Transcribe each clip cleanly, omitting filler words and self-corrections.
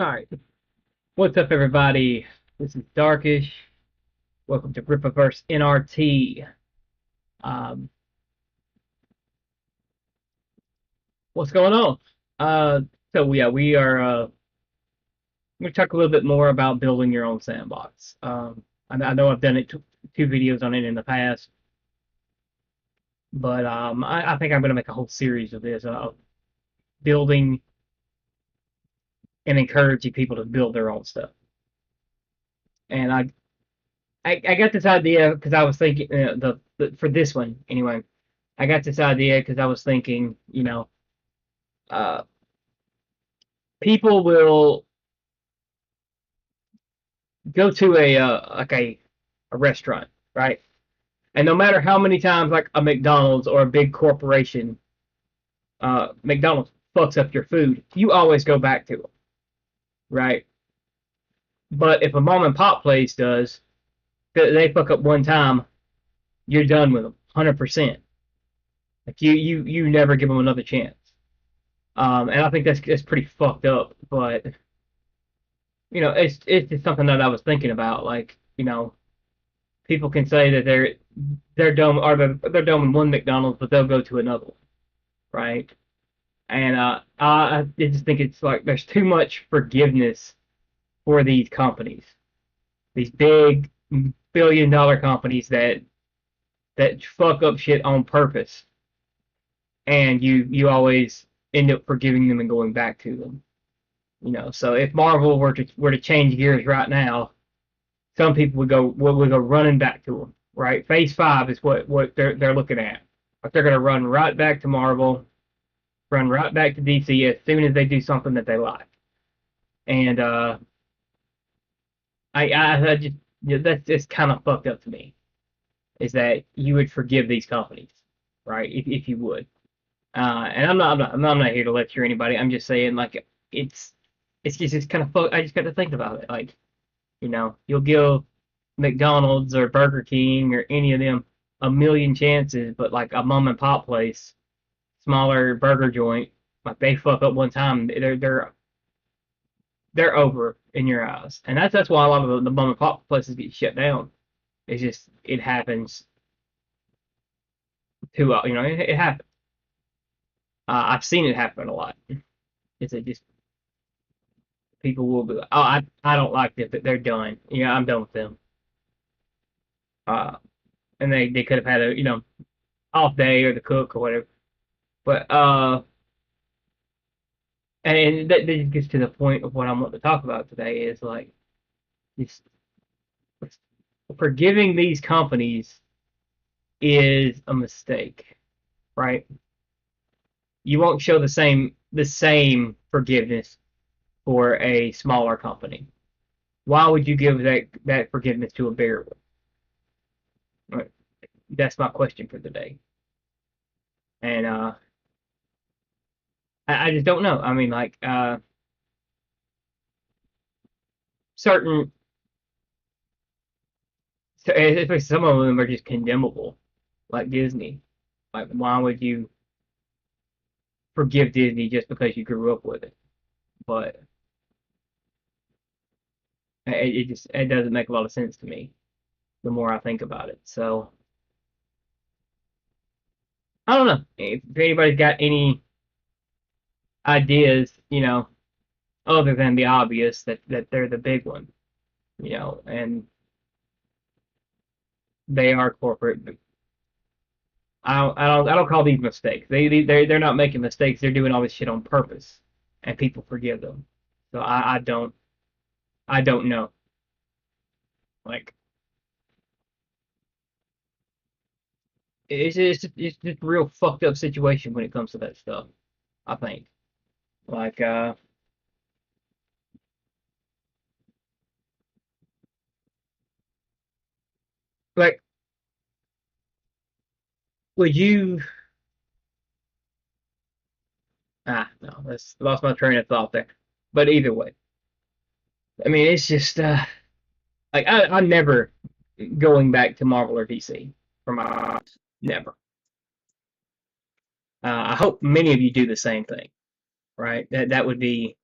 Alright, what's up everybody? This is Darkish. Welcome to Rippaverse NRT. Um, what's going on? Uh, we are going to talk a little bit more about building your own sandbox. I know I've done two videos on it in the past, but I think I'm going to make a whole series of this, building and encouraging people to build their own stuff. And I got this idea because I was thinking, for this one anyway. I got this idea because I was thinking, uh, people will go to a restaurant, right? And no matter how many times like a McDonald's or a big corporation, McDonald's fucks up your food, you always go back to them, right? But if a mom and pop place does, they fuck up one time, you're done with them, 100%. Like you never give them another chance. And I think that's pretty fucked up. But it's just something that I was thinking about. Like, people can say that they're dumb or they're dumb in one McDonald's, but they'll go to another one, right? And I just think it's like there's too much forgiveness for these companies, these big billion-dollar companies that fuck up shit on purpose, and you always end up forgiving them and going back to them. So if Marvel were to change gears right now, some people would go running back to them. Right, Phase 5 is what they're looking at. Like they're gonna run right back to Marvel, run right back to DC as soon as they do something that they like. And I just that's just kind of fucked up to me. Is that you would forgive these companies, right? If you would. And I'm not here to lecture anybody. I'm just saying like it's it's kind of fuck. I just got to think about it. Like you'll give McDonald's or Burger King or any of them a million chances, but like a mom and pop place, smaller burger joint, like they fuck up one time, they're over in your eyes, and that's why a lot of the mom and pop places get shut down. It's just it happens too, it happens. I've seen it happen a lot. Is it just people will be like, oh, I don't like this, but they're done. I'm done with them. Uh, and they could have had a off day or the cook or whatever. But and that gets to the point of what I want to talk about today is like it's, forgiving these companies is a mistake, right? You won't show the same forgiveness for a smaller company. Why would you give that forgiveness to a bigger one? Right. That's my question for the day. And I just don't know. I mean, like certain, especially some of them are just condemnable, like Disney. Like, why would you forgive Disney just because you grew up with it? But it doesn't make a lot of sense to me the more I think about it. So I don't know if anybody's got any ideas, other than the obvious that they're the big one, and they are corporate. But I don't call these mistakes. They're not making mistakes. They're doing all this shit on purpose, and people forgive them. So I don't know. Like it's just a real fucked up situation when it comes to that stuff. I think like like would you no, that's lost my train of thought there. But either way, I mean it's just like I'm never going back to Marvel or DC for my never. I hope many of you do the same thing, right? That would be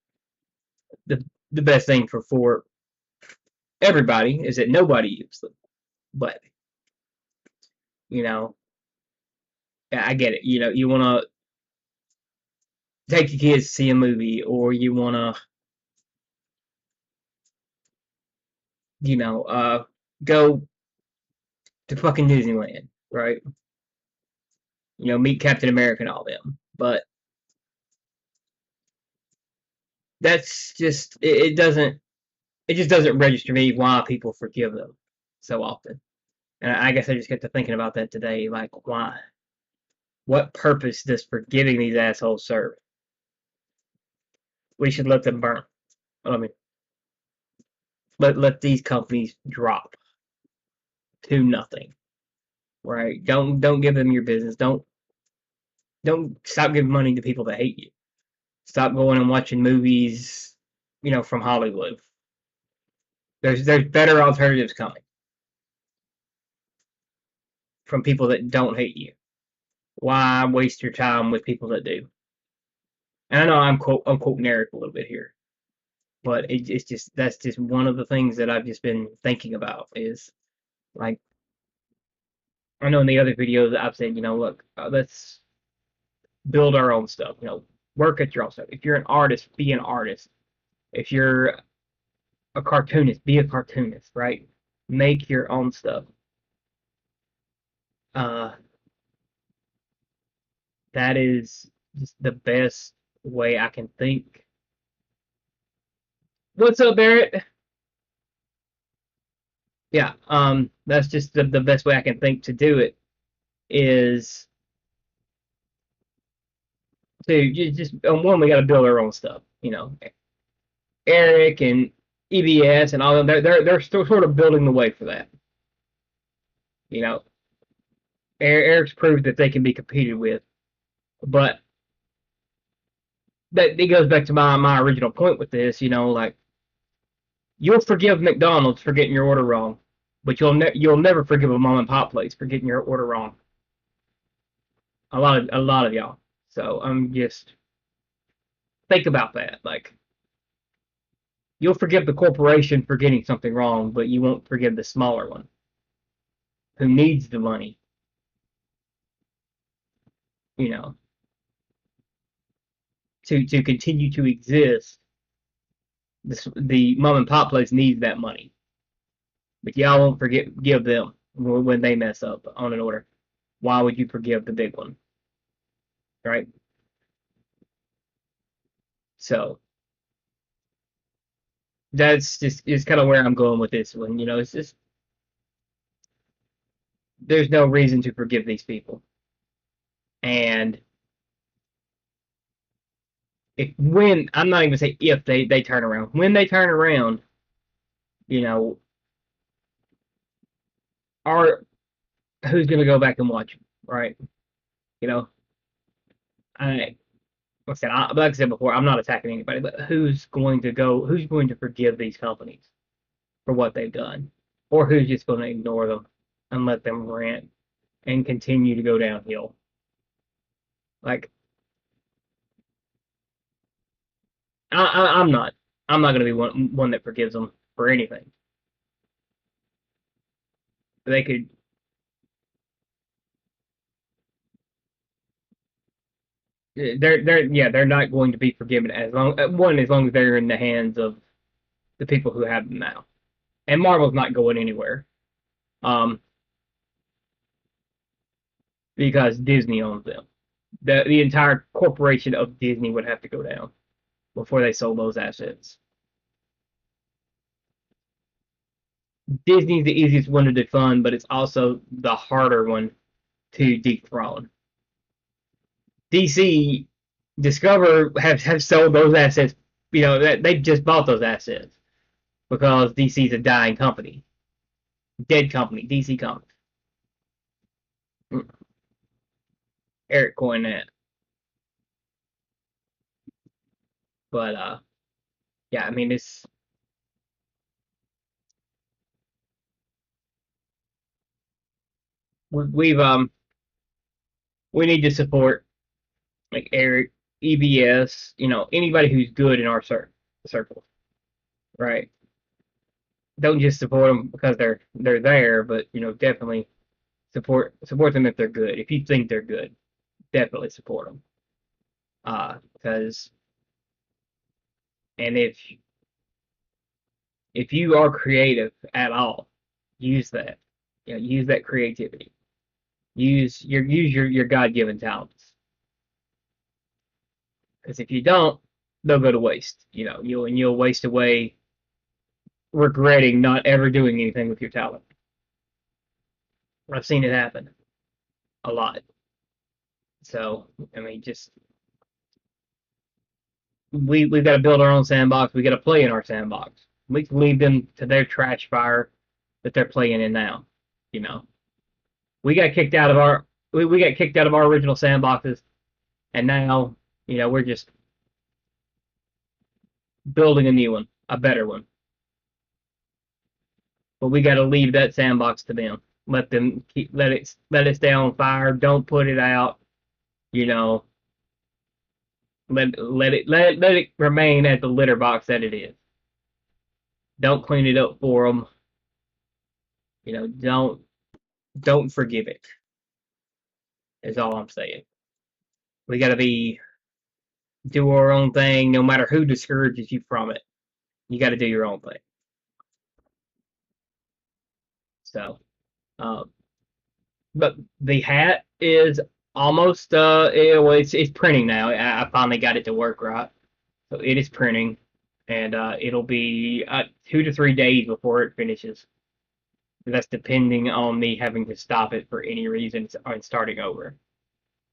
the best thing for everybody is that nobody uses them. But you know, I get it. You know, you want to take your kids to see a movie, or you want to, you know, go to fucking Disneyland, right? You know, meet Captain America and all them. But that's just it just doesn't register me why people forgive them so often. And I guess I just get to thinking about that today, like why? What purpose does forgiving these assholes serve? We should let them burn. I mean, let these companies drop to nothing, right? Don't give them your business. Don't stop giving money to people that hate you. Stop going and watching movies, you know, from Hollywood. There's better alternatives coming from people that don't hate you. Why waste your time with people that do? And I know I'm quoting Eric a little bit here, but it's just that's just one of the things that I've just been thinking about is like I know in the other videos I've said, you know, look, let's build our own stuff. You know, work at your own stuff. If you're an artist, be an artist. If you're a cartoonist, be a cartoonist, right? Make your own stuff. Uh, that is just the best way I can think. What's up, Barrett? Yeah, that's just the best way I can think to do it is to just one, we got to build our own stuff. You know, Eric and EBS and all of them, they're still sort of building the way for that. You know, Eric's proved that they can be competed with, but that it goes back to my original point with this. You know, like you'll forgive McDonald's for getting your order wrong, but you'll never forgive a mom and pop place for getting your order wrong. A lot of y'all. So I'm just think about that. Like you'll forgive the corporation for getting something wrong, but you won't forgive the smaller one who needs the money. You know, to continue to exist. The mom and pop place needs that money, but y'all won't give them when they mess up on an order. Why would you forgive the big one, right? So that's just is kind of where I'm going with this one. You know, it's just there's no reason to forgive these people, and if when I'm not even gonna say if they turn around, when they turn around, you know, are who's gonna go back and watch them, right? You know, I like I said before, I'm not attacking anybody, but who's going to go? Who's going to forgive these companies for what they've done, or who's just going to ignore them and let them rant and continue to go downhill? Like I'm not. I'm not going to be one that forgives them for anything. They could. They're not going to be forgiven as long as they're in the hands of the people who have them now. And Marvel's not going anywhere. Um, because Disney owns them. The entire corporation of Disney would have to go down before they sold those assets. Disney's the easiest one to defund, but it's also the harder one to dethrone. DC Discover have sold those assets. You know that they just bought those assets because DC's a dying company, dead company. DC Comics. Eric coined that, but yeah, I mean it's we've we need to support like Eric, EBS, you know, anybody who's good in our circle. right? Don't just support them because they're there, but definitely support them if they're good. If you think they're good, definitely support them. Because and if you are creative at all, use that. Use that creativity. Use your God given talents. Because if you don't, they'll go to waste. You'll waste away regretting not ever doing anything with your talent. I've seen it happen a lot. So I mean, just we've got to build our own sandbox. We got to play in our sandbox. We can leave them to their trash fire that they're playing in now. You know, we got kicked out of our we got kicked out of our original sandboxes, and now we're just building a new one, a better one. But we got to leave that sandbox to them. Let them let it stay on fire. Don't put it out. You know, let it remain as the litter box that it is. Don't clean it up for them. Don't forgive it. Is all I'm saying. We got to be do our own thing, no matter who discourages you from it. You got to do your own thing. So, um, but the hat is almost it's printing now. I finally got it to work right, so it is printing, and it'll be 2 to 3 days before it finishes. That's depending on me having to stop it for any reason and starting over.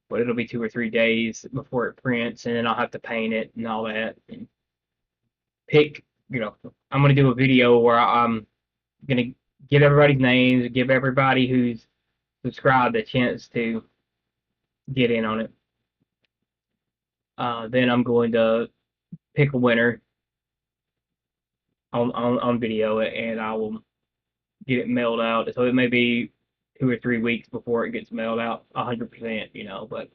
But it'll be 2 or 3 days before it prints, and then I'll have to paint it and all that. And pick, I'm gonna do a video where I'm gonna give everybody's names, give everybody who's subscribed a chance to get in on it. Then I'm going to pick a winner on video, and I will get it mailed out. So it may be 2 or 3 weeks before it gets mailed out 100%, but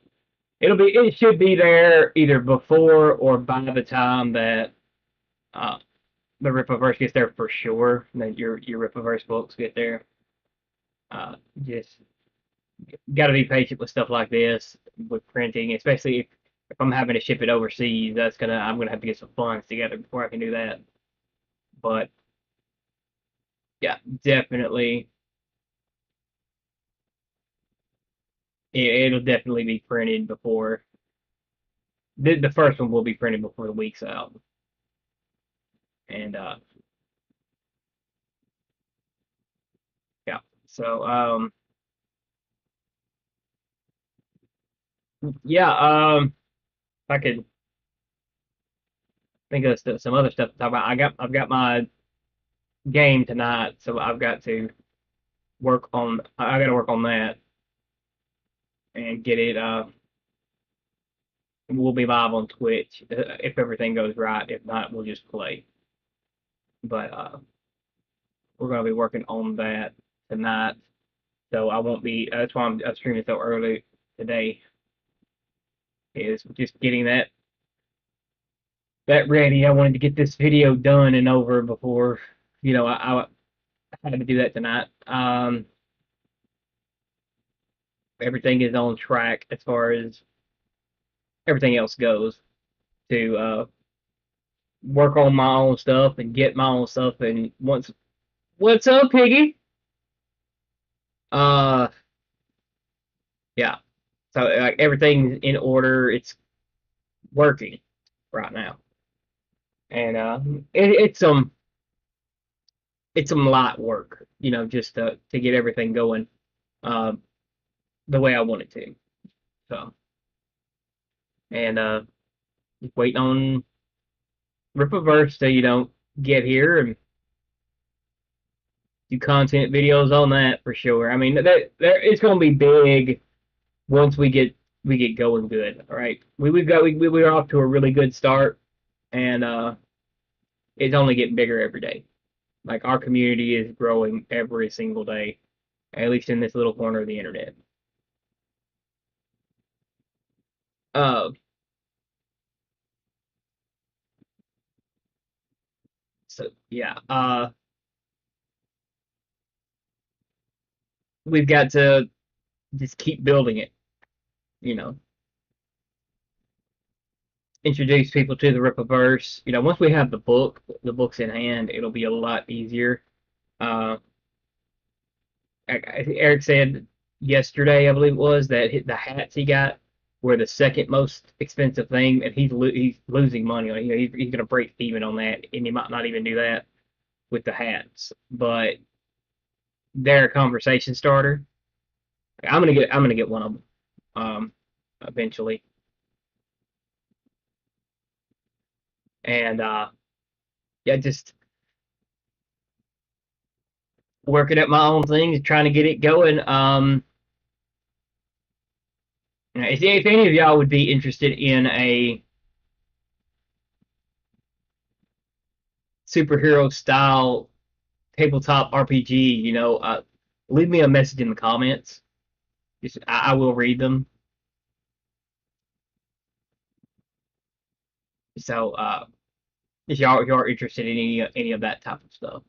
it should be there either before or by the time that uh, the Rippaverse gets there for sure. That your Rippaverse books get there. Just got to be patient with stuff like this with printing, especially if I'm having to ship it overseas. I'm gonna have to get some funds together before I can do that. But yeah, definitely, it'll definitely be printed before the first one will be printed before the week's out. And yeah, so yeah, if I could think of some other stuff to talk about. I've got my game tonight, so I've got to work on. I got to work on that and get it. We'll be live on Twitch if everything goes right. If not, we'll just play. But we're gonna be working on that tonight, so I won't be. That's why I'm streaming so early today. Is just getting that ready. I wanted to get this video done and over before I had to do that tonight. Everything is on track as far as everything else goes to work on my own stuff and get my own stuff. And what's up, Piggy? Uh, yeah. So like everything's in order. It's working right now, and it's some light work, just to get everything going uh, the way I want it to. So and just waiting on Rippaverse to get here and do content videos on that for sure. I mean that there it's gonna be big once we get going good. All right, we were off to a really good start, and it's only getting bigger every day. Like our community is growing every single day, at least in this little corner of the internet. Uh, So yeah, we've got to just keep building it. You know, introduce people to the Rippaverse. Once we have the books in hand, it'll be a lot easier. Uh, Eric said yesterday, I believe it was, that the hats he got were the second most expensive thing, and he's losing money on it. He's going to break even on that, and he might not even do that with the hats. But they're a conversation starter. I'm gonna get one of them eventually, and yeah, just working at my own thing, trying to get it going. If any of y'all would be interested in a superhero style tabletop RPG, leave me a message in the comments. I will read them. So if y'all are interested in any of that type of stuff,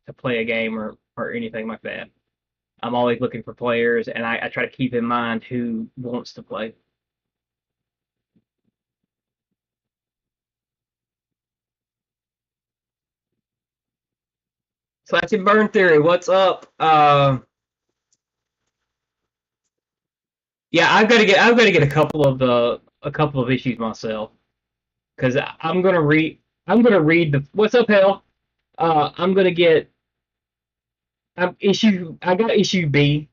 to play a game or anything like that, I'm always looking for players, and I try to keep in mind who wants to play. Slash and Burn Theory, what's up? Yeah, I've got to get a couple of issues myself because I'm gonna read the what's up, hell. I'm gonna get I got issue B,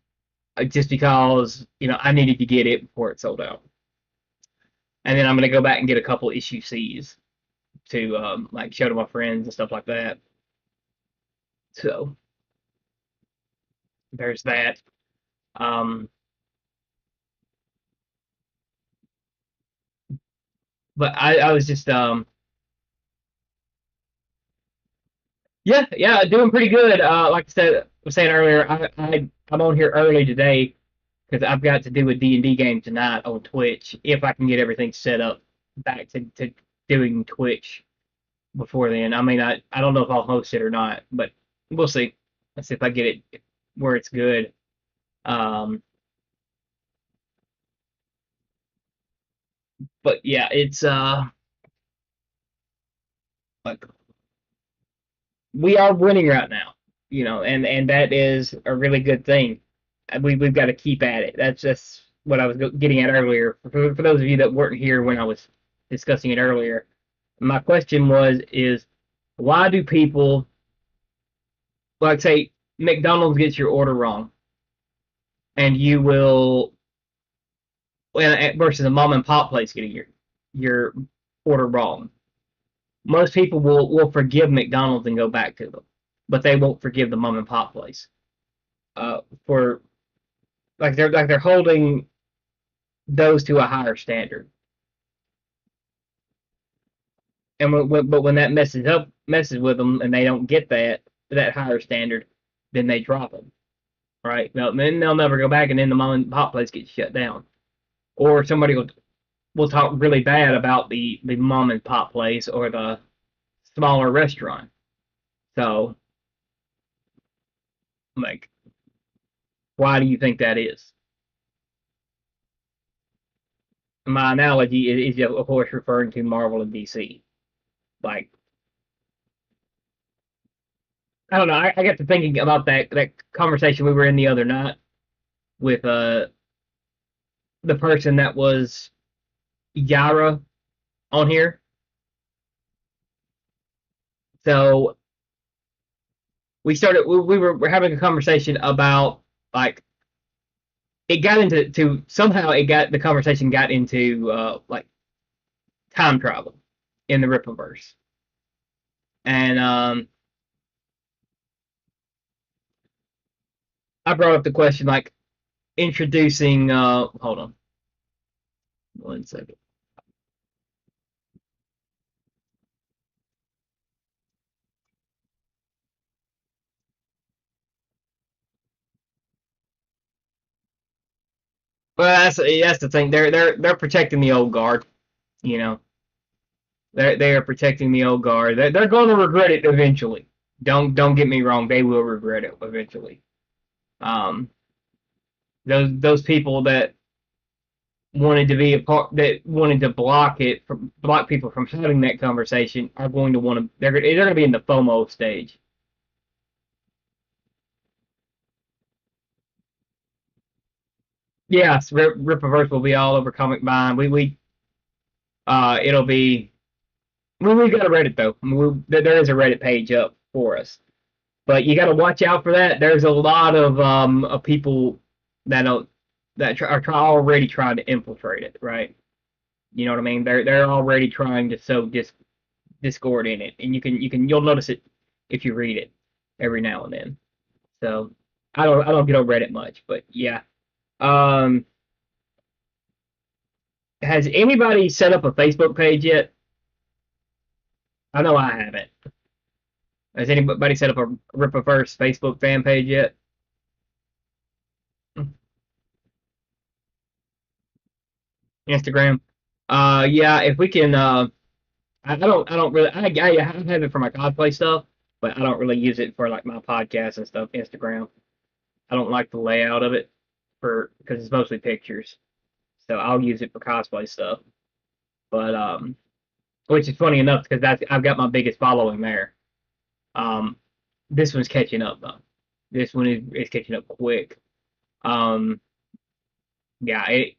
just because I needed to get it before it sold out, and then I'm gonna go back and get a couple issue C's to like show to my friends and stuff like that. So there's that. Um, but I was just yeah, yeah, doing pretty good. Like I was saying earlier, I'm on here early today because I've got to do a D&D game tonight on Twitch if I can get everything set up back to doing Twitch before then. I mean, I don't know if I'll host it or not, but we'll see. Let's see if I get it where it's good. Um, but yeah, it's like we are winning right now, and that is a really good thing. We've got to keep at it. That's just what I was getting at earlier. For those of you that weren't here when I was discussing it earlier, my question is why do people, like, say McDonald's gets your order wrong, and you will, well, versus a mom and pop place getting your order wrong. Most people will forgive McDonald's and go back to them, but they won't forgive the mom and pop place. For they're holding those to a higher standard, and but when that messes with them, and they don't get that higher standard, then they drop them. Right? Well, then they'll never go back, and then the mom and pop place gets shut down, or somebody will talk really bad about the mom and pop place or the smaller restaurant. So, like, why do you think that is? My analogy is of course, referring to Marvel and DC. Like, I don't know. I got to thinking about that conversation we were in the other night with the person that was Yara on here. So we were having a conversation about, like, it got into somehow it got the conversation got into like time travel in the Rippaverse, and I brought up the question, like, introducing. Hold on, 1 second. Well, that's the thing. They're protecting the old guard, you know. They are protecting the old guard. They're going to regret it eventually. Don't get me wrong. They will regret it eventually. Um, those people that wanted to be a part that wanted to block people from having that conversation are going to want to. They're going to be in the FOMO stage. Yes, Rippaverse will be all over Comic Vine. It'll be. We got a Reddit though. There is a Reddit page up for us, but you got to watch out for that. There's a lot of people that don't already trying to infiltrate it, right? You know what I mean? They're already trying to sow discord in it, and you'll notice it if you read it every now and then. So I don't get on Reddit much, but yeah. Um, has anybody set up a Facebook page yet? I know I haven't. Has anybody set up a Rippaverse Facebook fan page yet? Instagram. Yeah, if we can. I don't really. I have it for my cosplay stuff, but I don't really use it for like my podcast and stuff. Instagram. I don't like the layout of it for because it's mostly pictures. So I'll use it for cosplay stuff. But which is funny enough because that's I've got my biggest following there. Um, this one's catching up though. This one is catching up quick. Um, yeah, I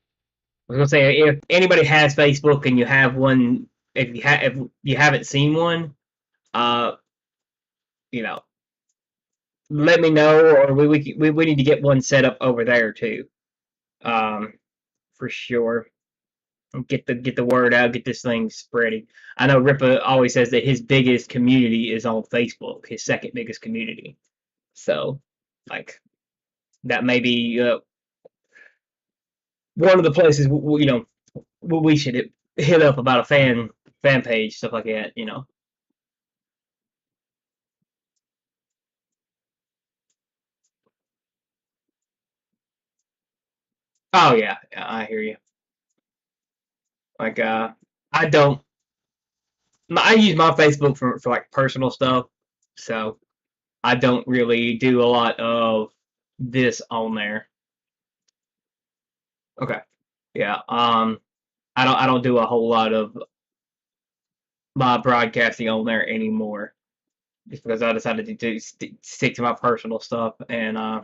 was gonna say if anybody has Facebook and you have one, if you haven't seen one, uh, you know, let me know, or we need to get one set up over there too. Um, for sure. Get the word out, get this thing spreading. I know Ripa always says that his biggest community is on Facebook, his second biggest community. So, like that may be one of the places we should hit up about a fan page, stuff like that. Oh yeah, yeah, I hear you. Like I don't. I use my Facebook for like personal stuff, so I don't really do a lot of this on there. Okay. Yeah. I don't do a whole lot of my broadcasting on there anymore, just because I decided to stick to my personal stuff, and I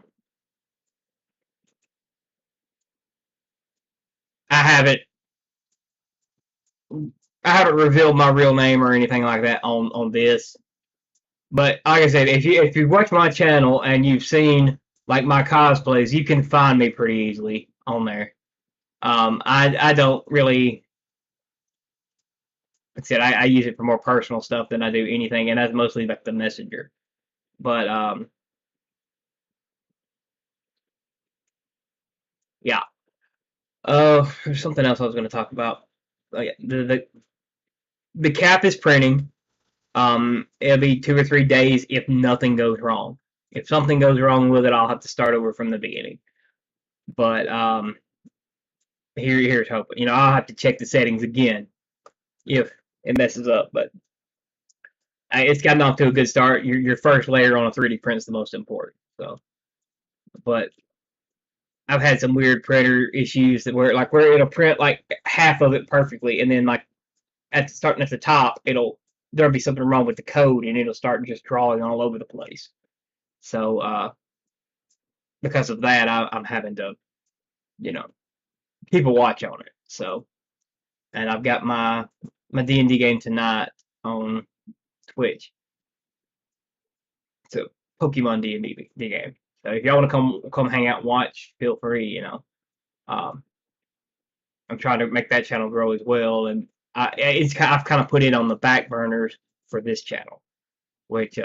haven't I haven't revealed my real name or anything like that on this. But like I said, if you watch my channel and you've seen like my cosplays, you can find me pretty easily on there. I don't really. Like I said, I use it for more personal stuff than I do anything, and that's mostly like the messenger. But yeah. There's something else I was going to talk about. Like the cap is printing. It'll be 2 or 3 days if nothing goes wrong. If something goes wrong with it, I'll have to start over from the beginning. But here's hoping. I'll have to check the settings again if it messes up. But it's gotten off to a good start. Your first layer on a 3D print is the most important. So, but I've had some weird printer issues that where it'll print like half of it perfectly, and then like starting at the top, there'll be something wrong with the code, and it'll start just drawing all over the place. So because of that, I'm having to you know keep a watch on it. So, and I've got my D&D game tonight on Twitch. So Pokemon D&D game. So if y'all want to come hang out and watch, feel free. Um, I'm trying to make that channel grow as well, and I've kind of put it on the back burners for this channel, which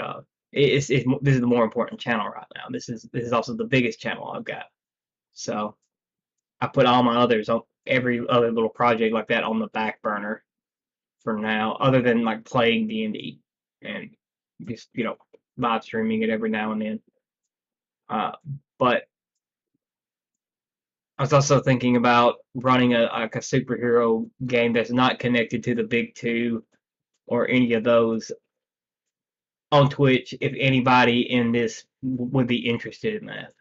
this is the more important channel right now. This is also the biggest channel I've got. So I put all my others on every other little project like that on the back burner for now, other than like playing D&D and just live streaming it every now and then. Uh, but I was also thinking about running like a superhero game that's not connected to the big two, or any of those on Twitch if anybody in this would be interested in that.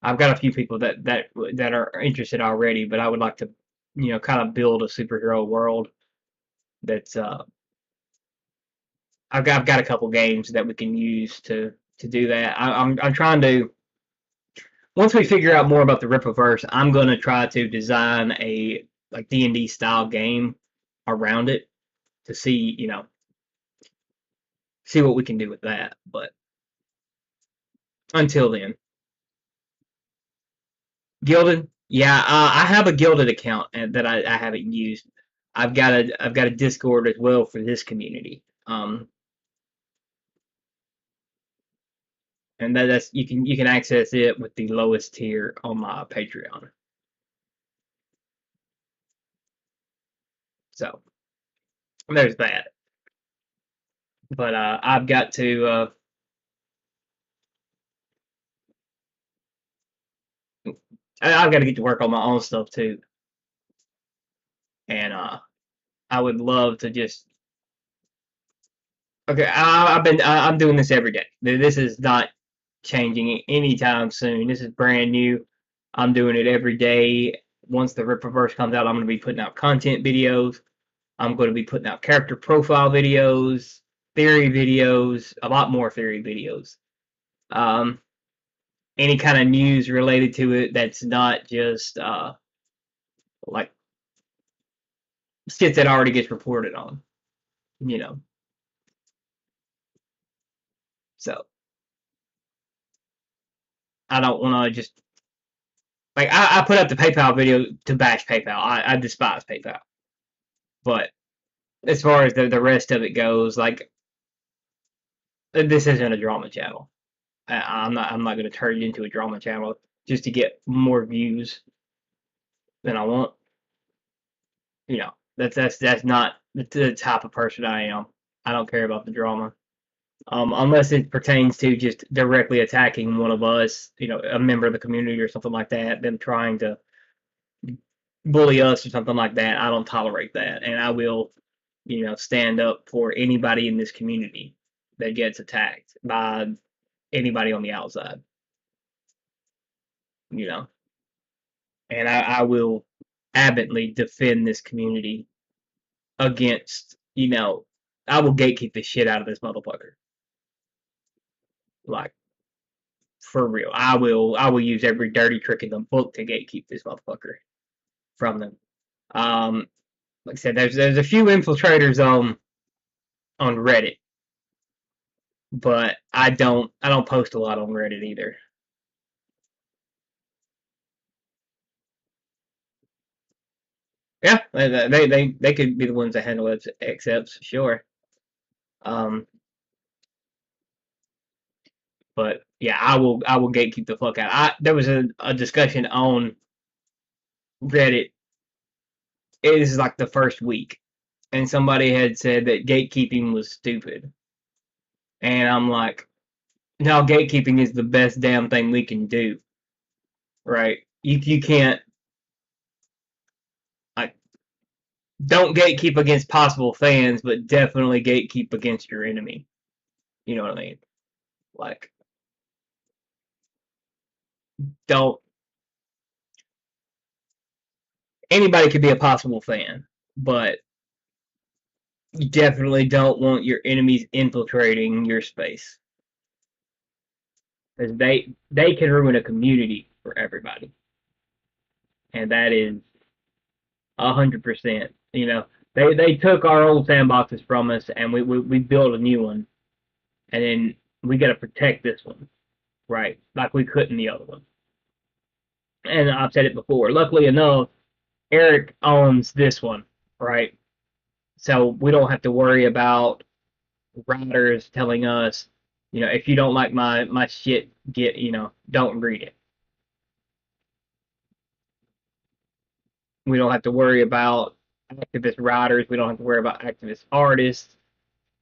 I've got a few people that are interested already, but I would like to, kind of build a superhero world that's I've got a couple games that we can use to do that. I'm trying to, once we figure out more about the Rippaverse, I'm gonna try to design a like D&D style game around it to see what we can do with that. But until then, Gilded, yeah, I have a Gilded account that I haven't used. I've got a Discord as well for this community. And that's you can access it with the lowest tier on my Patreon. So there's that. But I've got to I've got to get to work on my own stuff too. And I would love to just okay. I'm doing this every day. This is not changing anytime soon. This is brand new. I'm doing it every day. Once the Rippaverse comes out, I'm going to be putting out content videos. I'm going to be putting out character profile videos, theory videos, a lot more theory videos. Um, any kind of news related to it that's not just like shit that already gets reported on, you know. So I don't want to just like I put up the PayPal video to bash PayPal. I despise PayPal, but as far as the rest of it goes, like this isn't a drama channel. I'm not going to turn it into a drama channel just to get more views than I want. That's not the type of person I am. I don't care about the drama. Unless it pertains to just directly attacking one of us, a member of the community or something like that, them trying to bully us or something like that. I don't tolerate that, and I will, stand up for anybody in this community that gets attacked by anybody on the outside, you know, and I will adamantly defend this community against, I will gatekeep the shit out of this motherfucker. Like, for real. I will use every dirty trick in the book to gatekeep this motherfucker from them. Like I said, there's a few infiltrators on Reddit, but I don't post a lot on Reddit either. Yeah, they could be the ones that handle accepts, sure. Um, but yeah, I will gatekeep the fuck out. There was a discussion on Reddit. It is like the first week, and somebody had said that gatekeeping was stupid, and I'm like, no, gatekeeping is the best damn thing we can do, right? You can't like don't gatekeep against possible fans, but definitely gatekeep against your enemy. You know what I mean? Like, don't anybody could be a possible fan, but you definitely don't want your enemies infiltrating your space because they can ruin a community for everybody, and that is 100%. They took our old sandboxes from us, and we built a new one, and then we got to protect this one, right? Like we couldn't the other one. And I've said it before. Luckily enough, Eric owns this one, right? So we don't have to worry about writers telling us, if you don't like my shit, don't read it. We don't have to worry about activist writers. We don't have to worry about activist artists,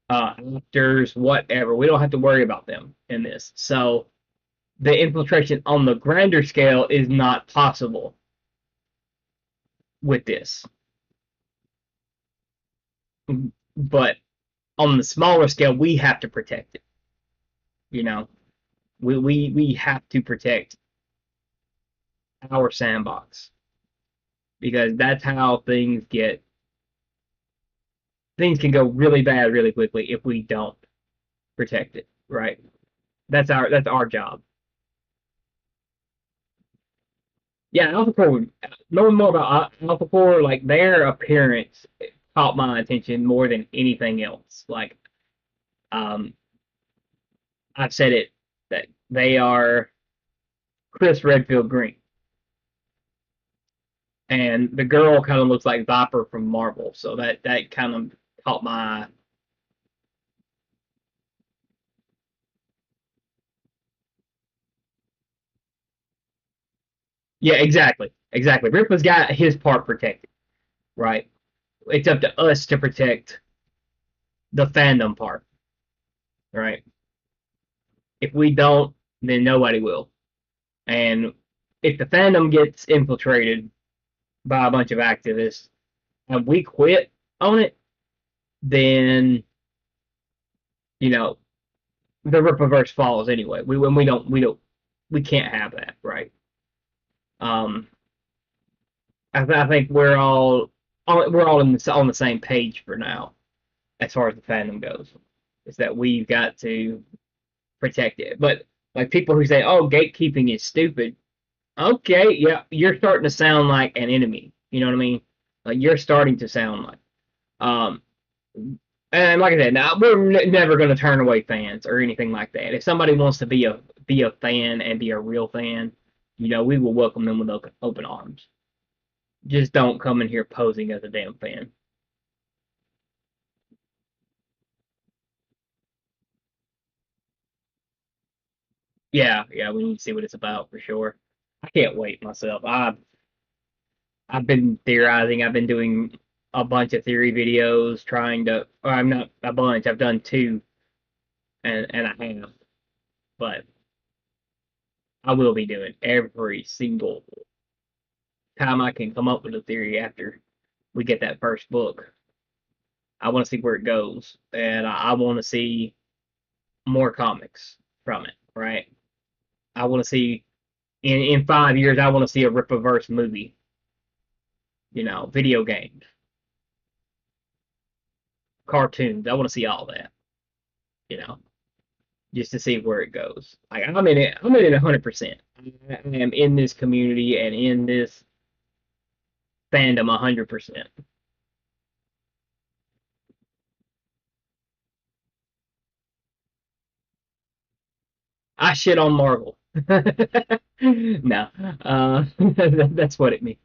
actors, whatever. We don't have to worry about them in this. So the infiltration on the grander scale is not possible with this. but on the smaller scale, we have to protect it. You know, we have to protect our sandbox because that's how things can go really bad really quickly if we don't protect it, right? That's our job. Yeah, AlphaCore. Knowing more about AlphaCore, like their appearance caught my attention more than anything else. Like, um, I've said it that they are Chris Redfield green, and the girl kind of looks like Viper from Marvel, so that kind of caught my eye. Yeah, exactly, exactly. Ripley's got his part protected, right? It's up to us to protect the fandom part, right? If we don't, then nobody will. And if the fandom gets infiltrated by a bunch of activists and we quit on it, then you know the Rippaverse falls anyway. We can't have that, right? Um, I think we're all on the same page for now as far as the fandom goes. Is that we've got to protect it, but like people who say, "Oh, gatekeeping is stupid," okay, yeah, you're starting to sound like an enemy. You know what I mean? Like you're starting to sound like. Um, and like I said, now we're never going to turn away fans or anything like that. If somebody wants to be a fan and be a real fan, we will welcome them with open arms. Just don't come in here posing as a damn fan. Yeah, yeah, we need to see what it's about for sure. I can't wait myself. I've been theorizing. I've been doing a bunch of theory videos trying to. Or I'm not a bunch. I've done two and a half, but I will be doing every single time I can come up with a theory after we get that first book. I want to see where it goes, and I want to see more comics from it. Right? I want to see in 5 years. I want to see a Rippaverse movie. Video games, cartoons. I want to see all that. You know, just to see where it goes. Like I'm in it. I'm in it 100%. I am in this community and in this fandom 100%. I shit on Marvel. No, that's what it means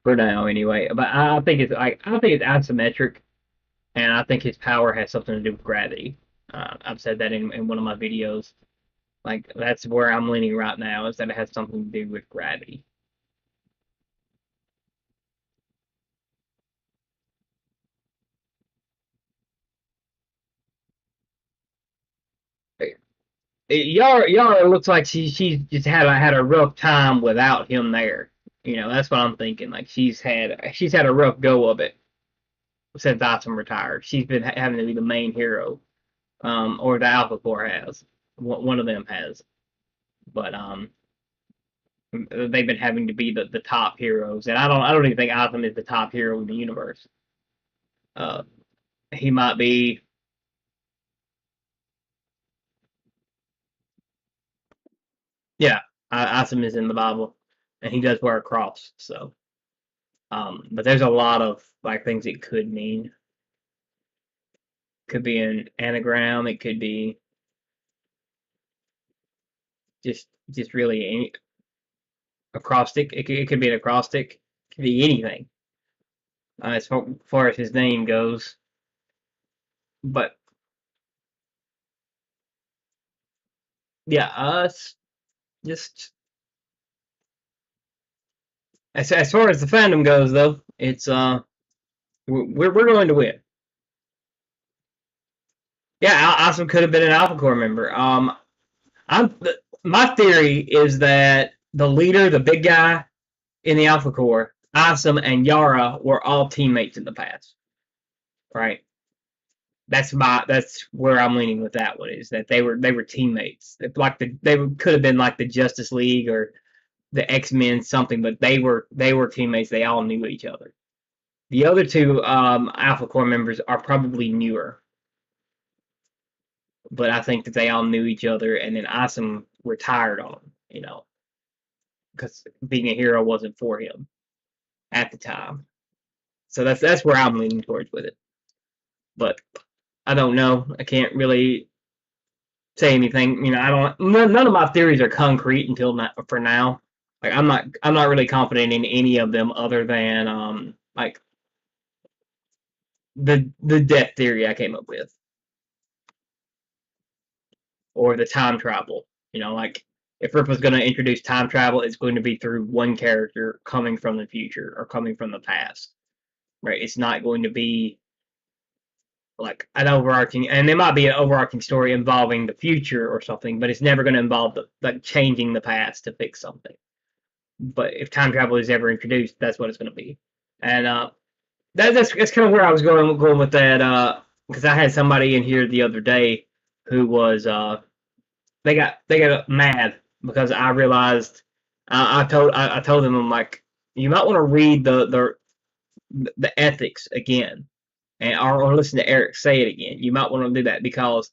for now, anyway. But I think it's asymmetric, and I think his power has something to do with gravity. I've said that in one of my videos. Like that's where I'm leaning right now is that it has something to do with gravity. Yara looks like she's just had a rough time without him there. That's what I'm thinking. Like she's had a rough go of it since Isom retired. She's been having to be the main hero, or the Alpha Core has. One of them has, but they've been having to be the top heroes, and I don't even think Isom is the top hero in the universe. Uh, he might be. Yeah, Isom is in the Bible, and he does wear a cross. So, but there's a lot of like things it could mean. Could be an anagram. It could be just really any acrostic. It could be an acrostic. It could be anything as far as his name goes. But yeah, us just as far as the fandom goes, though, it's we're going to win. Yeah, Awesome could have been an Alpha Core member. I'm my theory is that the leader, the big guy in the Alpha Core, Awesome and Yara were all teammates in the past, right? That's where I'm leaning with that one, is that they were teammates. Like they could have been like the Justice League or the X-Men something, but they were teammates. They all knew each other. The other two Alpha Core members are probably newer, but I think that they all knew each other, and then Isom retired on them, because being a hero wasn't for him at the time. So that's where I'm leaning towards with it. But I don't know. I can't really say anything. I don't. None of my theories are concrete until for now. Like I'm not really confident in any of them other than like the death theory I came up with, or the time travel. Like if Rip was going to introduce time travel, it's going to be through one character coming from the future or coming from the past, right? It's not going to be like an overarching, and there might be an overarching story involving the future or something, but it's never going to involve like changing the past to fix something. But if time travel is ever introduced, that's what it's going to be. And that's kind of where I was going with that, because I had somebody in here the other day who was they got mad because I realized I told them, I'm like, you might want to read the ethics again, and or listen to Eric say it again. You might want to do that because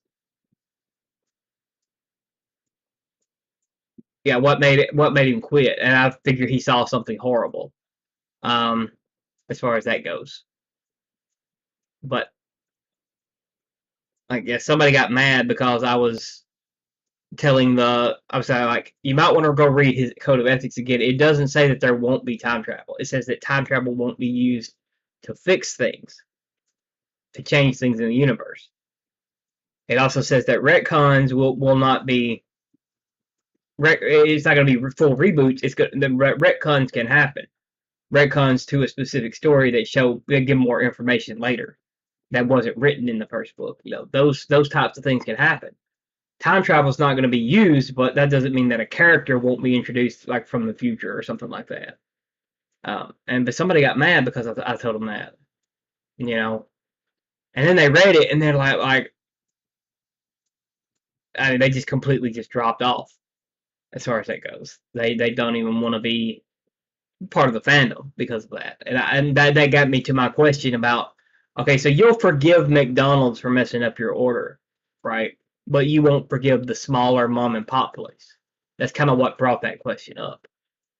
yeah, what made him quit? And I figure he saw something horrible, um, as far as that goes. But like, yeah, somebody got mad because I was I was saying, like, you might want to go read his code of ethics again. It doesn't say that there won't be time travel. It says that time travel won't be used to fix things, to change things in the universe. It also says that retcons will not be. It's not going to be full reboots. The retcons can happen. Retcons to a specific story that give more information later that wasn't written in the first book. Those types of things can happen. Time travel is not going to be used, but that doesn't mean that a character won't be introduced like from the future or something like that. But somebody got mad because I told them that, and then they read it and they're like, I mean, they just completely just dropped off as far as that goes. They don't even want to be part of the fandom because of that, and that got me to my question about, okay, so you'll forgive McDonald's for messing up your order, right? But you won't forgive the smaller mom and pop place. That's kind of what brought that question up,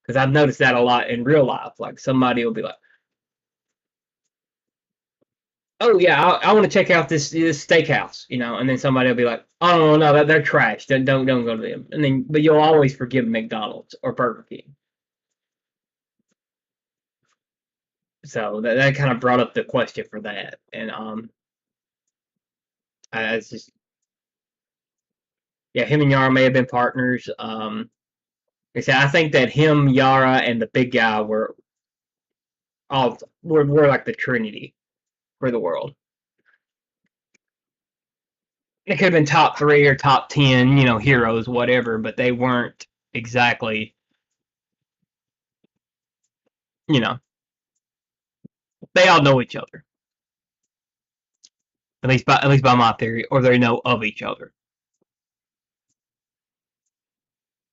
because I've noticed that a lot in real life. Like somebody will be like, "Oh yeah, I want to check out this steakhouse," and then somebody will be like, "Oh no, they're trash. Don't go to them." And then, but you'll always forgive McDonald's or Burger King. So that kind of brought up the question for that, and it's just, yeah, him and Yara may have been partners. Like I said, I think that him, Yara, and the big guy were like the Trinity for the world. They could have been top 3 or top 10, heroes, whatever, but they weren't exactly, you know, they all know each other. At least by my theory, or they know of each other.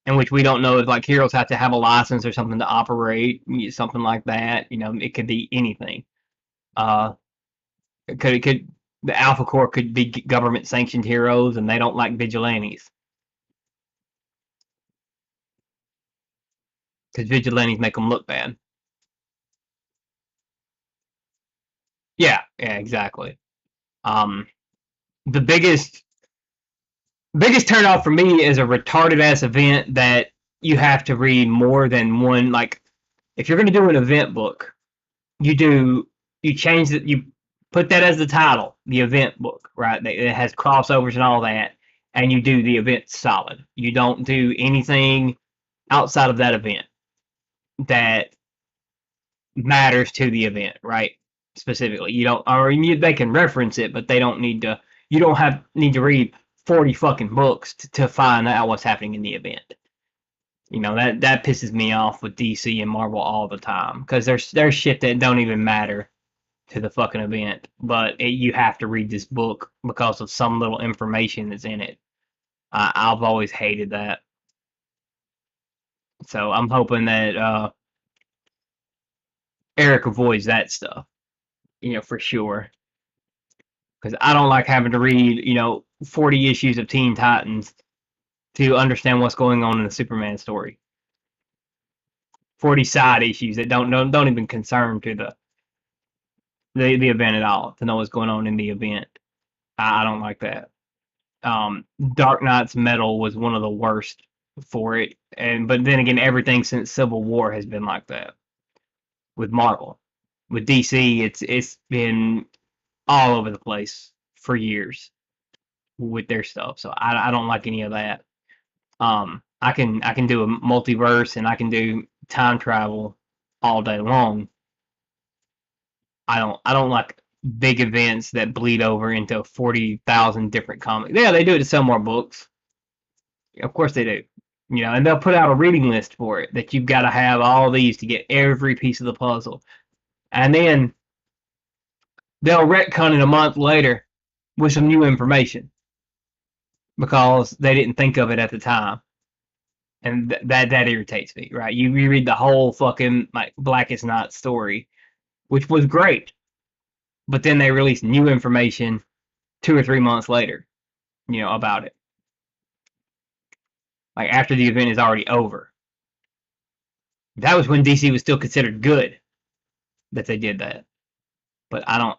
In which we don't know if like heroes have to have a license or something to operate, something like that. It could be anything. Uh, it could the Alpha Corps could be government sanctioned heroes, and they don't like vigilantes because vigilantes make them look bad. Yeah, yeah, exactly. Um, the biggest turnoff for me is a retarded ass event that you have to read more than one. Like, if you're gonna do an event book, you do you change it, you put that as the title, the event book, right? It has crossovers and all that, and you do the event solid. You don't do anything outside of that event that matters to the event, right? Specifically, you don't, or they can reference it, but they don't need to. You don't need to read 40 fucking books to find out what's happening in the event. That pisses me off with DC and Marvel all the time, because there's shit that don't even matter to the fucking event, but you have to read this book because of some little information that's in it. I've always hated that. So I'm hoping that Eric avoids that stuff, for sure. Because I don't like having to read, 40 issues of Teen Titans to understand what's going on in the Superman story. 40 side issues that don't even concern to the event at all, to know what's going on in the event. I don't like that. Dark Knight's Metal was one of the worst for it, but then again, everything since Civil War has been like that with Marvel. With DC, it's been all over the place for years with their stuff. So I don't like any of that. I can do a multiverse and I can do time travel all day long. I don't like big events that bleed over into 40,000 different comics. Yeah, they do it to sell more books. Of course they do. And they'll put out a reading list for it that you've got to have all these to get every piece of the puzzle. And then they'll retcon it a month later with some new information because they didn't think of it at the time. And that irritates me, right? You reread the whole fucking like Blackest Night story, which was great, but then they released new information 2 or 3 months later, about it, like after the event is already over. That was when DC was still considered good that they did that, but I don't.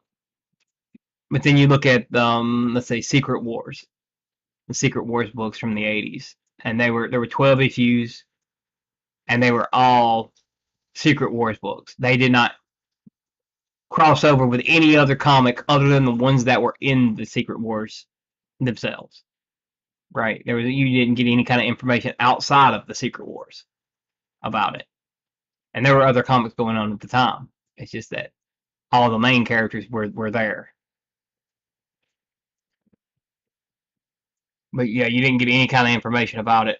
But then you look at let's say Secret Wars, the Secret Wars books from the '80s, and there were 12 issues, and they were all Secret Wars books. They did not cross over with any other comic other than the ones that were in the Secret Wars themselves. Right? You didn't get any kind of information outside of the Secret Wars about it. And there were other comics going on at the time. It's just that all the main characters were there. But yeah, you didn't get any kind of information about it.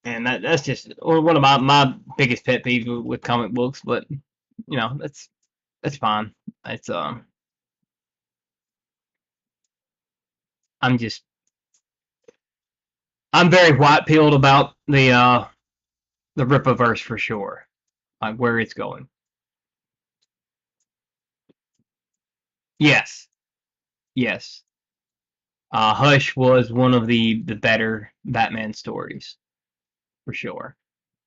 And that's just one of my biggest pet peeves with comic books, but that's fine. It's I'm just I'm very white pilled about the Rippaverse for sure, like where it's going. Yes, yes. Hush was one of the better Batman stories for sure.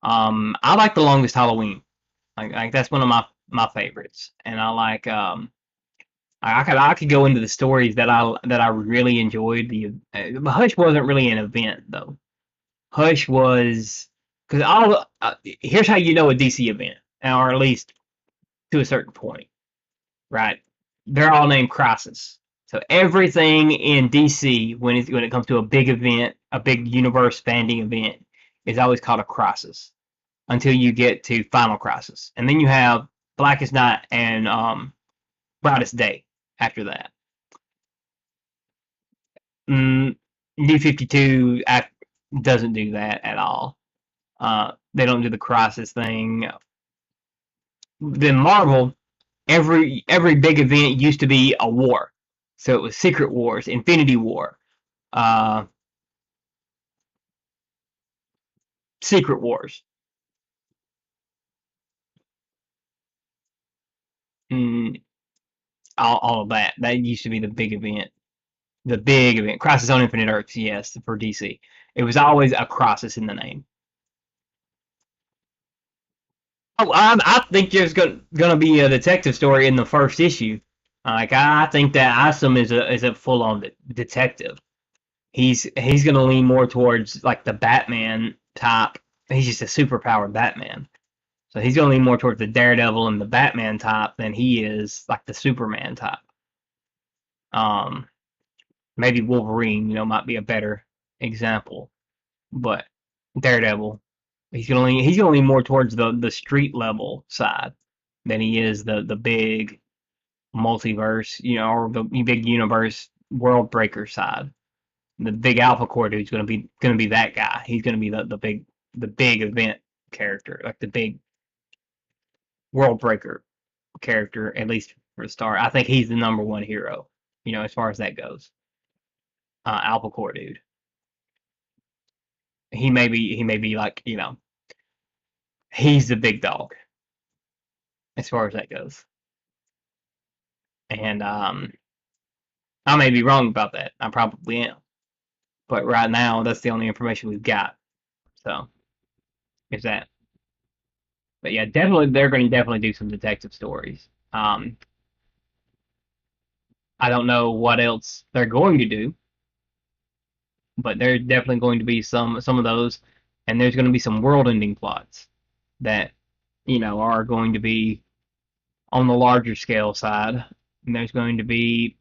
I like The Longest Halloween. Like that's one of my favorites, and I like I could go into the stories that I really enjoyed. Hush wasn't really an event though. Hush was because all here's how you know a DC event, or at least to a certain point, right? They're all named Crisis. So everything in DC when it comes to a big event, a big universe spanning event, is always called a crisis until you get to Final Crisis, and then you have Blackest Night and Brightest Day after that. Mm, New 52 doesn't do that at all. They don't do the crisis thing. Then Marvel, every big event used to be a war. So it was Secret Wars, Infinity War, uh, Secret Wars, mm, all of that. That used to be the big event. The big event. Crisis on Infinite Earths, yes, for DC. It was always a crisis in the name. Oh, I think there's gonna be a detective story in the first issue. Like I think that Isom is a full on detective. He's gonna lean more towards like the Batman type. He's just a superpowered Batman, so he's gonna lean more towards the Daredevil and the Batman type than he is like the Superman type. Um, Maybe Wolverine, might be a better example, but Daredevil, he's gonna lean more towards the street level side than he is the big multiverse, or the big universe world breaker side. The big Alpha Core dude's gonna be that guy. He's gonna be the big event character, like the big world breaker. character, at least for the start. I think he's the number one hero, as far as that goes. Albacore dude. He may be like, he's the big dog as far as that goes. And I may be wrong about that. I probably am. But right now, that's the only information we've got. So, is that. But yeah, definitely, they're going to definitely do some detective stories. I don't know what else they're going to do, but there's definitely going to be some of those, and there's going to be some world-ending plots that are going to be on the larger scale side, and there's going to be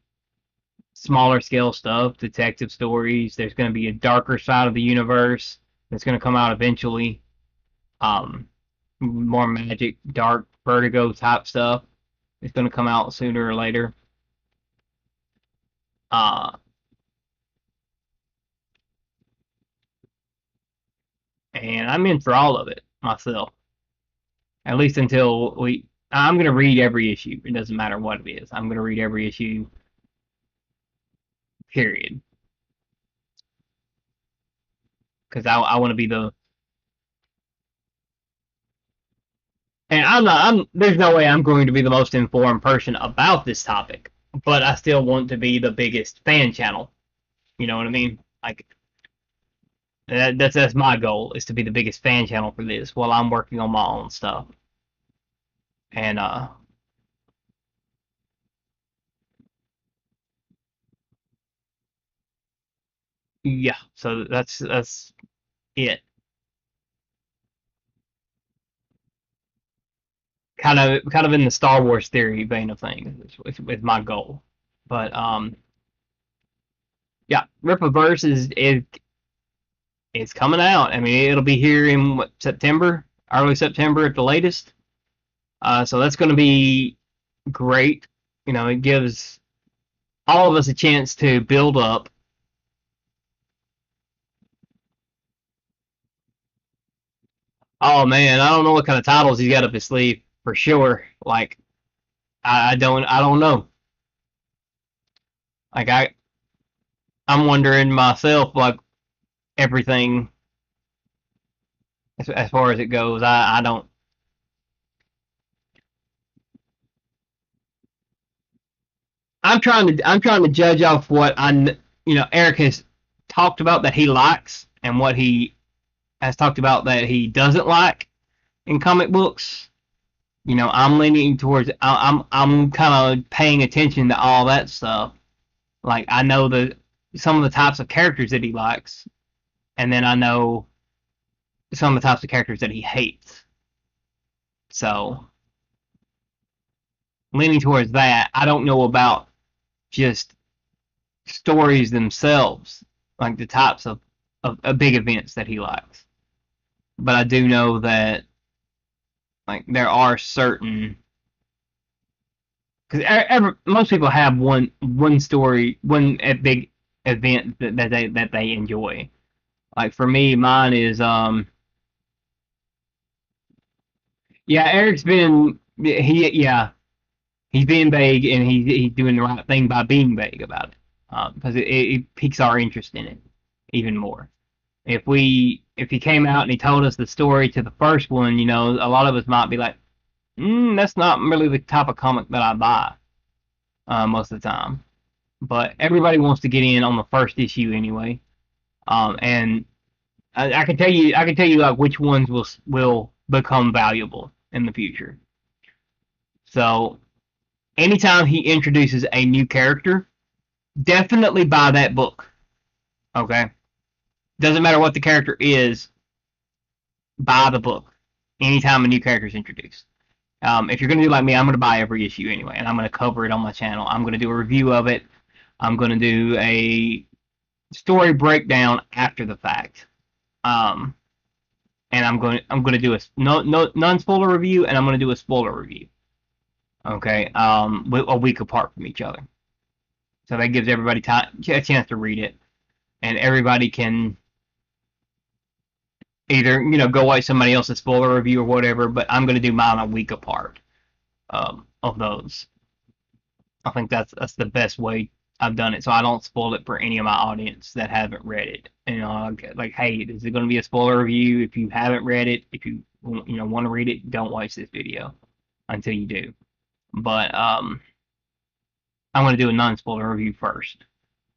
smaller scale stuff, detective stories. There's going to be a darker side of the universe that's going to come out eventually. Um, More magic, dark, Vertigo type stuff. It's going to come out sooner or later. Uh, and I'm in for all of it myself. At least until I'm going to read every issue. It doesn't matter what it is. I'm going to read every issue, period. Because I want to be the. And there's no way I'm going to be the most informed person about this topic, but I still want to be the biggest fan channel. You know what I mean? Like, that's my goal, is to be the biggest fan channel for this while I'm working on my own stuff. And yeah, so that's it. Kind of in the Star Wars theory vein of things with my goal. But yeah, Rippaverse is coming out. I mean, it'll be here in September, early September at the latest. So that's going to be great. It gives all of us a chance to build up. Oh man, I don't know what kind of titles he's got up his sleeve for sure. Like, I don't know. Like, I'm wondering myself, like, everything as far as it goes. I don't. I'm trying to judge off what Eric has talked about that he likes, and what he has talked about that he doesn't like in comic books. I'm leaning towards. I'm kind of paying attention to all that stuff. Like, I know some of the types of characters that he likes, and then I know some of the types of characters that he hates. So, leaning towards that. I don't know about just stories themselves, like the types of big events that he likes. But I do know that, like, there are certain, because most people have one story, one big event that they enjoy. Like, for me, mine is yeah, Eric's been he yeah, he's being vague, and he's doing the right thing by being vague about it, because it piques our interest in it even more. If he came out and he told us the story to the first one, a lot of us might be like, that's not really the type of comic that I buy most of the time. But everybody wants to get in on the first issue anyway, and I can tell you like which ones will become valuable in the future. So anytime he introduces a new character, definitely buy that book. Okay, doesn't matter what the character is, buy the book. Anytime a new character is introduced. If you're gonna do like me, I'm gonna buy every issue anyway, and I'm gonna cover it on my channel. I'm gonna do a review of it. I'm gonna do a story breakdown after the fact. Um, and I'm going to do a non spoiler review, and I'm going to do a spoiler review. Okay, a week apart from each other, so that gives everybody a chance to read it, and everybody can either go watch somebody else's spoiler review or whatever. But I'm going to do mine a week apart, of those. I think that's the best way I've done it, so I don't spoil it for any of my audience that haven't read it. You know, like, hey, is it going to be a spoiler review? If you haven't read it, if you want to read it, don't watch this video until you do. But I'm going to do a non-spoiler review first.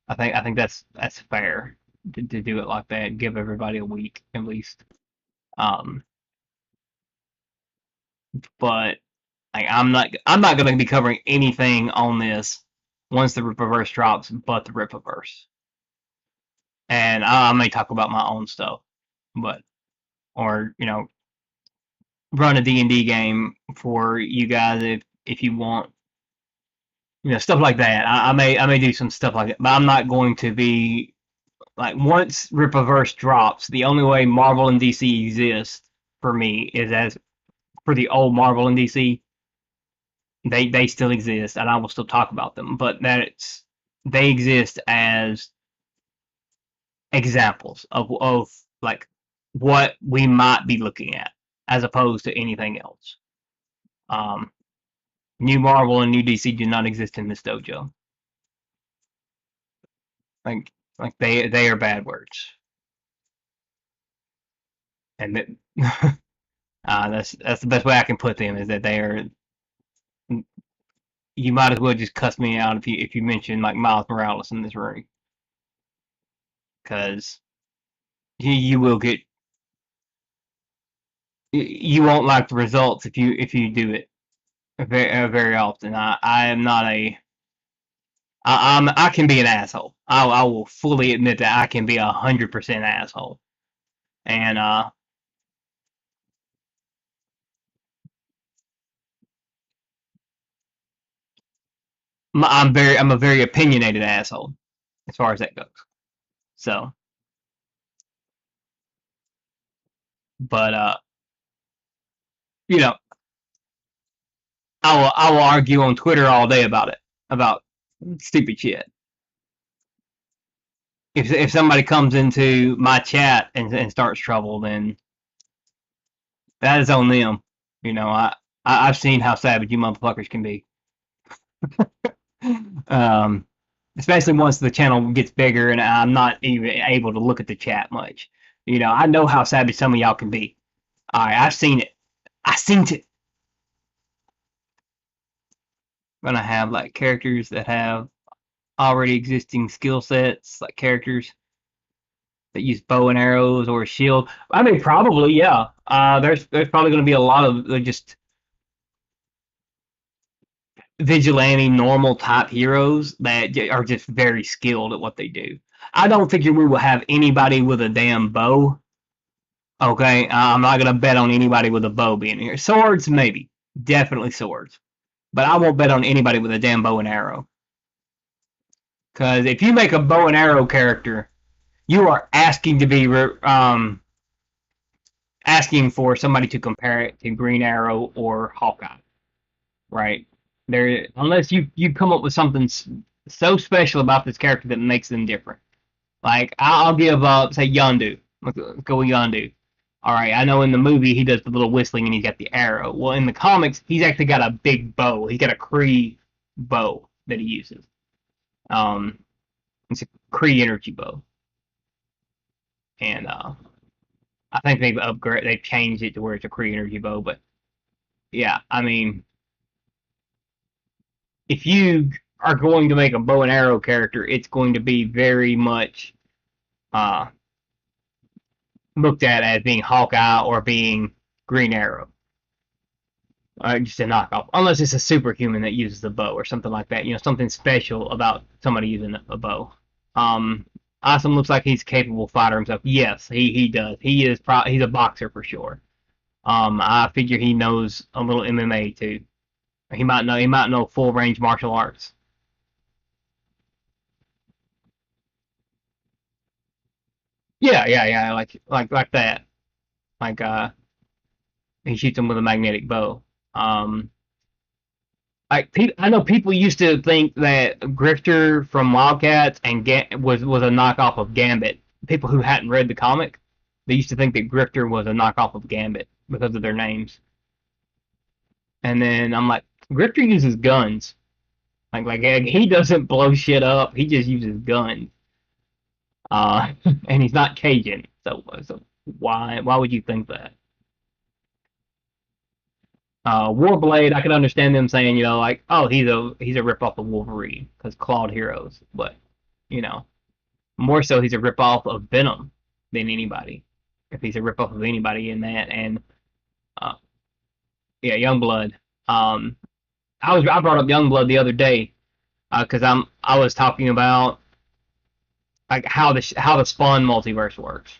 I think that's fair to do it like that. Give everybody a week at least. Um, but like, I'm not going to be covering anything on this once the Rippaverse drops, but the Rippaverse. And I may talk about my own stuff, but or run a D&D game for you guys if you want, stuff like that. I may do some stuff like that, but I'm not going to be like, once Rippaverse drops, the only way Marvel and DC exist for me is as for the old Marvel and DC. They still exist, and I will still talk about them, but they exist as examples of like what we might be looking at, as opposed to anything else. Um, New Marvel and New DC do not exist in this dojo. Like they are bad words, and that that's the best way I can put them, is that they are. You might as well just cuss me out if you mention like Miles Morales in this room, because you will get, you won't like the results if you do it very often. I am not a I can be an asshole. I will fully admit that I can be 100% asshole, and I'm a very opinionated asshole as far as that goes. So, but you know, I will argue on Twitter all day about it, about stupid shit. If somebody comes into my chat and starts trouble, then that is on them. I've seen how savage you motherfuckers can be. um, Especially once the channel gets bigger and I'm not even able to look at the chat much. I know how savage some of y'all can be. All right, I've seen it. I seen it. I'm gonna have like characters that have already existing skill sets, like characters that use bow and arrows or a shield. I mean, probably, yeah. There's probably gonna be a lot of just vigilante normal type heroes that are just very skilled at what they do. I don't think we will have anybody with a damn bow. Okay, I'm not gonna bet on anybody with a bow being here. Swords, maybe, definitely swords, but I won't bet on anybody with a damn bow and arrow. Because if you make a bow and arrow character, you are asking to be asking for somebody to compare it to Green Arrow or Hawkeye, right? Unless you come up with something so special about this character that makes them different. Like, I'll give say Yondu. Let's go with Yondu. All right, I know in the movie he does the little whistling and he's got the arrow. Well, in the comics, he's actually got a big bow. He's got a Kree bow that he uses. Um, it's a Kree energy bow, and I think they've changed it to where it's a Kree energy bow. But yeah, I mean, if you are going to make a bow and arrow character, it's going to be very much uh, looked at as being Hawkeye or being Green Arrow. Just a knockoff, unless it's a superhuman that uses the bow or something like that. Something special about somebody using a bow. Awesome looks like he's a capable fighter himself. Yes, he does. He's a boxer for sure. I figure he knows a little MMA too. He might know full range martial arts. Yeah, yeah, yeah, like that. Like he shoots him with a magnetic bow. Um, I know people used to think that Grifter from Wildcats and was a knockoff of Gambit. People who hadn't read the comic, they used to think that Grifter was a knockoff of Gambit because of their names. And then I'm like, Grifter uses guns. Like he doesn't blow shit up. He just uses guns. And he's not Cajun. So why would you think that? Warblade, I could understand them saying, like, oh, he's a rip off of Wolverine because clawed heroes, but you know, more so he's a rip off of Venom than anybody. If he's a rip off of anybody in that, and uh, yeah, Youngblood. Um, I brought up Youngblood the other day because I was talking about like how the Spawn multiverse works.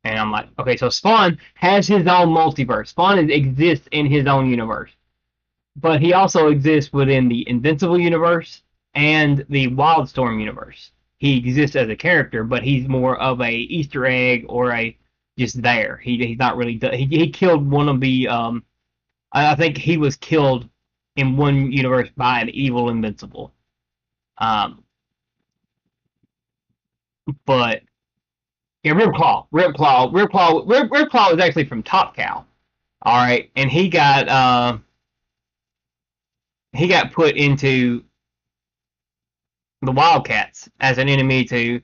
And I'm like, okay, so Spawn has his own multiverse. Spawn exists in his own universe, but he also exists within the Invincible universe and the Wildstorm universe. He exists as a character, but he's more of a Easter egg or a just there. He's not really. He killed one of the. I think he was killed in one universe by an evil Invincible. Um, but yeah, Ripclaw was actually from Top Cow. All right, and he got put into the Wildcats as an enemy to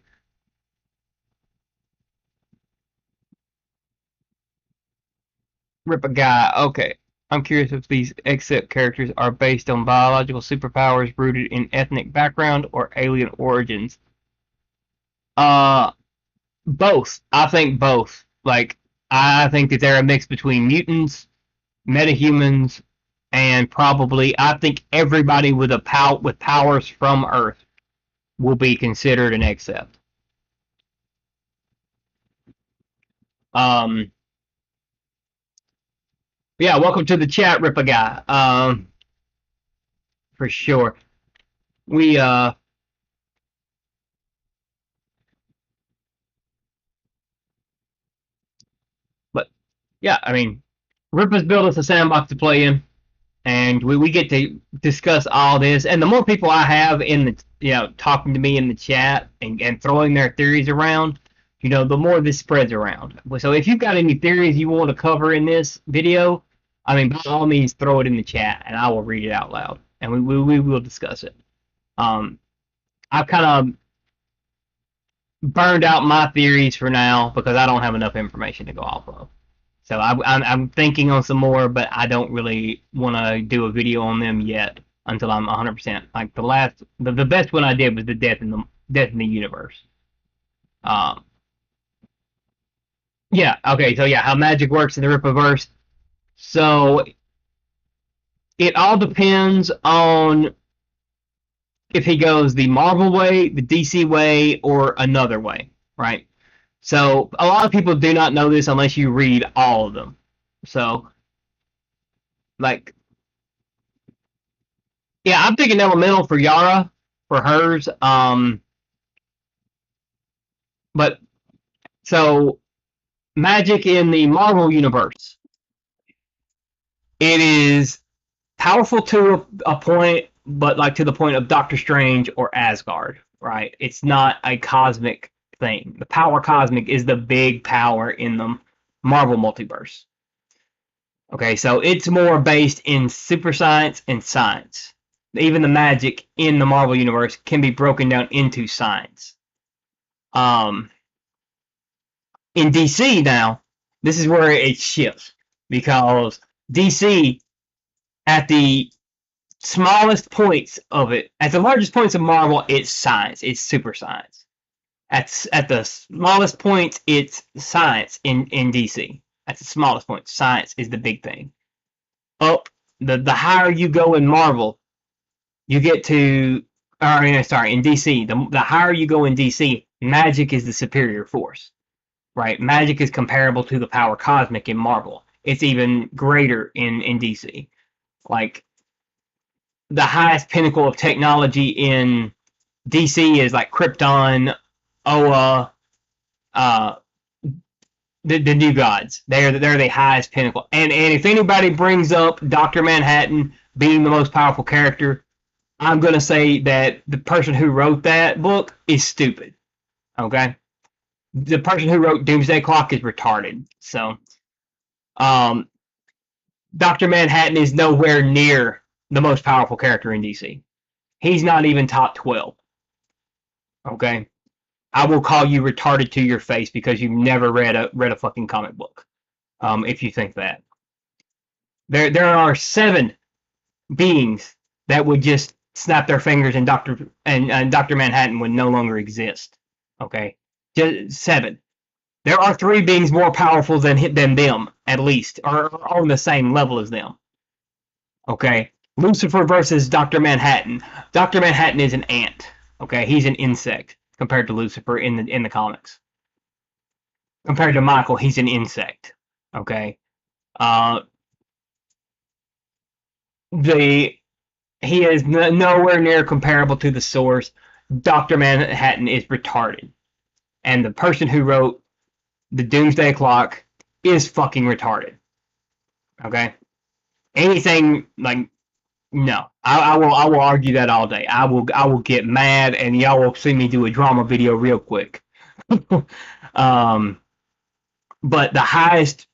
rip a guy. Okay, I'm curious if these except characters are based on biological superpowers rooted in ethnic background or alien origins. Uh, both. I think both. Like, I think that they're a mix between mutants, metahumans, and probably I think everybody with with powers from Earth will be considered an accept. Um, yeah, welcome to the chat, Rippa guy. For sure. We but yeah, I mean, Rippa's built us a sandbox to play in, and we get to discuss all this. And the more people I have in the talking to me in the chat and throwing their theories around, the more this spreads around. So if you've got any theories you want to cover in this video, I mean, by all means, throw it in the chat, and I will read it out loud, and we will discuss it. I've kind of burned out my theories for now because I don't have enough information to go off of. So I'm thinking on some more, but I don't really want to do a video on them yet until I'm 100%. Like the best one I did was the death in the universe. Um, yeah, okay, so yeah, how magic works in the Rippaverse. So it all depends on if he goes the Marvel way, the DC way, or another way, right? So a lot of people do not know this unless you read all of them. So, like, yeah, I'm thinking Elemental for Yara for hers. But so magic in the Marvel universe, it is powerful to a point, but like to the point of Doctor Strange or Asgard, right? It's not a cosmic thing. The power cosmic is the big power in the Marvel multiverse. Okay, so it's more based in super science and science. Even the magic in the Marvel universe can be broken down into science. Um, in DC now, this is where it shifts because DC at the smallest points of it, at the largest points of Marvel, it's science, it's super science. At the smallest points, it's science in DC. At the smallest point, science is the big thing. Up the higher you go in Marvel, you get to, or sorry, in DC, the higher you go in DC, magic is the superior force, right? Magic is comparable to the power cosmic in Marvel. It's even greater in DC. Like the highest pinnacle of technology in DC is like Krypton, Oa, uh, the new gods. They're the highest pinnacle. And if anybody brings up Doctor Manhattan being the most powerful character, I'm gonna say that the person who wrote that book is stupid. Okay, the person who wrote Doomsday Clock is retarded. So, um, Dr. Manhattan is nowhere near the most powerful character in DC. He's not even top 12. Okay? I will call you retarded to your face because you've never read a fucking comic book. If you think that. There are 7 beings that would just snap their fingers and Dr. Manhattan would no longer exist. Okay? Just 7. There are 3 beings more powerful than them, at least, or on the same level as them. Okay? Lucifer versus Dr. Manhattan. Dr. Manhattan is an ant. Okay? He's an insect compared to Lucifer in the comics. Compared to Michael, he's an insect. Okay? Uh, he is nowhere near comparable to the source. Dr. Manhattan is retarded. And the person who wrote the Doomsday Clock is fucking retarded. Okay? Anything like no. I will argue that all day. I will get mad and y'all will see me do a drama video real quick. But the highest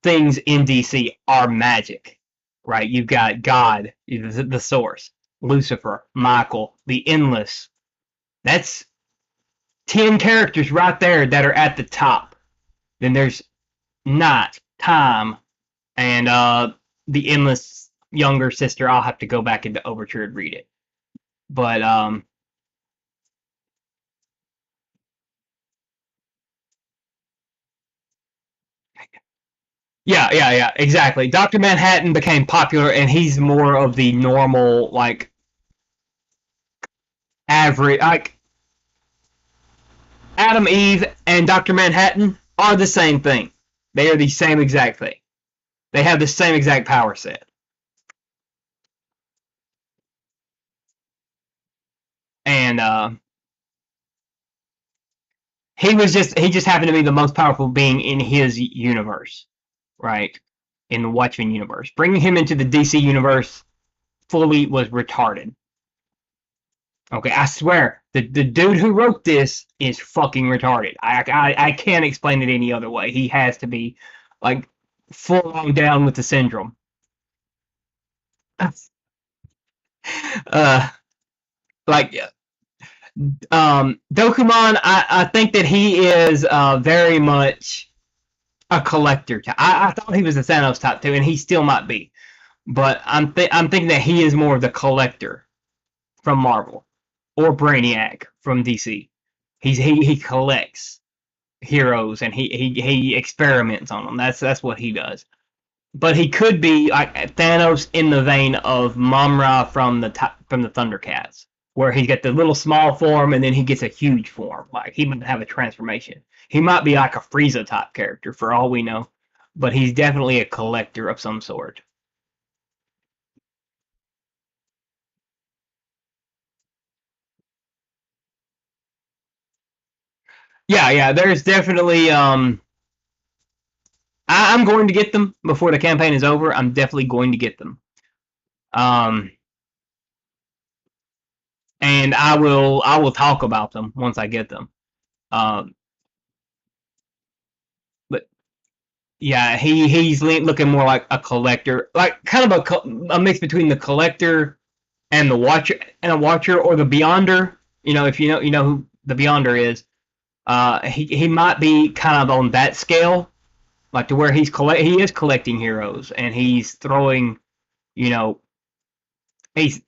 things in DC are magic. Right? You've got God, the source, Lucifer, Michael, the Endless. That's 10 characters right there that are at the top. Then there's Night, Time, and the Endless younger sister. I'll have to go back into Overture and read it. But yeah, exactly. Dr. Manhattan became popular, and he's more of the normal, like average, like Adam Eve and Dr. Manhattan are the same thing. They are the same exact thing. They have the same exact power set. And he just happened to be the most powerful being in his universe, right? In the Watchmen universe. Bringing him into the DC universe fully was retarded. Okay, I swear, the dude who wrote this is fucking retarded. I can't explain it any other way. He has to be like full on down with the syndrome. uh, like Dokimon, I think that he is very much a collector. I thought he was a Thanos type too, and he still might be. But I'm thinking that he is more of the collector from Marvel or Brainiac from DC. He collects heroes and he experiments on them. That's what he does. But he could be like Thanos in the vein of Mamra from the Thundercats, where he gets the little small form and then he gets a huge form. Like he might have a transformation. He might be like a Frieza type character for all we know, but he's definitely a collector of some sort. Yeah. There's definitely I'm going to get them before the campaign is over. I'm definitely going to get them. Um, and I will talk about them once I get them. Um, but yeah, he's looking more like a collector, like kind of a mix between the collector and the watcher and a watcher or the Beyonder. If you know who the Beyonder is. He might be kind of on that scale, like to where he is collecting heroes and he's throwing, you know, he's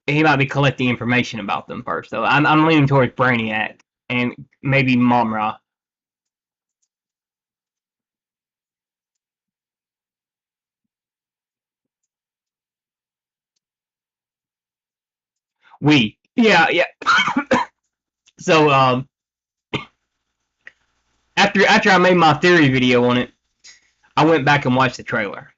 he might be collecting information about them first. So I'm leaning towards Brainiac and maybe Momra. Yeah. So after I made my theory video on it, I went back and watched the trailer.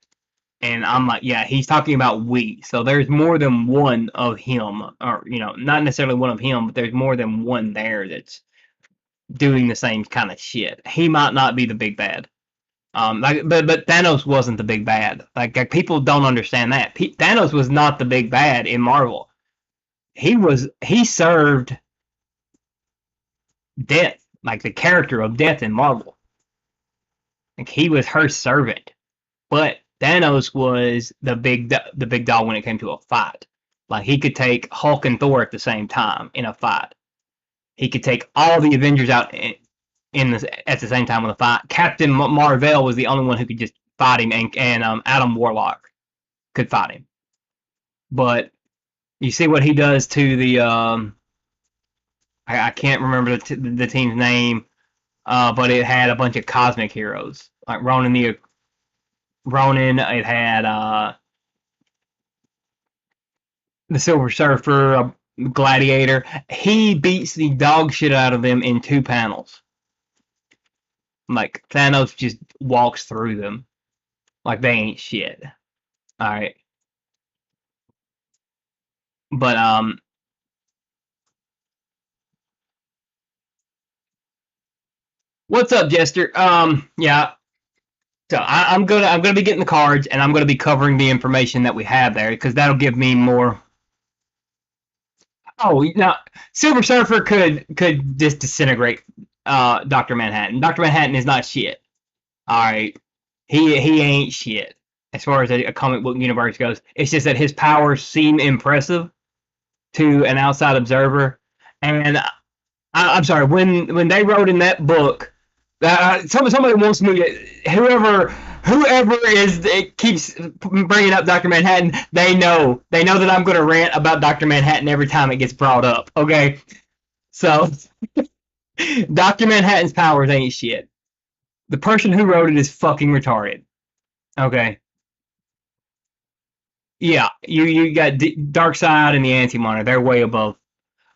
And I'm like, yeah, he's talking about we. So there's more than one of him, or not necessarily one of him, but there's more than one there that's doing the same kind of shit. He might not be the big bad. But Thanos wasn't the big bad. Like people don't understand that. Thanos was not the big bad in Marvel. He served death, like the character of death in Marvel. Like he was her servant. But Thanos was the big dog when it came to a fight. Like he could take Hulk and Thor at the same time in a fight. He could take all the Avengers out at the same time in a fight. Captain Marvel was the only one who could just fight him, and Adam Warlock could fight him. But you see what he does to the I can't remember the team's name, but it had a bunch of cosmic heroes like Ronin. It had the Silver Surfer, Gladiator. He beats the dog shit out of them in 2 panels. Like Thanos just walks through them like they ain't shit. All right, but what's up, Jester? Yeah. So I'm gonna be getting the cards, and I'm gonna be covering the information that we have there because that'll give me more. Oh, now Silver Surfer could just disintegrate Doctor Manhattan. Doctor Manhattan is not shit. All right, he ain't shit as far as a comic book universe goes. It's just that his powers seem impressive to an outside observer, and I'm sorry when they wrote in that book. Somebody wants me to, whoever is it keeps bringing up Doctor Manhattan. They know that I'm going to rant about Doctor Manhattan every time it gets brought up. Okay, so Doctor Manhattan's powers ain't shit. The person who wrote it is fucking retarded. Okay, yeah, you got Darkseid and the Anti-Monitor. They're way above.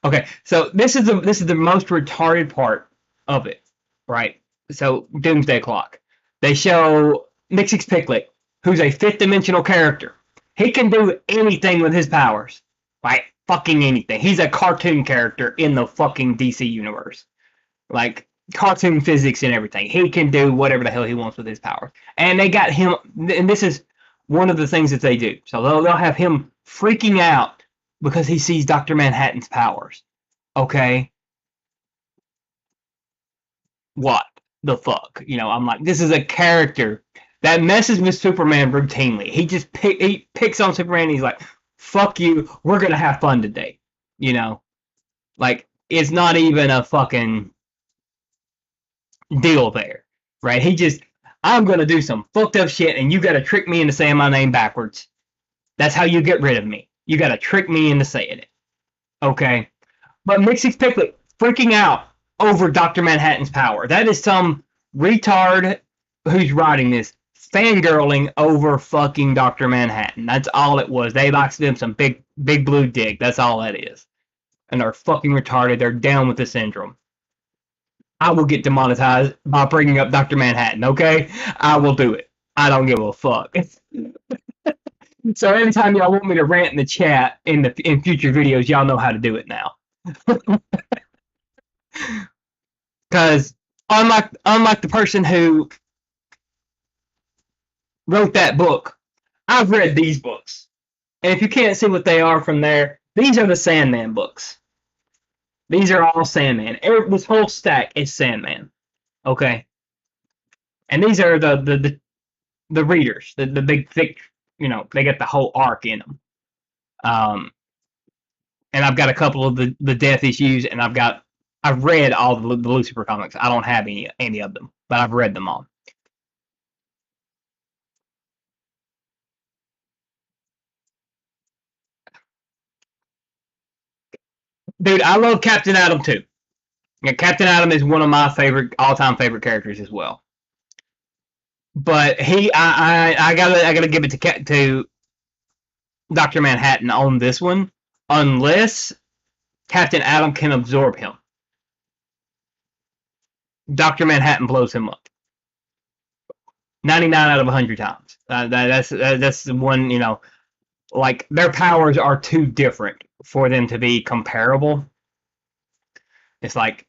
Okay, so this is the most retarded part of it, right? So Doomsday Clock. They show Mxyzptlk, who's a fifth dimensional character. He can do anything with his powers. Right? Fucking anything. He's a cartoon character in the fucking DC universe. Like cartoon physics and everything. He can do whatever the hell he wants with his powers. And they got him, and this is one of the things that they do. So they'll have him freaking out because he sees Dr. Manhattan's powers. Okay? What the fuck? I'm like, this is a character that messes with Superman routinely. He picks on Superman and he's like, fuck you, we're gonna have fun today. Like it's not even a fucking deal there. Right? I'm gonna do some fucked up shit and you gotta trick me into saying my name backwards. That's how you get rid of me. You gotta trick me into saying it. Okay? But Mxyzptlk freaking out over Dr. Manhattan's power. That is some retard who's writing this fangirling over fucking Dr. Manhattan. That's all it was. They liked them some big blue dick. That's all that is. And they're fucking retarded. They're down with the syndrome. I will get demonetized by bringing up Dr. Manhattan, okay? I will do it. I don't give a fuck. So anytime y'all want me to rant in the chat in future videos, y'all know how to do it now. Because unlike the person who wrote that book, I've read these books. And if you can't see what they are from there, these are the Sandman books. These are all Sandman. This whole stack is Sandman. Okay? And these are the readers, the big thick, they get the whole arc in them. And I've got a couple of the death issues, and I've read all the Lucifer comics. I don't have any of them, but I've read them all. Dude, I love Captain Atom too. Yeah, Captain Atom is one of my all-time favorite characters as well. But I gotta give it to Dr. Manhattan on this one, unless Captain Atom can absorb him. Dr. Manhattan blows him up. 99 out of 100 times. That's the one, like their powers are too different for them to be comparable. It's like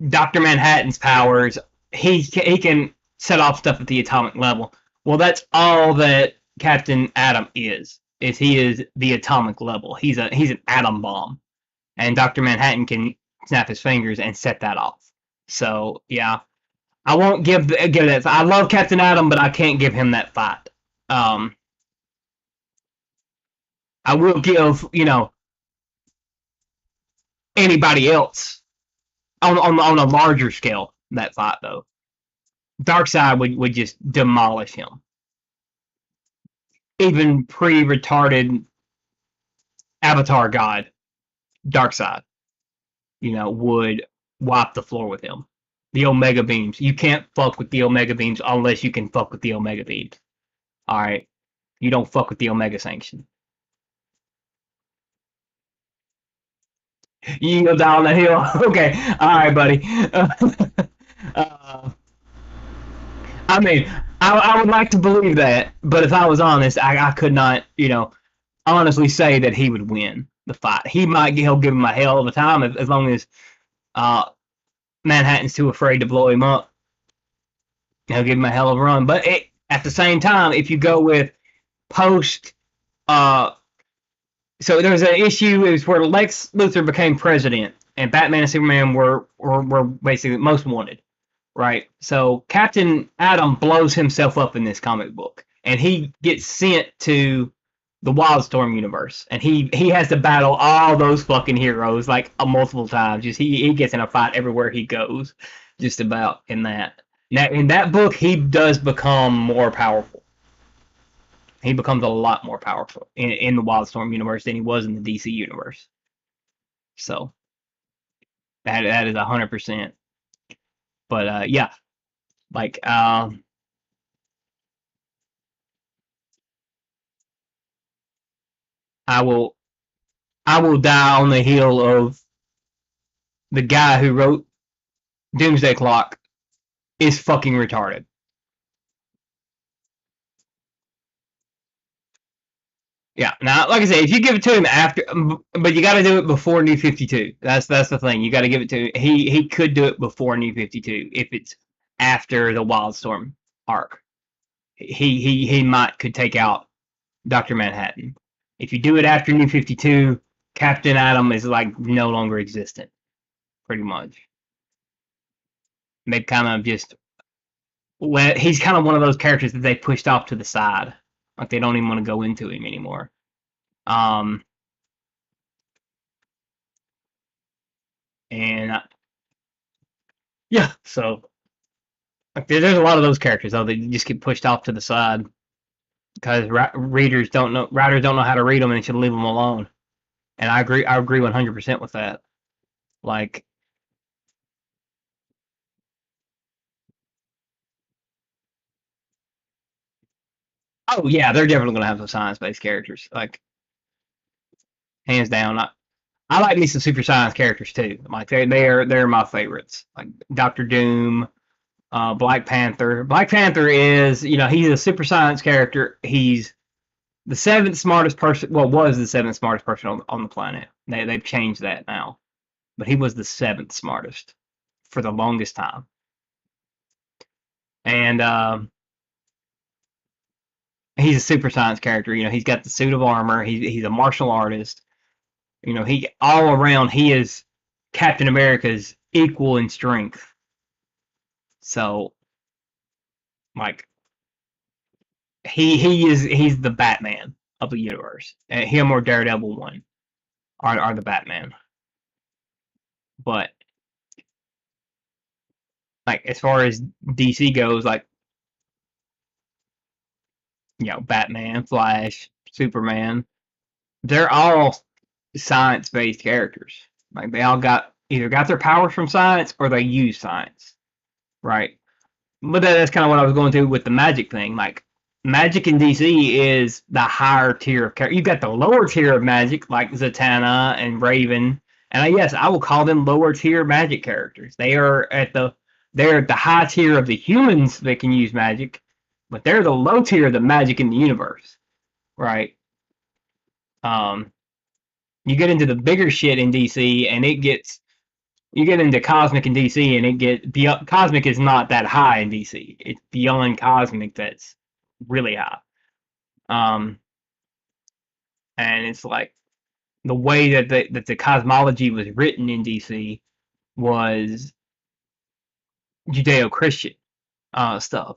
Dr. Manhattan's powers, he can set off stuff at the atomic level. Well, that's all that Captain Atom is he is the atomic level. He's an atom bomb. And Dr. Manhattan can snap his fingers and set that off. So, yeah. I won't give that. I love Captain Atom, but I can't give him that fight. Um, I will give anybody else on a larger scale that fight though. Darkseid would just demolish him. Even pre-retarded Avatar God Darkseid, would wipe the floor with him. The Omega beams. You can't fuck with the Omega beams unless you can fuck with the Omega beams. All right, you don't fuck with the Omega sanction. You can go down the hill. Okay, all right, buddy. Uh, I mean, I would like to believe that, but if I was honest, I could not, honestly say that he would win the fight. He'll give him a hell of a time as long as uh, Manhattan's too afraid to blow him up. He'll give him a hell of a run. But at the same time, if you go with post, uh, so there was an issue. It was where Lex Luthor became president, and Batman and Superman were basically most wanted, right? So Captain Atom blows himself up in this comic book, and he gets sent to the Wildstorm universe, and he has to battle all those fucking heroes like multiple times. Just he gets in a fight everywhere he goes, just about in that. Now in that book, he does become more powerful. He becomes a lot more powerful in the Wildstorm universe than he was in the DC universe. So that is 100%. But yeah, like I will I will die on the heel of the guy who wrote Doomsday Clock is fucking retarded. Yeah. Now, like I said, if you give it to him after, but you got to do it before New 52. That's the thing. You got to give it to he could do it before New 52 if it's after the Wildstorm arc. He might could take out Doctor Manhattan. If you do it after New 52, Captain Atom is like no longer existent, pretty much. They kind of just he's kind of one of those characters that they pushed off to the side, like they don't even want to go into him anymore. Um, and yeah, so like there's a lot of those characters though that just get pushed off to the side because writers don't know how to read them and should leave them alone. And I agree 100% with that. Like, oh yeah, they're definitely gonna have some science-based characters, like hands down. I like me some super science characters too. Like they're my favorites. Like Doctor Doom, Black Panther. Black Panther is he's a super science character. He's the seventh smartest person. Well, was the seventh smartest person on the planet. They've changed that now, but he was the seventh smartest for the longest time. And he's a super science character. He's got the suit of armor. He's a martial artist. He all around he is Captain America's equal in strength. So like he's the Batman of the universe. Him or Daredevil one are the Batman. But like as far as DC goes, like Batman, Flash, Superman, they're all science based characters. Like they all either got their powers from science or they use science. Right. But that's kind of what I was going to with the magic thing. Like magic in DC is the higher tier of character. You've got the lower tier of magic like Zatanna and Raven, and yes, I will call them lower tier magic characters. They're at the high tier of the humans that can use magic, but they're the low tier of the magic in the universe, right? Um, you get into the bigger shit in DC, and you get into cosmic in DC, and cosmic is not that high in DC. It's beyond cosmic that's really high. Um, and it's like the way that the cosmology was written in DC was Judeo-Christian stuff.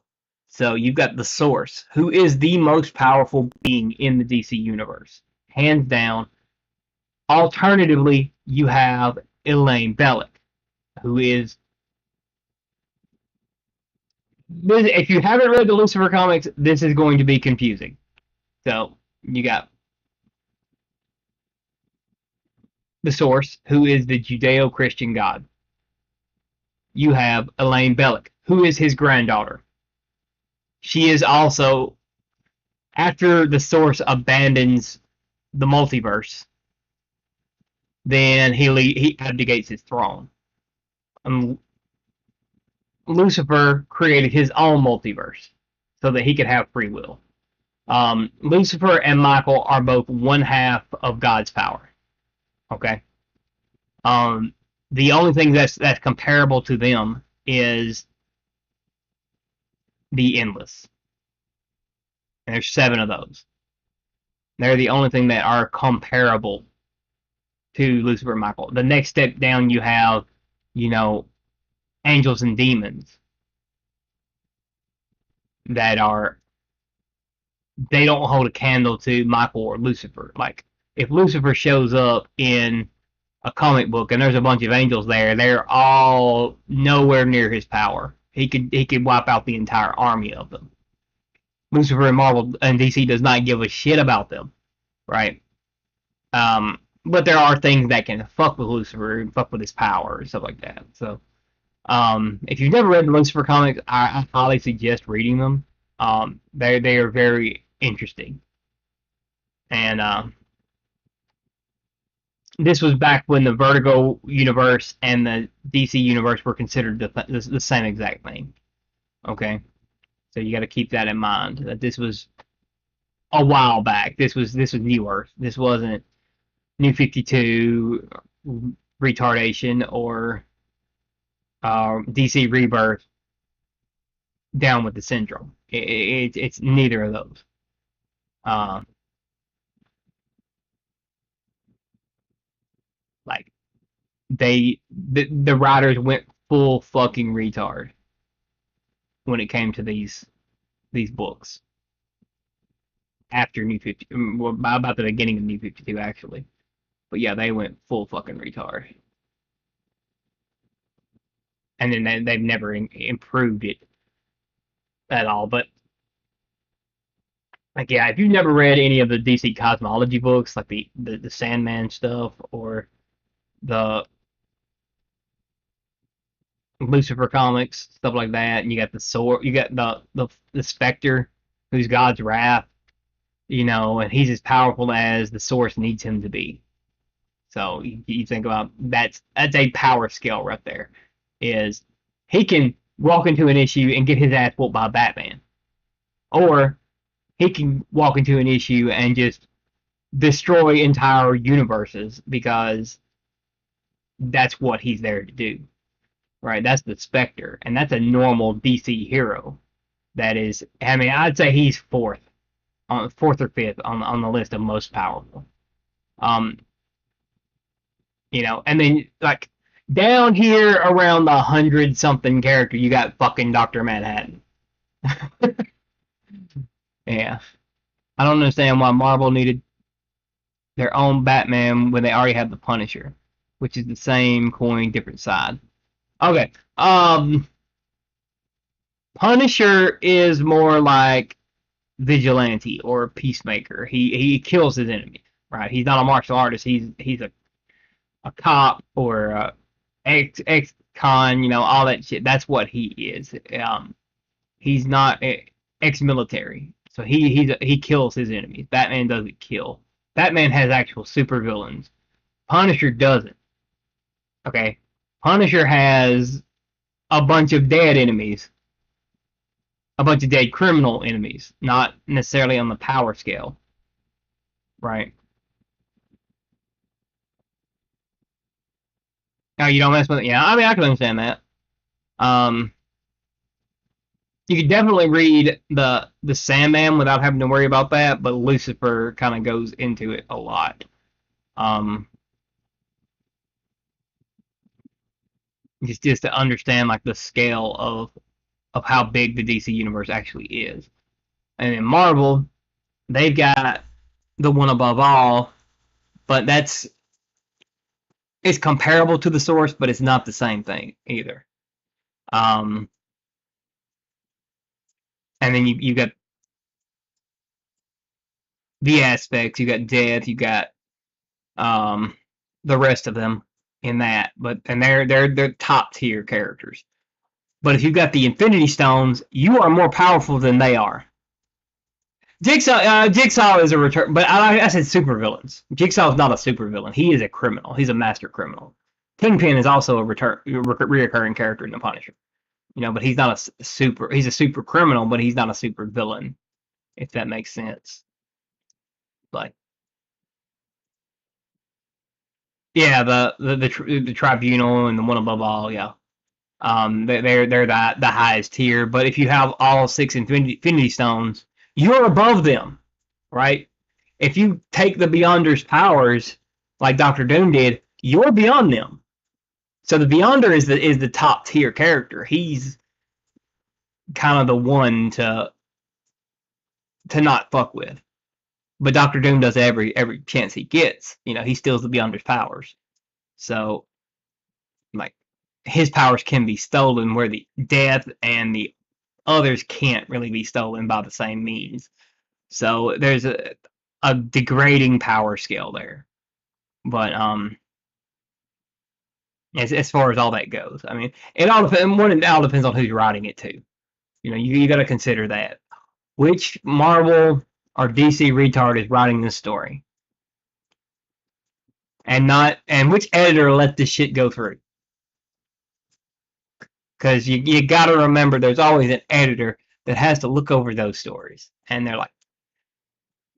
So you've got the Source, who is the most powerful being in the DC universe, hands down. Alternatively, you have Elaine Bellick, who is, if you haven't read the Lucifer comics, this is going to be confusing. So you got the Source, who is the Judeo-Christian God. You have Elaine Bellick, who is his granddaughter. She is also, after the Source abandons the multiverse, then he abdicates his throne. Um, Lucifer created his own multiverse so that he could have free will. Lucifer and Michael are both one half of God's power. Okay. Um, the only thing that's comparable to them is the Endless, and there's 7 of those. They're the only thing that are comparable to Lucifer and Michael. The next step down, you have, you know, angels and demons that are, they don't hold a candle to Michael or Lucifer. Like, if Lucifer shows up in a comic book and there's a bunch of angels there, they're all nowhere near his power. He could wipe out the entire army of them. Lucifer and Marvel and DC does not give a shit about them, right? But there are things that can fuck with Lucifer and fuck with his power and stuff like that. So, if you've never read the Lucifer comics, I highly suggest reading them. They are very interesting, and this was back when the Vertigo universe and the DC universe were considered the same exact thing. Okay, so you got to keep that in mind. That this was a while back. This was New Earth. This wasn't New 52 retardation or DC Rebirth down with the syndrome. It's neither of those. Uh, like the writers went full fucking retard when it came to these books after New 50, well, about the beginning of New 52 actually. But yeah, they went full fucking retard, and then they've never improved it at all. But like, yeah, if you've never read any of the DC cosmology books, like the Sandman stuff or the Lucifer comics, stuff like that, and you got the sword, you got the Spectre, who's God's wrath, and he's as powerful as the Source needs him to be. So you think about, that's a power scale right there. Is he can walk into an issue and get his ass whooped by Batman, or he can walk into an issue and just destroy entire universes because that's what he's there to do. Right? That's the Spectre, and that's a normal DC hero. That is, I mean, I'd say he's fourth or fifth on the list of most powerful. Um, and then like down here around the 100 something character, you got fucking Doctor Manhattan. Yeah, I don't understand why Marvel needed their own Batman when they already have the Punisher, which is the same coin, different side. Okay, Punisher is more like vigilante or peacemaker. He kills his enemies, right? He's not a martial artist. He's a cop or ex con, all that shit. That's what he is. He's not ex-military, so he kills his enemies. Batman doesn't kill. Batman has actual supervillains. Punisher doesn't. Okay, Punisher has a bunch of dead enemies, a bunch of dead criminal enemies, not necessarily on the power scale, right? Now you don't mess with it. Yeah, I mean I can understand that. Um, you could definitely read the Sandman without having to worry about that, but Lucifer kind of goes into it a lot. Um, just to understand like the scale of of how big the DC universe actually is. And in Marvel, they've got the one above all, but that's it's comparable to the source, but it's not the same thing either. Um, and then you got the aspects, you got death, you got um, the rest of them in that, but and they're top tier characters. But if you've got the Infinity Stones, you are more powerful than they are. Jigsaw is a return, but I said supervillains. Jigsaw is not a supervillain. He is a criminal. He's a master criminal. Kingpin is also a reoccurring character in the Punisher. But he's not a super. He's a super criminal, but he's not a super villain. If that makes sense. Like, yeah, the tribunal and the one above all, yeah. They're the highest tier. But if you have all six Infinity Stones, you're above them, right? If you take the Beyonder's powers, like Doctor Doom did, you're beyond them. So the Beyonder is the top tier character. He's kind of the one to not fuck with. But Doctor Doom does every chance he gets. He steals the Beyonder's powers. So like his powers can be stolen, where the death and the others can't really be stolen by the same means. So there's a degrading power scale there. But as far as all that goes, I mean, it all depends on who's writing it too. You got to consider that. Which Marvel or DC retard is writing this story, and which editor let this shit go through? Because you got to remember, there's always an editor that has to look over those stories, and they're like,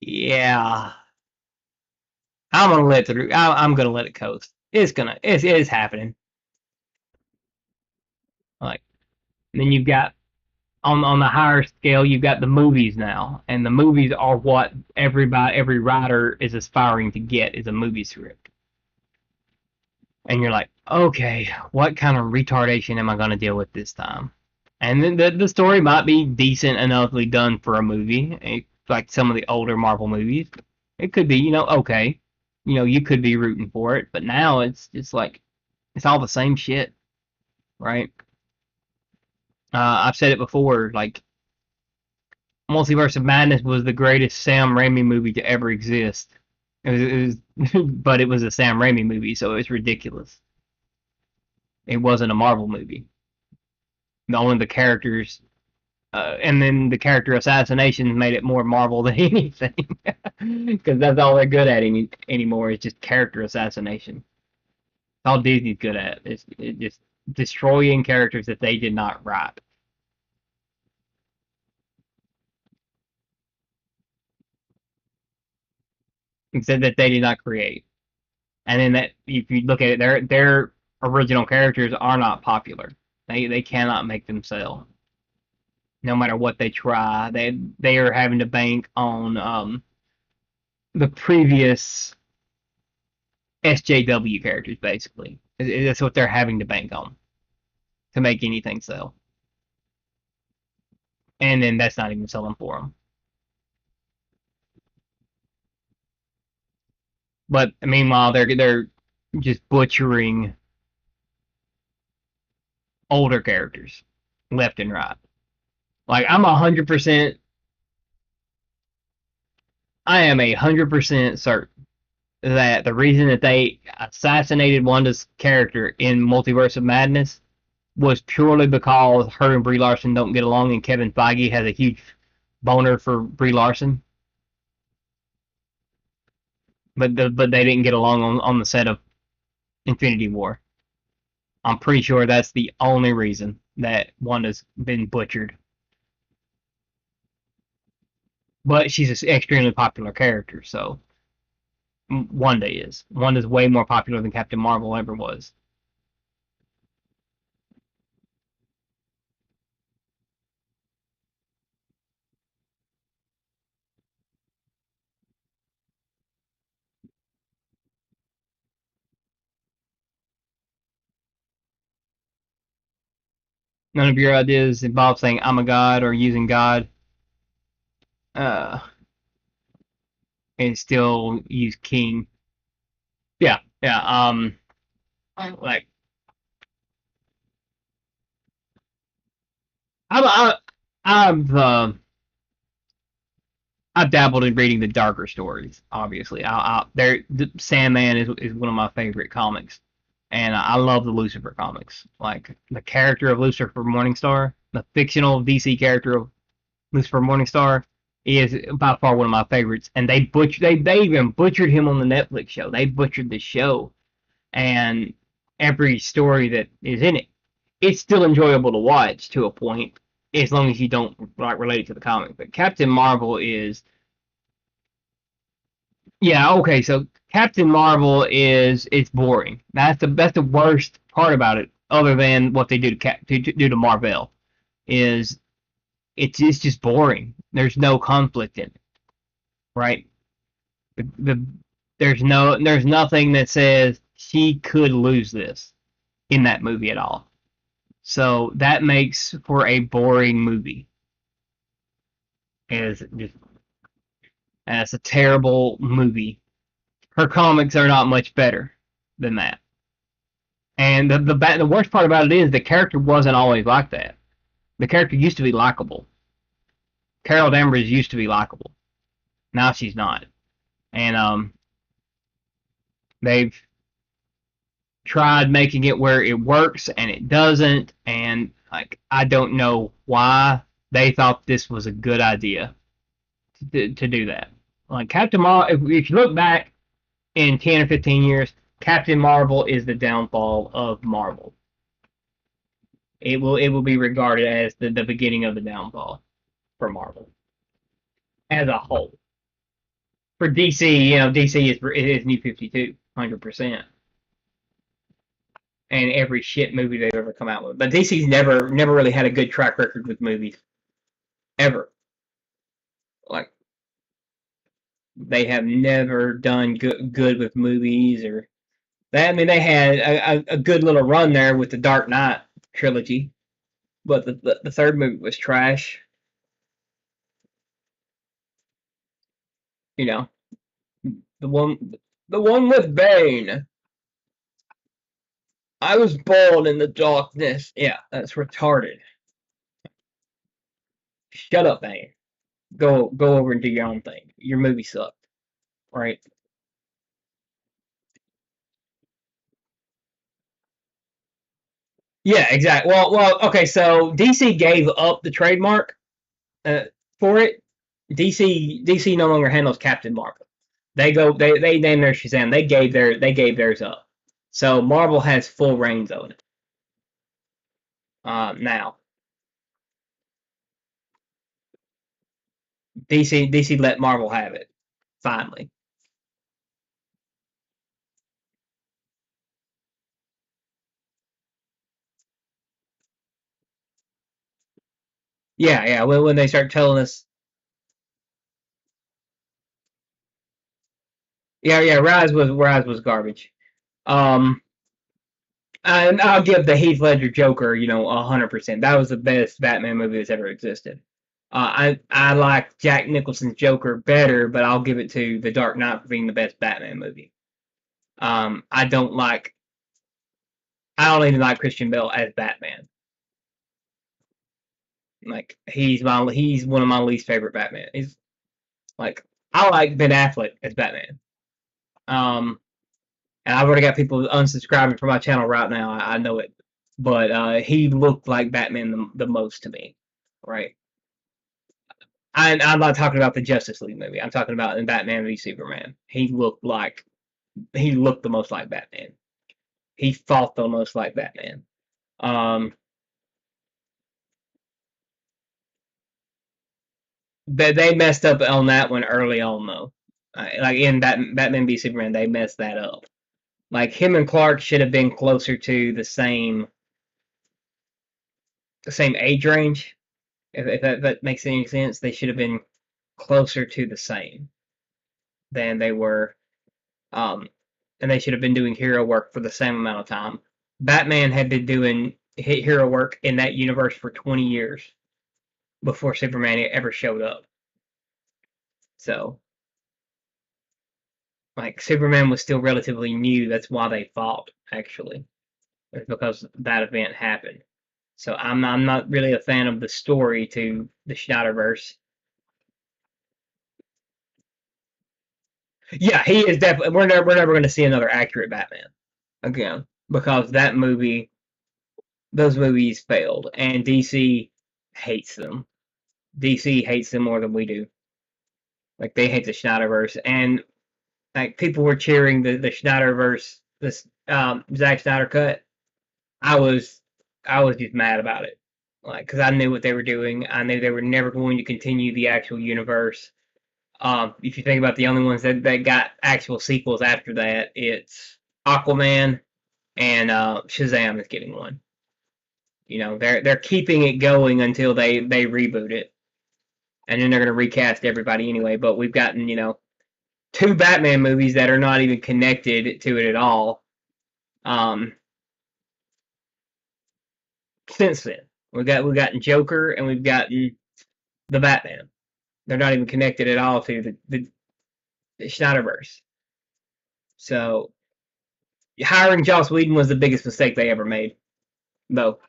yeah, I'm gonna let it through. I'm gonna let it coast. It is happening. Like, and then you've got on the higher scale, you've got the movies now, and the movies are what every writer is aspiring to get, is a movie script. And you're like, okay, what kind of retardation am I gonna deal with this time? And then the story might be decent enoughly done for a movie, like some of the older Marvel movies. It could be, okay. You could be rooting for it, but now it's just like it's all the same shit, right? I've said it before, like Multiverse of Madness was the greatest Sam Raimi movie to ever exist. It was but it was a Sam Raimi movie, so it was ridiculous. It wasn't a Marvel movie. Only the characters, and then the character assassinations made it more Marvel than anything, because that's all they're good at anymore is just character assassination. All Disney's good at is just destroying characters that they did not write. Instead that they did not create. And then that if you look at it, their original characters are not popular. They cannot make them sell. No matter what they try, they are having to bank on the previous SJW characters basically. That's what they're having to bank on to make anything sell. And then that's not even selling for them. But meanwhile, they're just butchering older characters left and right. Like I am 100% certain that the reason that they assassinated Wanda's character in Multiverse of Madness was purely because her and Brie Larson don't get along, and Kevin Feige has a huge boner for Brie Larson, but they didn't get along on the set of Infinity War. I'm pretty sure that's the only reason that Wanda's been butchered. But she's an extremely popular character, so Wanda is. Wanda's way more popular than Captain Marvel ever was. None of your ideas involve saying I'm a god or using God, uh, and still use king. Yeah, yeah. Like I'm, I, I've dabbled in reading the darker stories. Obviously, the Sandman is one of my favorite comics, and I love the Lucifer comics. Like the character of Lucifer Morningstar, the fictional DC character of Lucifer Morningstar, is by far one of my favorites. And they even butchered him on the Netflix show. They butchered the show and every story that is in it. It's still enjoyable to watch to a point, as long as you don't like relate it to the comic. But Captain Marvel is, yeah, okay. So Captain Marvel is it's boring. That's the worst part about it, other than what they do to Marvel, is it's just boring. There's no conflict in it, right? The there's nothing that says she could lose this in that movie at all. So that makes for a boring movie. Is just It's a terrible movie. Her comics are not much better than that. And the worst part about it is the character wasn't always like that. The character used to be likable. Carol Danvers used to be likable. Now she's not. And they've tried making it where it works and it doesn't. And like I don't know why they thought this was a good idea to do that. Like Captain Marvel, if you look back in 10 or 15 years, Captain Marvel is the downfall of Marvel. It will be regarded as the beginning of the downfall for Marvel as a whole. For DC, DC is New 52, 100%, and every shit movie they've ever come out with. But DC's never really had a good track record with movies ever. Like they have never done good with movies or that. I mean, they had a good little run there with the Dark Knight trilogy, but the third movie was trash. You know, the one the one with Bane. I was born in the darkness. Yeah, that's retarded. Shut up, Bane. Go over and do your own thing. Your movie sucked, right? Yeah, exactly. Okay. So DC gave up the trademark uh, for it. DC no longer handles Captain Marvel. They named their Shazam. They gave theirs up. So Marvel has full reigns on it now. DC let Marvel have it finally. Yeah, yeah. When they start telling us, yeah, yeah. Rise was garbage. Um, and I'll give the Heath Ledger Joker, 100%. That was the best Batman movie that's ever existed. I like Jack Nicholson's Joker better, but I'll give it to The Dark Knight for being the best Batman movie. I don't like. I don't even like Christian Bale as Batman. Like he's one of my least favorite Batman. He's like I like Ben Affleck as Batman. Um, and I've already got people unsubscribing from my channel right now. I know it, but he looked like Batman the most to me, right? I'm not talking about the Justice League movie. I'm talking about in Batman v Superman. He looked the most like Batman. He fought the most like Batman. Um, but they messed up on that one early on though. Like in Batman v Superman, they messed that up. Like him and Clark should have been closer to the same age range. If that makes any sense, they should have been closer to the same than they were. Um, and they should have been doing hero work for the same amount of time. Batman had been doing hero work in that universe for 20 years before Superman ever showed up. So, like, Superman was still relatively new. That's why they fought, actually. It's because that event happened. So I'm not really a fan of the story to the Schneiderverse. Yeah, he is definitely. We're never going to see another accurate Batman again because that movie, those movies failed, and DC hates them. DC hates them more than we do. Like they hate the Schneiderverse, and like people were cheering the Schneiderverse, this Zack Snyder cut. I was I was just mad about it, like because I knew what they were doing. I knew they were never going to continue the actual universe. If you think about the only ones that got actual sequels after that, it's Aquaman and Shazam is getting one. You know, they're keeping it going until they reboot it, and then they're gonna recast everybody anyway. But we've gotten two Batman movies that are not even connected to it at all. Um, since then, we've gotten Joker and we've gotten the Batman. They're not even connected at all to the Schneiderverse. So hiring Joss Whedon was the biggest mistake they ever made, though.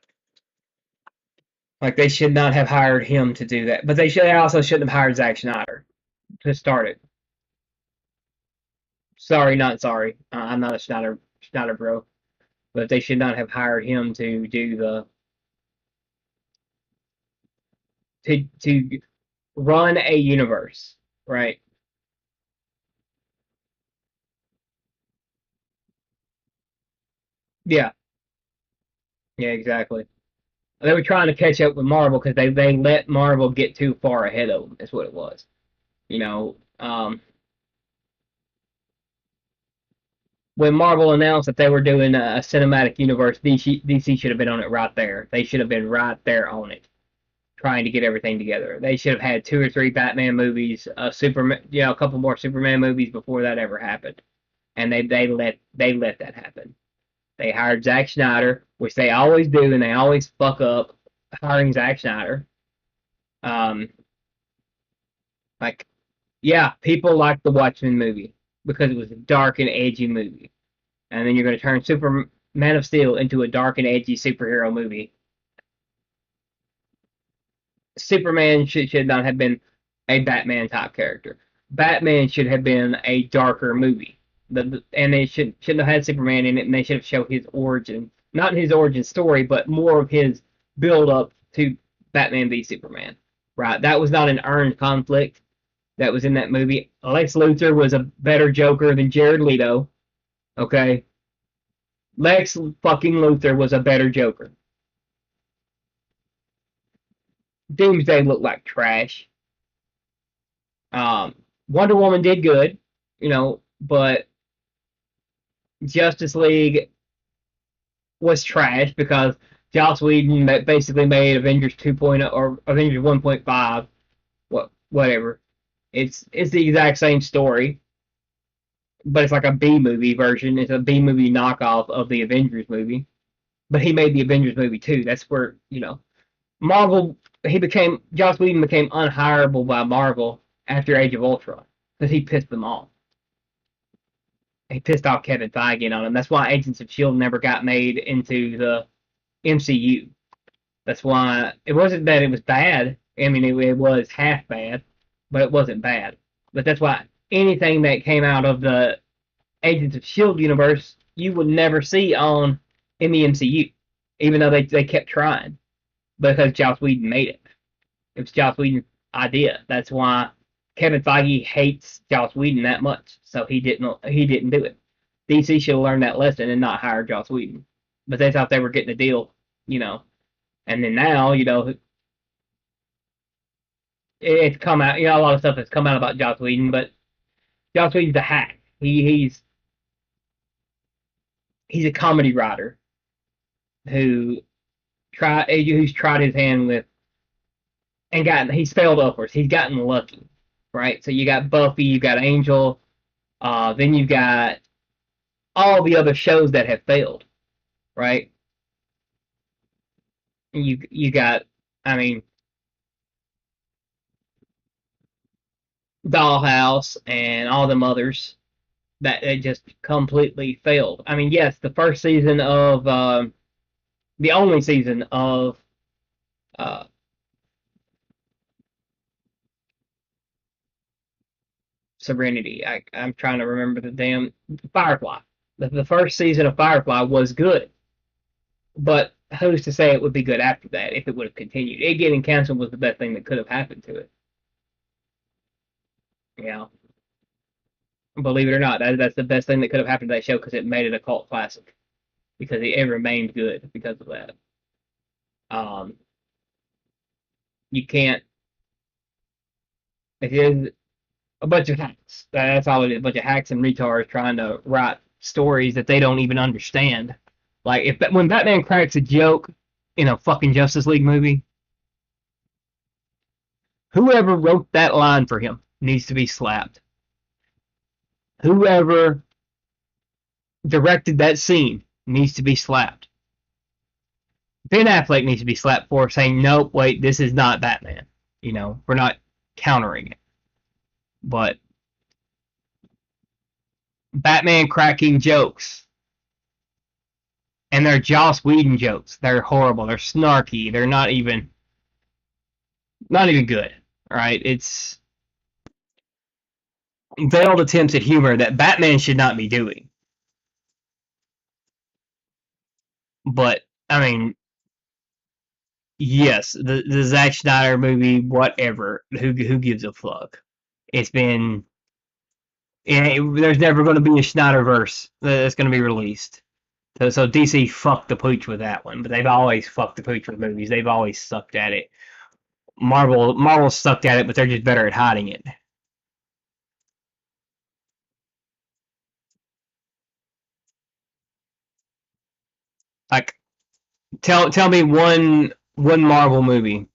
Like they should not have hired him to do that, but they also shouldn't have hired Zack Snyder to start it. Sorry, not sorry. I'm not a Snyder bro, but they should not have hired him to do the to run a universe, right? Yeah, yeah, exactly. They were trying to catch up with Marvel because they let Marvel get too far ahead of them. Is what it was. You know, when Marvel announced that they were doing a cinematic universe, DC should have been on it right there. They should have been right there on it, trying to get everything together. They should have had two or three Batman movies, Superman, a couple more Superman movies before that ever happened, and they let that happen. They hired Zack Snyder, which they always do, and they always fuck up hiring Zack Snyder. Um, like, yeah, people liked the Watchmen movie because it was a dark and edgy movie, and then you're going to turn Superman Man of Steel into a dark and edgy superhero movie. Superman should not have been a Batman type character. Batman should have been a darker movie. And they shouldn't have had Superman in it, and they should have shown his origin, not his origin story, but more of his build up to Batman v Superman. Right, that was not an earned conflict that was in that movie. Lex Luthor was a better Joker than Jared Leto. Okay, Lex fucking Luthor was a better Joker. Doomsday looked like trash. Wonder Woman did good, but Justice League was trash because Joss Whedon basically made Avengers 2.0 or Avengers 1.5, whatever. It's the exact same story, but it's like a B movie version. It's a B movie knockoff of the Avengers movie. But he made the Avengers movie too. That's where Marvel. Joss Whedon became unhireable by Marvel after Age of Ultron because he pissed them off. He pissed off Kevin Feige on him. That's why Agents of Shield never got made into the MCU. That's why it wasn't that it was bad. I mean, it was half bad, but it wasn't bad. But that's why anything that came out of the Agents of Shield universe, you would never see on in the MCU, even though they kept trying because Joss Whedon made it. It was Joss Whedon's idea. That's why Kevin Feige hates Joss Whedon that much. So he didn't do it. DC should have learned that lesson and not hire Joss Whedon. But they thought they were getting a deal, you know. And then now, it's come out. A lot of stuff has come out about Joss Whedon, but Joss Whedon's a hack. He's a comedy writer who who's tried his hand with and he's failed upwards. He's gotten lucky, right? So you got Buffy, you got Angel, then you've got all the other shows that have failed, right? You got, I mean, Dollhouse and all them others that it just completely failed. I mean, yes, the first season of the only season of uh, Serenity. I'm trying to remember the damn Firefly. The first season of Firefly was good, but who's to say it would be good after that if it would have continued? It getting canceled was the best thing that could have happened to it. You know, believe it or not, that's the best thing that could have happened to that show because it made it a cult classic because it remained good because of that. Um, you can't. It is a bunch of hacks. That's all it is. A bunch of hacks and retards trying to write stories that they don't even understand. Like if when Batman cracks a joke in a fucking Justice League movie, whoever wrote that line for him needs to be slapped. Whoever directed that scene needs to be slapped. Ben Affleck needs to be slapped for saying, "Nope, wait, this is not Batman." We're not countering it. But Batman cracking jokes, and they're Joss Whedon jokes. They're horrible. They're snarky. They're not even good. Right? It's veiled attempts at humor that Batman should not be doing. But I mean, yes, the Zack Snyder movie, whatever. Who gives a fuck? It's been there's never going to be a Snyderverse that's going to be released. So DC fucked the pooch with that one, but they've always fucked the pooch with movies. They've always sucked at it. Marvel sucked at it, but they're just better at hiding it. Like tell me one Marvel movie,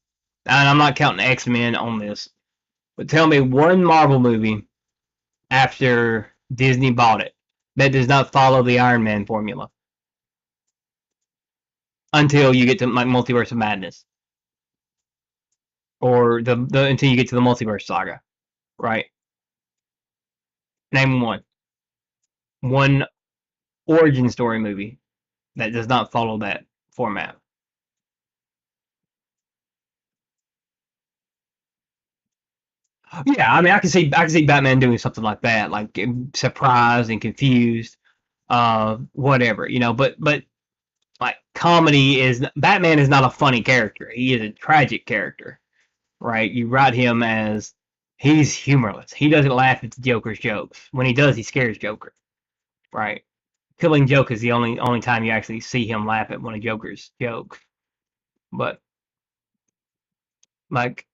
and I'm not counting X-Men on this, but tell me one Marvel movie after Disney bought it that does not follow the Iron Man formula until you get to like Multiverse of Madness or the until you get to the Multiverse Saga, right? Name one origin story movie that does not follow that format. Yeah, I mean, I can see Batman doing something like that, like surprised and confused, whatever, But like comedy is Batman is not a funny character. He is a tragic character, right? You write him as he's humorless. He doesn't laugh at the Joker's jokes. When he does, he scares Joker, right? Killing Joke is the only time you actually see him laugh at one of Joker's jokes. But like,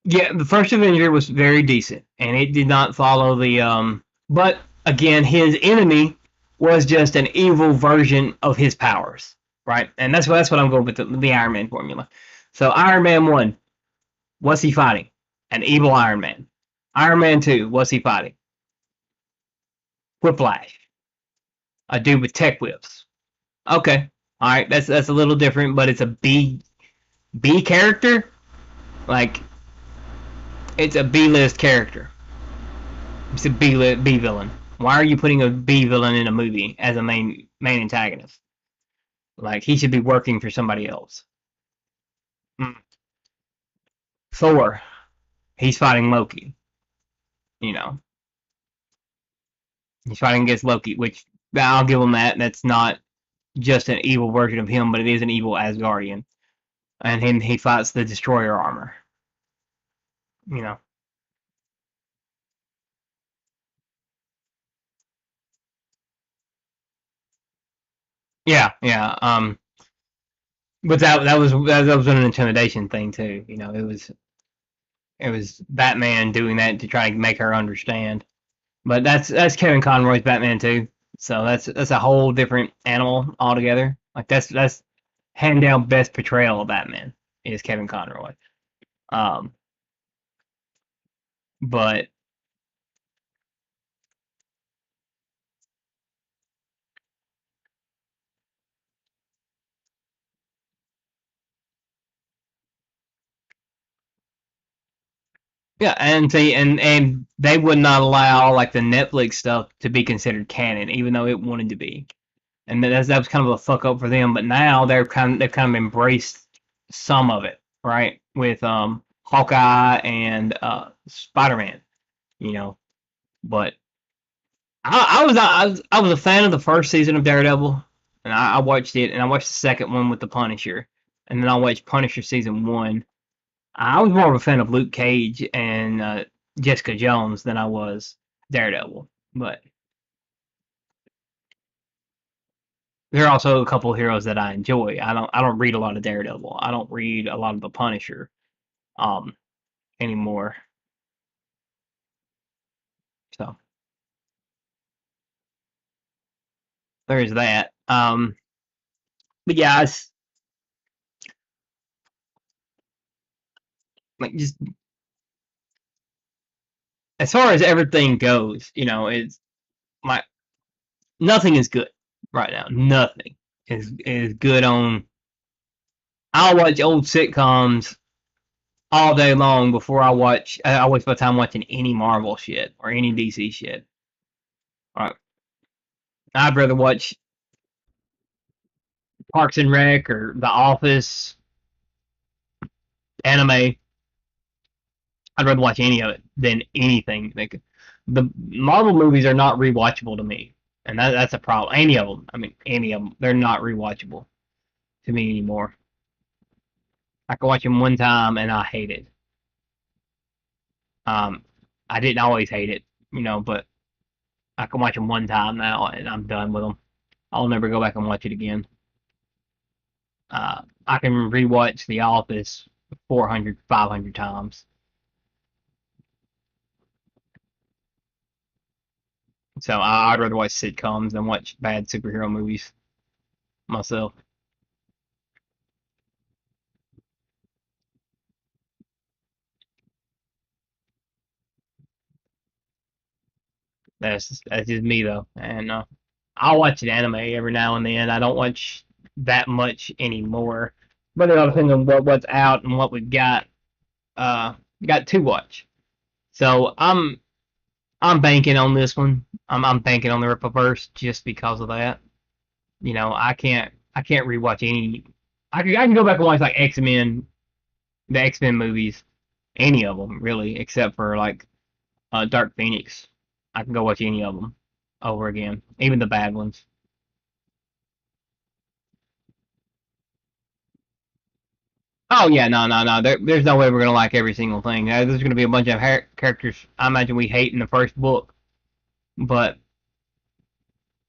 yeah, the first Avenger was very decent, and it did not follow the. But again, his enemy was just an evil version of his powers, right? And that's what I'm going with the Iron Man formula. So Iron Man 1, what's he fighting? An evil Iron Man. Iron Man 2, what's he fighting? Whiplash, a dude with tech whips. Okay, all right, that's a little different, but it's a B character. Like it's a B list character. It's a B villain. Why are you putting a B villain in a movie as a main antagonist? Like he should be working for somebody else. Mm. Thor, he's fighting Loki. You know, he's fighting against Loki, which I'll give him that. That's not just an evil version of him, but it is an evil Asgardian, and he fights the Destroyer armor. You know, yeah, yeah. But that was an intimidation thing too. It was Batman doing that to try to make her understand. But that's Kevin Conroy's Batman too. So that's a whole different animal altogether. Like that's hand down best portrayal of Batman is Kevin Conroy. Um, but Yeah, and see, and they would not allow like the Netflix stuff to be considered canon, even though it wanted to be, and that was kind of a fuck up for them. But now they've kind of embraced some of it, right? With Hawkeye and Spider Man, you know. But I was a fan of the first season of Daredevil, and I watched it, and I watched the second one with the Punisher, and then I watched Punisher season one. I was more of a fan of Luke Cage and Jessica Jones than I was Daredevil, but there are also a couple of heroes that I enjoy. I don't read a lot of Daredevil. I don't read a lot of the Punisher um anymore. So there's that. But yeah, it's like just as far as everything goes, it's my nothing is good right now. Nothing is good on. I'll watch old sitcoms all day long before I waste my time watching any Marvel shit or any DC shit. Right. I'd rather watch Parks and Rec or The Office, anime. I'd rather watch any of it than anything. Like, the Marvel movies are not rewatchable to me, and that's a problem. Any of them. I mean, any of them. They're not rewatchable to me anymore. I can watch them one time and I hate it. Um, I didn't always hate it, but I can watch them one time now and I'm done with them. I'll never go back and watch it again. I can rewatch The Office 400, 500 times. So I'd rather watch sitcoms than watch bad superhero movies myself. That's just me though, and I'll watch an anime every now and then. I don't watch that much anymore, but it all depends on what's out and what we've uh got to watch. So I'm banking on this one. I'm banking on the Rippaverse just because of that. I can't rewatch any. I can go back and watch like X-Men, the X-Men movies, any of them really, except for like Dark Phoenix. I can go watch any of them over again, even the bad ones. Oh yeah, no. There's no way we're gonna like every single thing. There's gonna be a bunch of characters I imagine we hate in the first book, but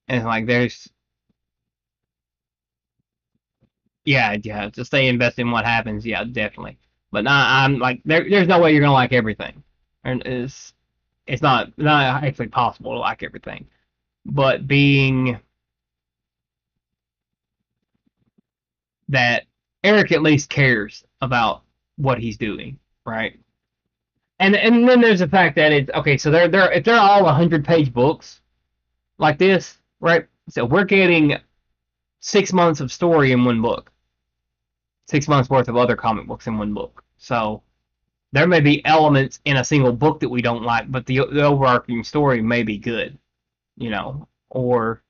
it's like there's yeah. To stay invested in what happens, yeah, definitely. But I'm like there's no way you're gonna like everything, and it's not actually possible to like everything. But being that Eric at least cares about what he's doing, right? And then there's the fact that it's okay. So they're if they're all 100-page books like this, right? So we're getting 6 months of story in one book, 6 months worth of other comic books in one book. So there may be elements in a single book that we don't like, but the overarching story may be good, or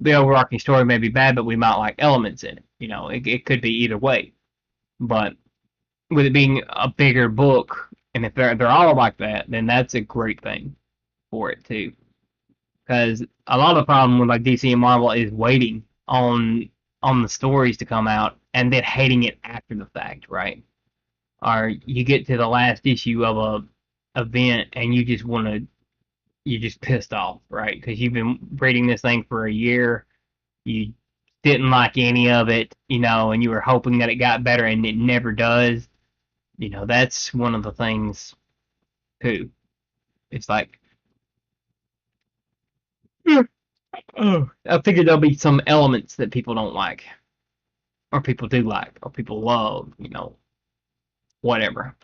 the overarching story may be bad, but we might like elements in it. It could be either way. But with it being a bigger book, and if they're all like that, then that's a great thing for it too. Because a lot of the problem with like DC and Marvel is waiting on the stories to come out and then hating it after the fact, right? Or you get to the last issue of a event and you just want to you're just pissed off, right? Because you've been reading this thing for a year, you didn't like any of it, and you were hoping that it got better and it never does. That's one of the things too. It's like, I figured there'll be some elements that people don't like, or people do like, or people love, whatever.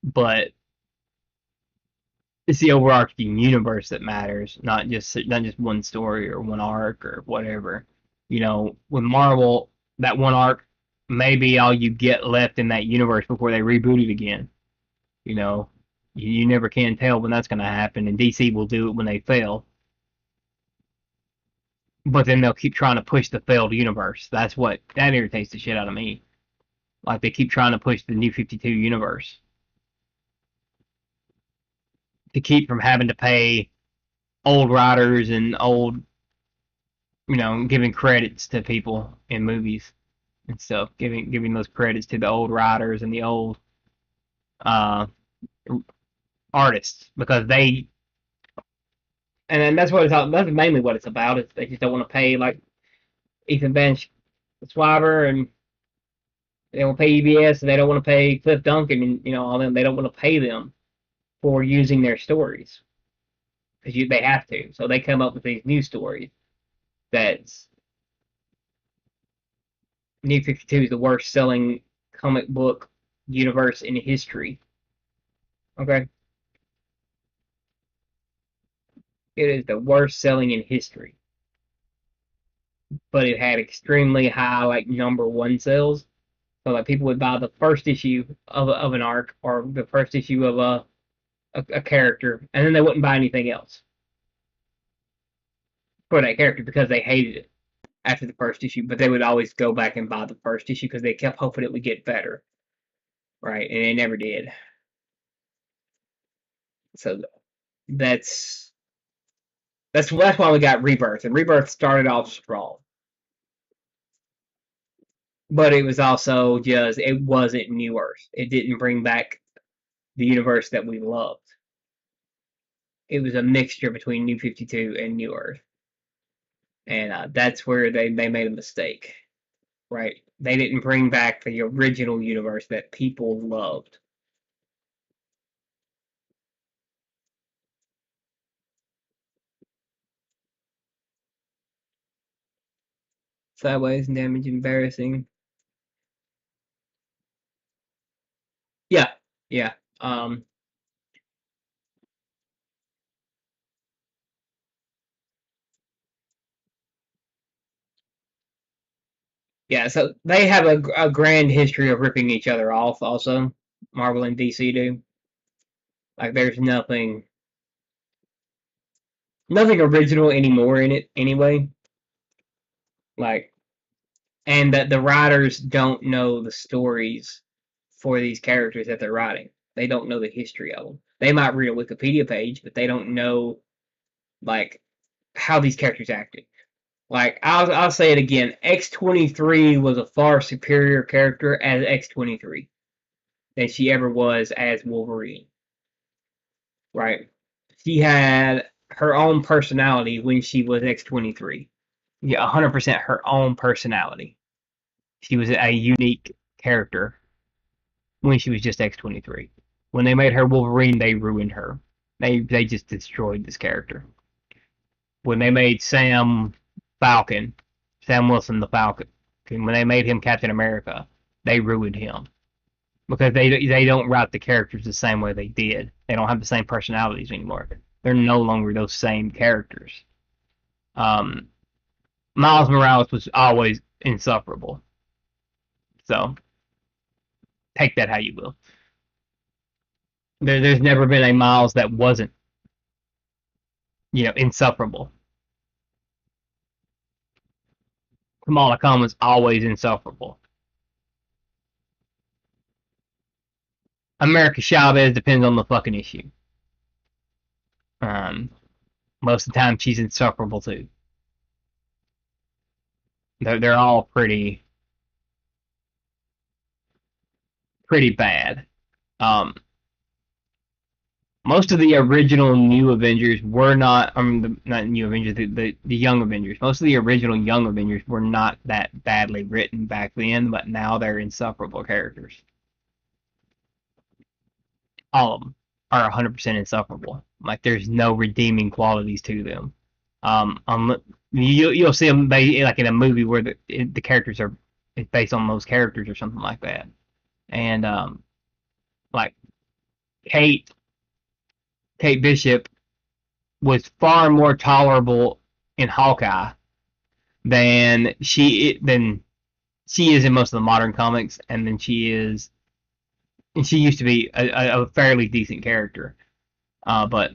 But it's the overarching universe that matters, not just one story or one arc or whatever. With Marvel, that one arc may be all you get left in that universe before they reboot it again. You know, you never can tell when that's going to happen, and DC will do it when they fail. But then they'll keep trying to push the failed universe. That irritates the shit out of me. Like they keep trying to push the New 52 universe to keep from having to pay old writers and old, giving credits to people in movies and stuff, giving those credits to the old writers and the old uh, artists because they, and then that's what it's all, that's mainly what it's about. Is they just don't want to pay like Ethan Bench, Swiver, and they don't pay EBS, and they don't want to pay Cliff Duncan, and all them. They don't want to pay them for using their stories because they have to. So they come up with these new stories. That's New 52 is the worst selling comic book universe in history. Okay, it is the worst selling in history, but it had extremely high like number one sales. So like people would buy the first issue of an arc or the first issue of a character, and then they wouldn't buy anything else for that character because they hated it after the first issue. But they would always go back and buy the first issue because they kept hoping it would get better, right? And it never did. So that's why we got Rebirth, and Rebirth started off strong, but it was also just it wasn't New Earth. It didn't bring back the universe that we loved. It was a mixture between New 52 and New Earth, and that's where they made a mistake, right? They didn't bring back the original universe that people loved. Sideways and damage, embarrassing. Yeah, yeah. Yeah, so they have a grand history of ripping each other off. Also, Marvel and DC do. Like, there's nothing original anymore in it anyway. Like, and that the writers don't know the stories for these characters that they're writing. They don't know the history of them. They might read a Wikipedia page, but they don't know like how these characters acted. Like I'll say it again, X-23 was a far superior character as X-23 than she ever was as Wolverine. Right? She had her own personality when she was X-23. Yeah, 100% her own personality. She was a unique character when she was just X-23. When they made her Wolverine, they ruined her. They just destroyed this character. When they made Falcon, Sam Wilson the Falcon, when they made him Captain America, they ruined him because they don't write the characters the same way they did. They don't have the same personalities anymore. They're no longer those same characters. Um, Miles Morales was always insufferable. So take that how you will. There's never been a Miles that wasn't, insufferable. Kamala Khan was always insufferable. America Chavez depends on the fucking issue. Um, Most of the time she's insufferable too. They're all pretty bad. Um, Most of the original New Avengers were not. Not New Avengers, the Young Avengers. Most of the original Young Avengers were not that badly written back then, but now they're insufferable characters. All of them are 100% insufferable. Like there's no redeeming qualities to them. You'll see them like in a movie where the characters are it's based on those characters or something like that. And like Kate Kate Bishop was far more tolerable in Hawkeye than she is in most of the modern comics, and than she is and she used to be a fairly decent character. But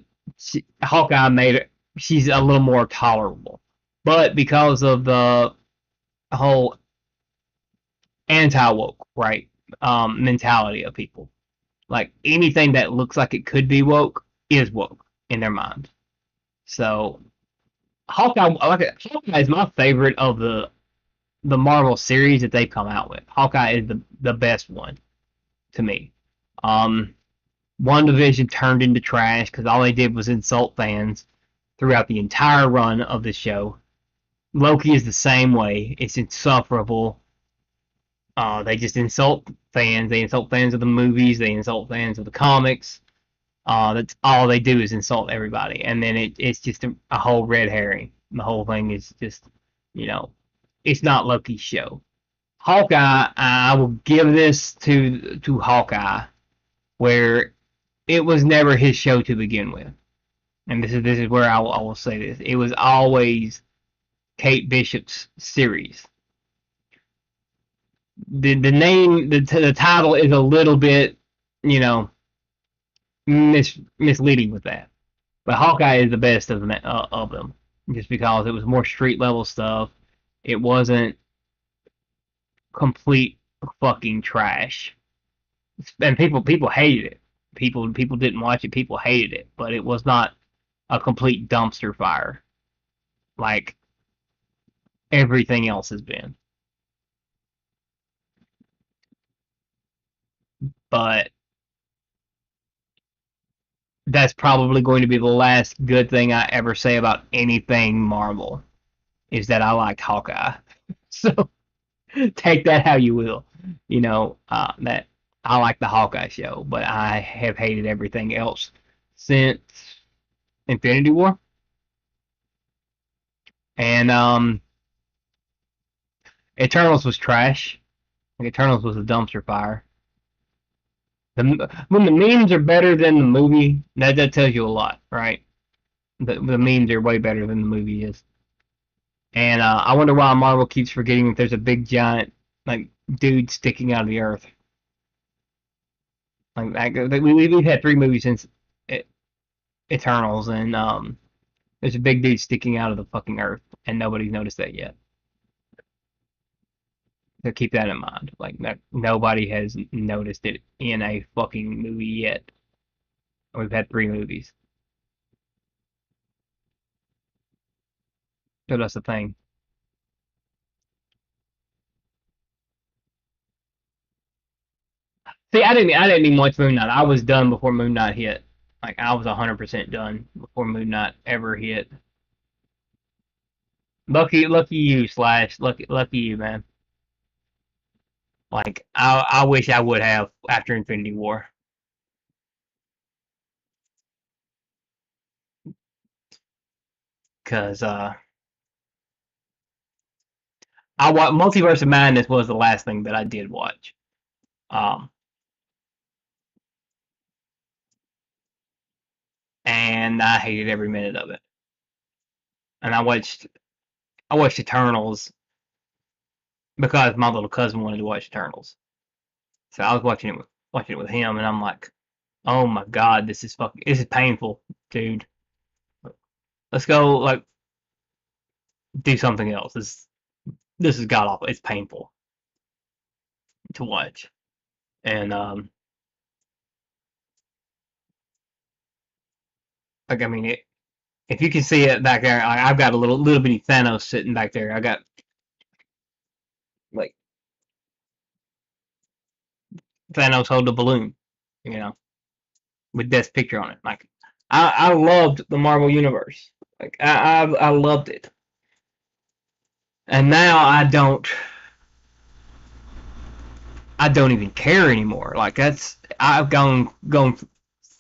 Hawkeye made it. She's a little more tolerable, but because of the whole anti woke right mentality of people, like anything that looks like it could be woke is woke in their mind. So Hawkeye is my favorite of the Marvel series that they've come out with. Hawkeye is the best one to me. Um, WandaVision turned into trash because all they did was insult fans throughout the entire run of the show. Loki is the same way. It's insufferable. They just insult fans. They insult fans of the movies. They insult fans of the comics. That's all they do is insult everybody, and then it's just a whole red herring. The whole thing is just, you know, it's not Loki's show. Hawkeye, I will give this to Hawkeye, where it was never his show to begin with, and this is where I will say this. It was always Kate Bishop's series. The name the title is a little bit, you know, misleading with that. But Hawkeye is the best of them, just because it was more street level stuff. It wasn't complete fucking trash, and people hated it. People didn't watch it. People hated it, but it was not a complete dumpster fire like everything else has been. But that's probably going to be the last good thing I ever say about anything Marvel is that I liked Hawkeye. So take that how you will. That I like the Hawkeye show, but I have hated everything else since Infinity War. And Eternals was trash. Like Eternals was a dumpster fire. When the memes are better than the movie, that tells you a lot, right? The memes are way better than the movie is. And I wonder why Marvel keeps forgetting that there's a big giant like dude sticking out of the earth. We've had 3 movies since Eternals, and there's a big dude sticking out of the fucking earth, and nobody's noticed that yet. So keep that in mind. Like nobody has noticed it in a fucking movie yet. We've had 3 movies, so that's the thing. See, I didn't even watch Moon Knight. I was done before Moon Knight hit. Like I was 100% done before Moon Knight ever hit. Lucky you, Slash. Lucky you, man. Like I wish I would have after Infinity War, because I watched Multiverse of Madness was the last thing that I did watch. Um, and I hated every minute of it. And I watched Eternals because my little cousin wanted to watch Eternals, so I was watching it with him, and I'm like, oh my god, this is painful, dude. Let's go like do something else. This is god awful. It's painful to watch, and like I mean it. If you can see it back there, I've got a little bitty Thanos sitting back there. I got like Thanos hold a balloon, you know, with Death's picture on it. Like I loved the Marvel universe. Like I loved it, and now I don't even care anymore. Like I've gone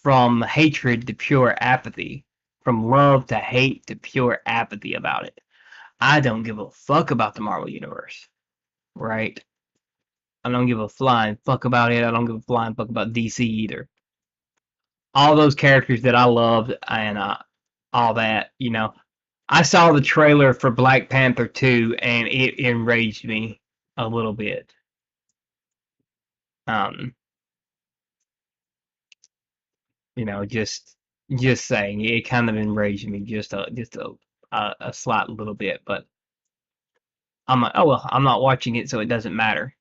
from hatred to pure apathy, from love to hate to pure apathy about it. I don't give a fuck about the Marvel universe, right? I don't give a flying fuck about it. I don't give a flying fuck about DC either. All those characters that I loved and all that, I saw the trailer for Black Panther 2 and it enraged me a little bit. Um, Just saying, it kind of enraged me just a slight little bit, but I'm like, oh well, I'm not watching it, so it doesn't matter.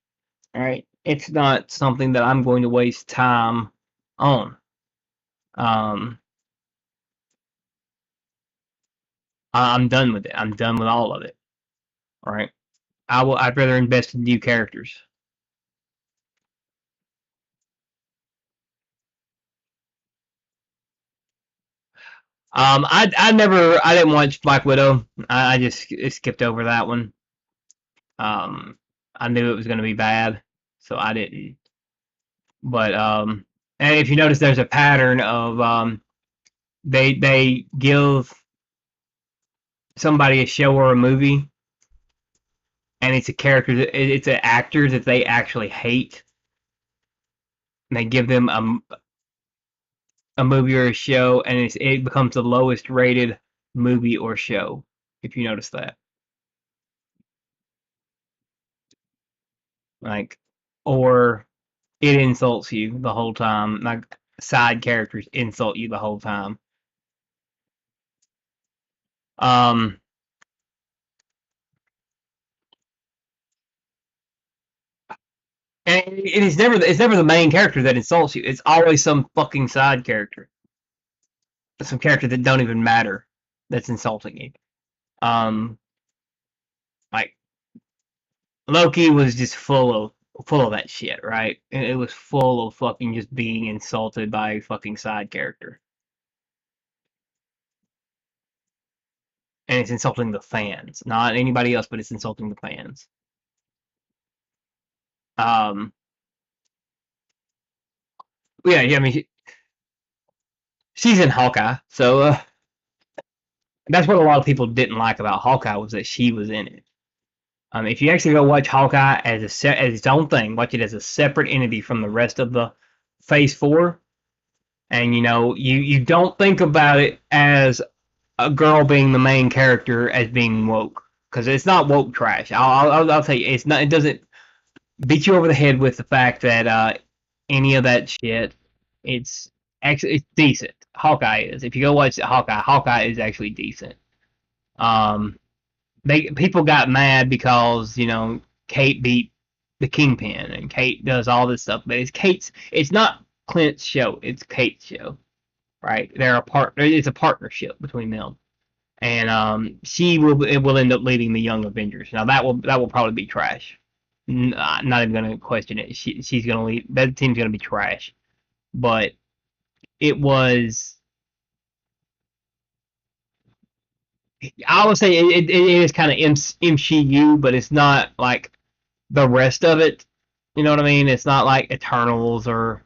All right, it's not something that I'm going to waste time on. Um, I'm done with it. I'm done with all of it. All right, I'd rather invest in new characters. I didn't watch Black Widow. I just skipped over that one. Um, I knew it was going to be bad, so I didn't. But and if you notice, there's a pattern of they give somebody a show or a movie, and it's a character, it's an actor that they actually hate, and they give them a movie or a show, and it becomes the lowest rated movie or show. If you notice that, like, or it insults you the whole time. Like side characters insult you the whole time. Um, and it's never the main character that insults you. It's always some fucking side character, some character that don't even matter that's insulting you. Um, like Loki was just full of that shit, right? And it was full of fucking just being insulted by a fucking side character, and it's insulting the fans, not anybody else, but it's insulting the fans. Um, yeah, yeah. I mean, she's in Hawkeye, so that's what a lot of people didn't like about Hawkeye was that she was in it. If you actually go watch Hawkeye as its own thing, watch it as a separate entity from the rest of the Phase Four, and you don't think about it as a girl being the main character as being woke, because it's not woke trash. I'll tell you, it's not. It doesn't beat you over the head with the fact that any of that shit. It's actually it's decent. Hawkeye is. If you go watch Hawkeye, Hawkeye is actually decent. Um, people got mad because Kate beat the Kingpin and Kate does all this stuff, but it's not Clint's show, it's Kate's show, right? They're a partner. It's a partnership between them, and it will end up leading the Young Avengers. Now that will probably be trash. Not even gonna question it. She's gonna lead. That team's gonna be trash, but it was. I would say it is kind of MCU, but it's not like the rest of it. You know what I mean? It's not like Eternals or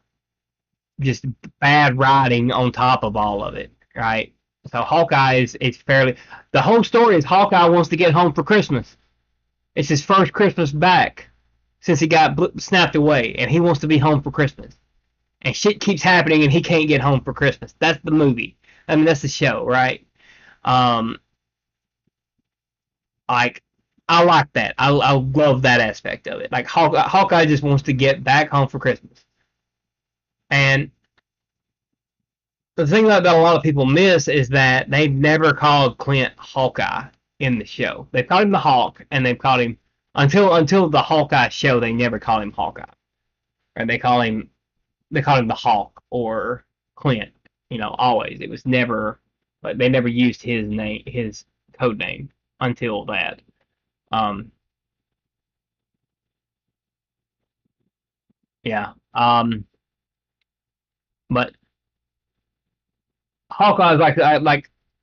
just bad writing on top of all of it, right? So Hawkeye is fairly. The whole story is Hawkeye wants to get home for Christmas. It's his first Christmas back since he got snapped away, and he wants to be home for Christmas. And shit keeps happening, and he can't get home for Christmas. That's the movie. I mean, that's the show, right? Um, like I like that. I love that aspect of it. Like Hawkeye just wants to get back home for Christmas. And the thing that a lot of people miss is that they've never called Clint Hawkeye in the show. They've called him the Hawk, and they've called him until the Hawkeye show. They never call him Hawkeye, and they call him the Hawk or Clint. Always it was never like they never used his name, his code name until that. Um, yeah. But Hawkeye's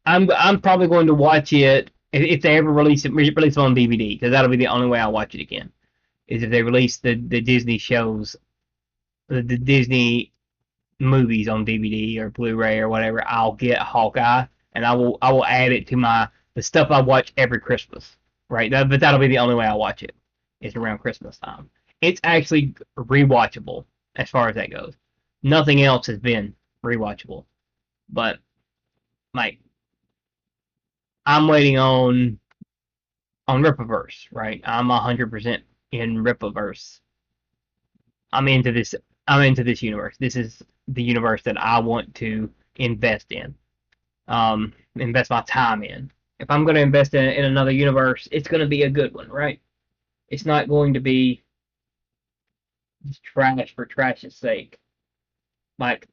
I'm probably going to watch it if they ever release it on DVD, because that'll be the only way I'll watch it again. Is if they release the Disney shows, the Disney movies on DVD or Blu-ray or whatever. I'll get Hawkeye, and I will add it to the stuff I watch every Christmas. Right, but that'll be the only way I'll watch it. Is around Christmas time. It's actually rewatchable as far as that goes. Nothing else has been rewatchable, but like I'm waiting on Rippaverse, right? I'm 100% in Rippaverse. I'm into this. I'm into this universe. This is the universe that I want to invest in. Invest my time in. If I'm going to invest in another universe, it's going to be a good one, right? It's not going to be just trash for trash's sake. Like,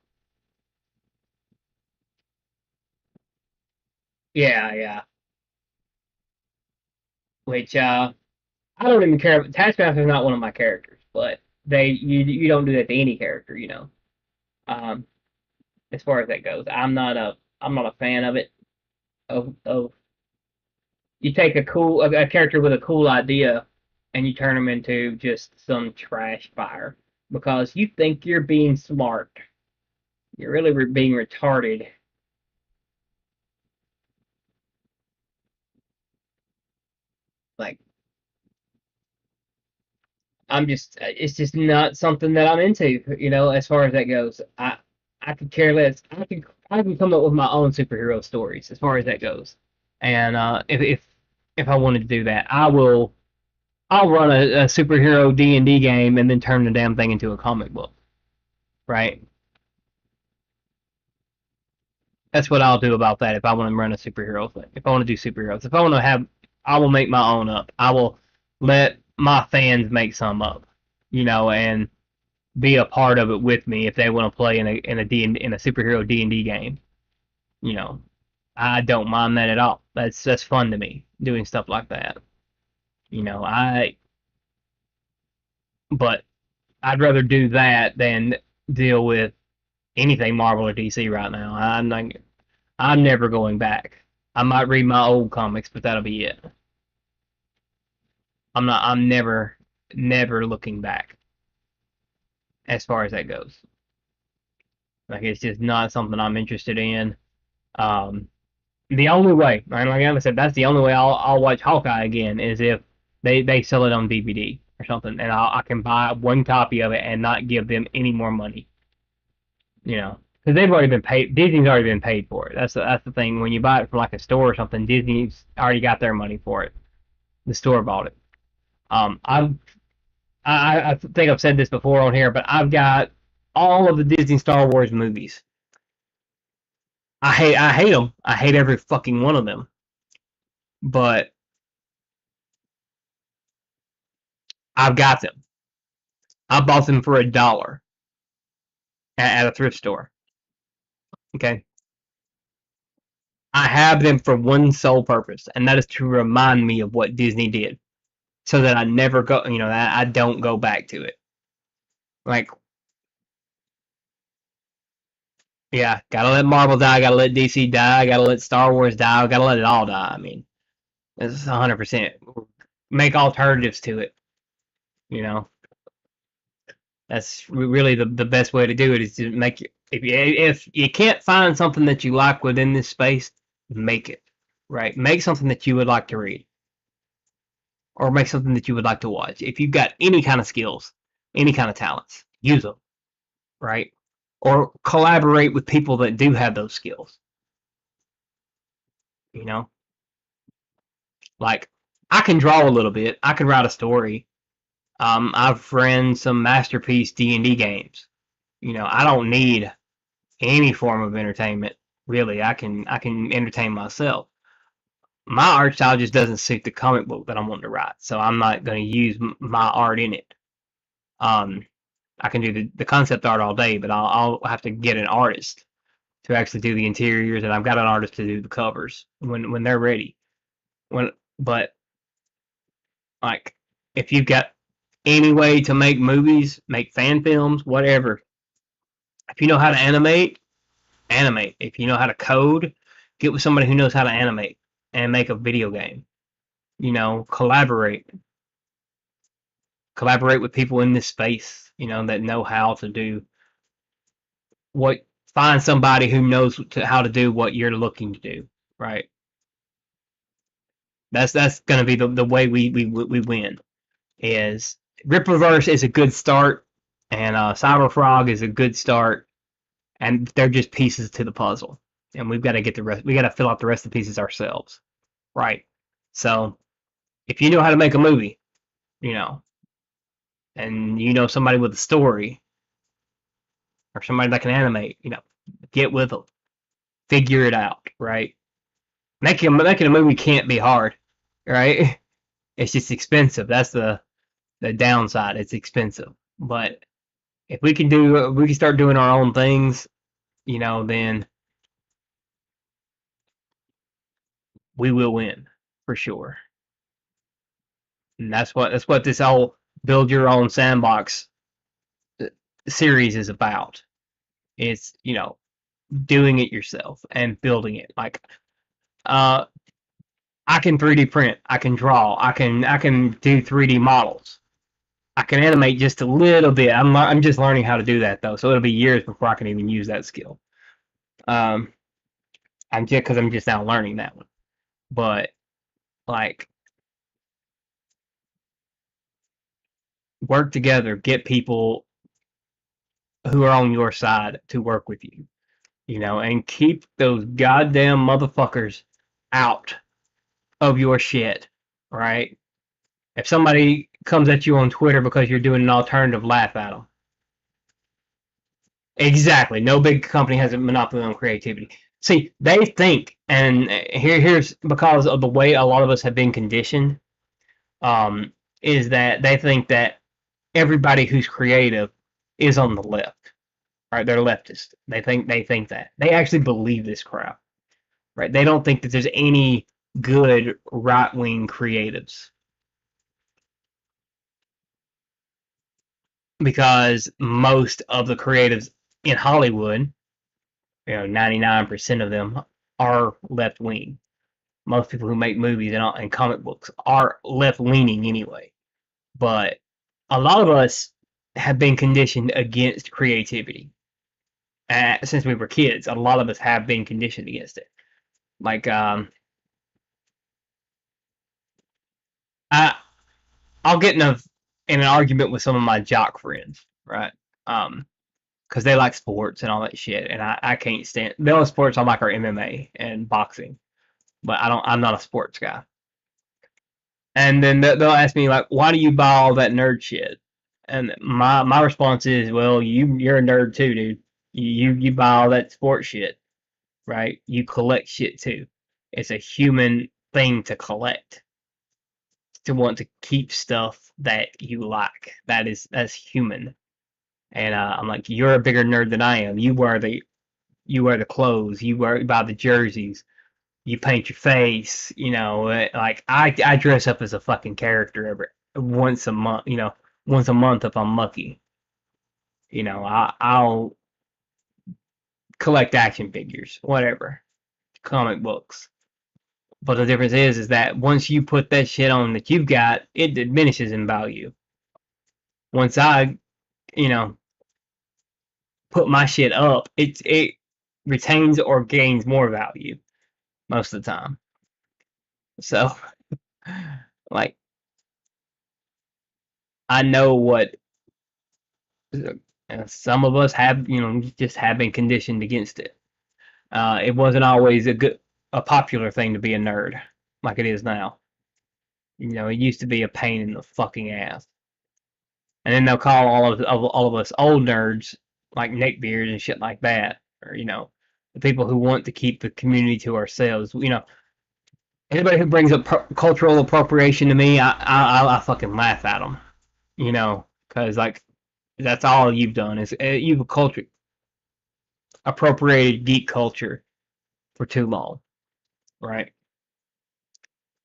yeah, yeah. Which I don't even care. Taskmaster is not one of my characters, but you don't do that to any character, you know. Um, as far as that goes, I'm not a fan of it. Of you take a character with a cool idea and you turn them into just some trash fire because you think you're being smart. You're really being retarded. Like it's just not something that I'm into, you know, as far as that goes. I could care less. I can come up with my own superhero stories as far as that goes. And if I wanted to do that, I'll run a superhero D&D game and then turn the damn thing into a comic book, right? That's what I'll do about that if I want to run a superhero thing. If I want to do superheroes, if I want to have, I will make my own up. I will let my fans make some up, you know, and be a part of it with me if they want to play in a superhero D&D game. You know, I don't mind that at all. That's fun to me doing stuff like that. You know, but I'd rather do that than deal with anything Marvel or DC right now. I'm never going back. I might read my old comics, but that'll be it. I'm never looking back as far as that goes. Like it's just not something I'm interested in. Um, the only way, and like I said, that's the only way I'll watch Hawkeye again is if they sell it on DVD or something, and I can buy one copy of it and not give them any more money. You know, because they've already been paid. Disney's already been paid for it. That's the thing. When you buy it from like a store or something, Disney's already got their money for it. The store bought it. I've I think I've said this before on here, but I've got all of the Disney Star Wars movies. I hate them. I hate every fucking one of them. But I've got them. I bought them for $1 at a thrift store. Okay, I have them for one sole purpose, and that is to remind me of what Disney did, so that I never go. You know, that I don't go back to it. Like, yeah, gotta let Marvel die. Gotta let DC die. Gotta let Star Wars die. Gotta let it all die. I mean, it's 100%. Make alternatives to it. You know, that's really the best way to do it is to make it. If you can't find something that you like within this space, make it. Right, make something that you would like to read, or make something that you would like to watch. If you've got any kind of skills, any kind of talents, use them. Right, or collaborate with people that do have those skills. You know, like I can draw a little bit. I can write a story. I've ran some masterpiece D&D games. You know, I don't need any form of entertainment. Really, I can entertain myself. My art style just doesn't suit the comic book that I'm wanting to write, so I'm not going to use my art in it. Um, I can do the concept art all day, but I'll have to get an artist to actually do the interiors, and I've got an artist to do the covers when they're ready. When but like if you've got any way to make movies, make fan films, whatever. If you know how to animate, animate. If you know how to code, get with somebody who knows how to animate and make a video game. You know, collaborate with people in this space. You know that know how to do what. Find somebody who knows how to do what you're looking to do. Right. That's gonna be the way we win. Is Rippaverse is a good start, and Cyber Frog is a good start, and they're just pieces to the puzzle. And we've got to get the rest. We got to fill out the rest of the pieces ourselves, right? So if you know how to make a movie, you know, and you know somebody with a story, or somebody that can animate. Get with them, figure it out, right? Making a movie can't be hard, right? It's just expensive. That's the downside. It's expensive. But if we can start doing our own things, then we will win for sure. And that's what this whole build your own sandbox series is about. It's doing it yourself and building it. Like uh, I can 3D print, I can draw, I can do 3D models. I can animate just a little bit. I'm just learning how to do that though, so it'll be years before I can even use that skill. Um, I'm just now learning that one. But like work together, get people who are on your side to work with you, and keep those goddamn motherfuckers out of your shit, right? If somebody comes at you on Twitter because you're doing an alternative, laugh at them. Exactly. No big company has a monopoly on creativity. See, they think, and here's because of the way a lot of us have been conditioned, um, is that they think that everybody who's creative is on the left, right? They're leftist. They think that. They actually believe this crap, right? They don't think that there's any good right wing creatives because most of the creatives in Hollywood, 99% of them are left wing. Most people who make movies and comic books are left leaning anyway. But a lot of us have been conditioned against creativity since we were kids. A lot of us have been conditioned against it. Like I I'll get in an argument with some of my jock friends, right? Because they like sports and all that shit, and I can't stand the only sports I like are MMA and boxing, but I'm not a sports guy. And then they'll ask me like, why do you buy all that nerd shit? And my response is, well, you're a nerd too, dude. You buy all that sports shit, right? You collect shit too. It's a human thing to collect, to want to keep stuff that you like. That's human. And I'm like, you're a bigger nerd than I am. You wear the clothes, you buy the jerseys, you paint your face. Like I dress up as a fucking character every once a month. Once a month if I'm lucky. I'll collect action figures, whatever, comic books. But the difference is that once you put that shit on that you've got, it diminishes in value. Once I, you know, put my shit up, it retains or gains more value most of the time. So, like, I know what some of us have, just have been conditioned against it. It wasn't always a popular thing to be a nerd like it is now. It used to be a pain in the fucking ass. And then they'll call all of us old nerds like neckbeards and shit like that, or the people who want to keep the community to ourselves. Anybody who brings up cultural appropriation to me, I fucking laugh at them. Because like that's all you've done is you've culture appropriated geek culture for too long, right?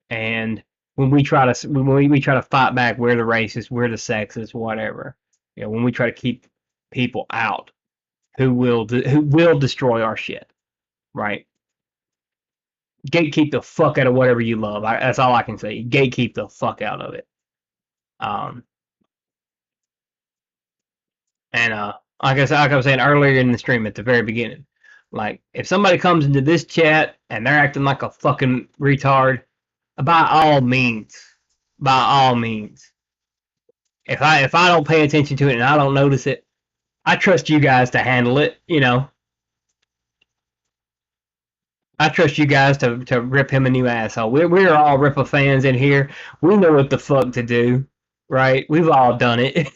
And when we try to fight back, we're the racist, we're the sexist, whatever. When we try to keep people out who will destroy our shit, right? Gatekeep the fuck out of whatever you love. That's all I can say. Gatekeep the fuck out of it. Um, and like I was saying earlier in the stream at the very beginning, like if somebody comes into this chat and they're acting like a fucking retard, by all means, by all means, if I don't pay attention to it and I don't notice it, I trust you guys to handle it. I trust you guys to rip him a new asshole. We're all Rippa fans in here. We know what the fuck to do, right? We've all done it.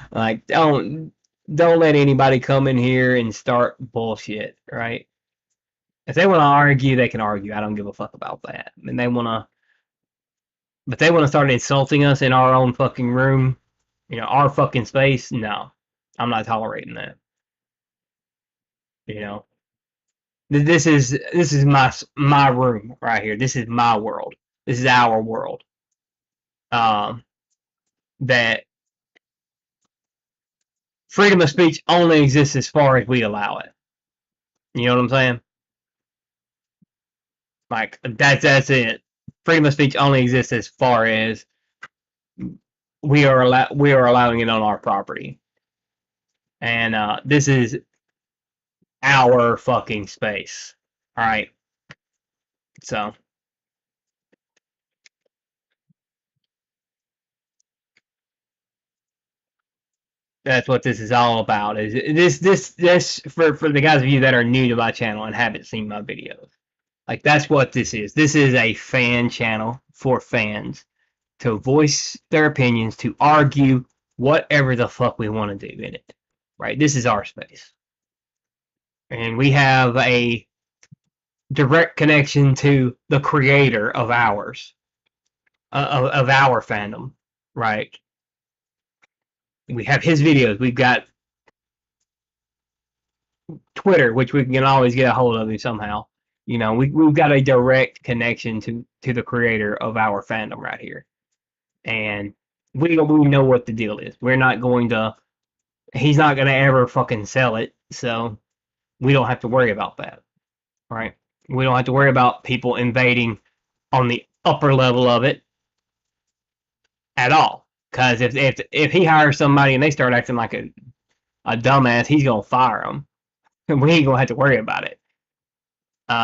Like, don't. don't let anybody come in here and start bullshit, right? If they want to argue, they can argue. I don't give a fuck about that. And but they want to start insulting us in our own fucking room, our fucking space. No, I'm not tolerating that. You know, this is my room right here. This is my world. This is our world. Um, that freedom of speech only exists as far as we allow it. You know what I'm saying? Like that's it. Freedom of speech only exists as far as we are allowing it on our property, and this is our fucking space. All right, so that's what this is all about. Is this for the guys of you that are new to my channel and haven't seen my videos? Like that's what this is. This is a fan channel for fans to voice their opinions, to argue whatever the fuck we want to do in it. Right? This is our space. And we have a direct connection to the creator of ours, of our fandom, right? We have his videos. We've got Twitter, which we can always get a hold of him somehow. We've got a direct connection to the creator of our fandom right here, and we know what the deal is. We're not going to. He's not going to ever fucking sell it, so we don't have to worry about that, right? We don't have to worry about people invading on the upper level of it at all. Because if he hires somebody and they start acting like a dumbass, he's gonna fire them, and we ain't gonna have to worry about it.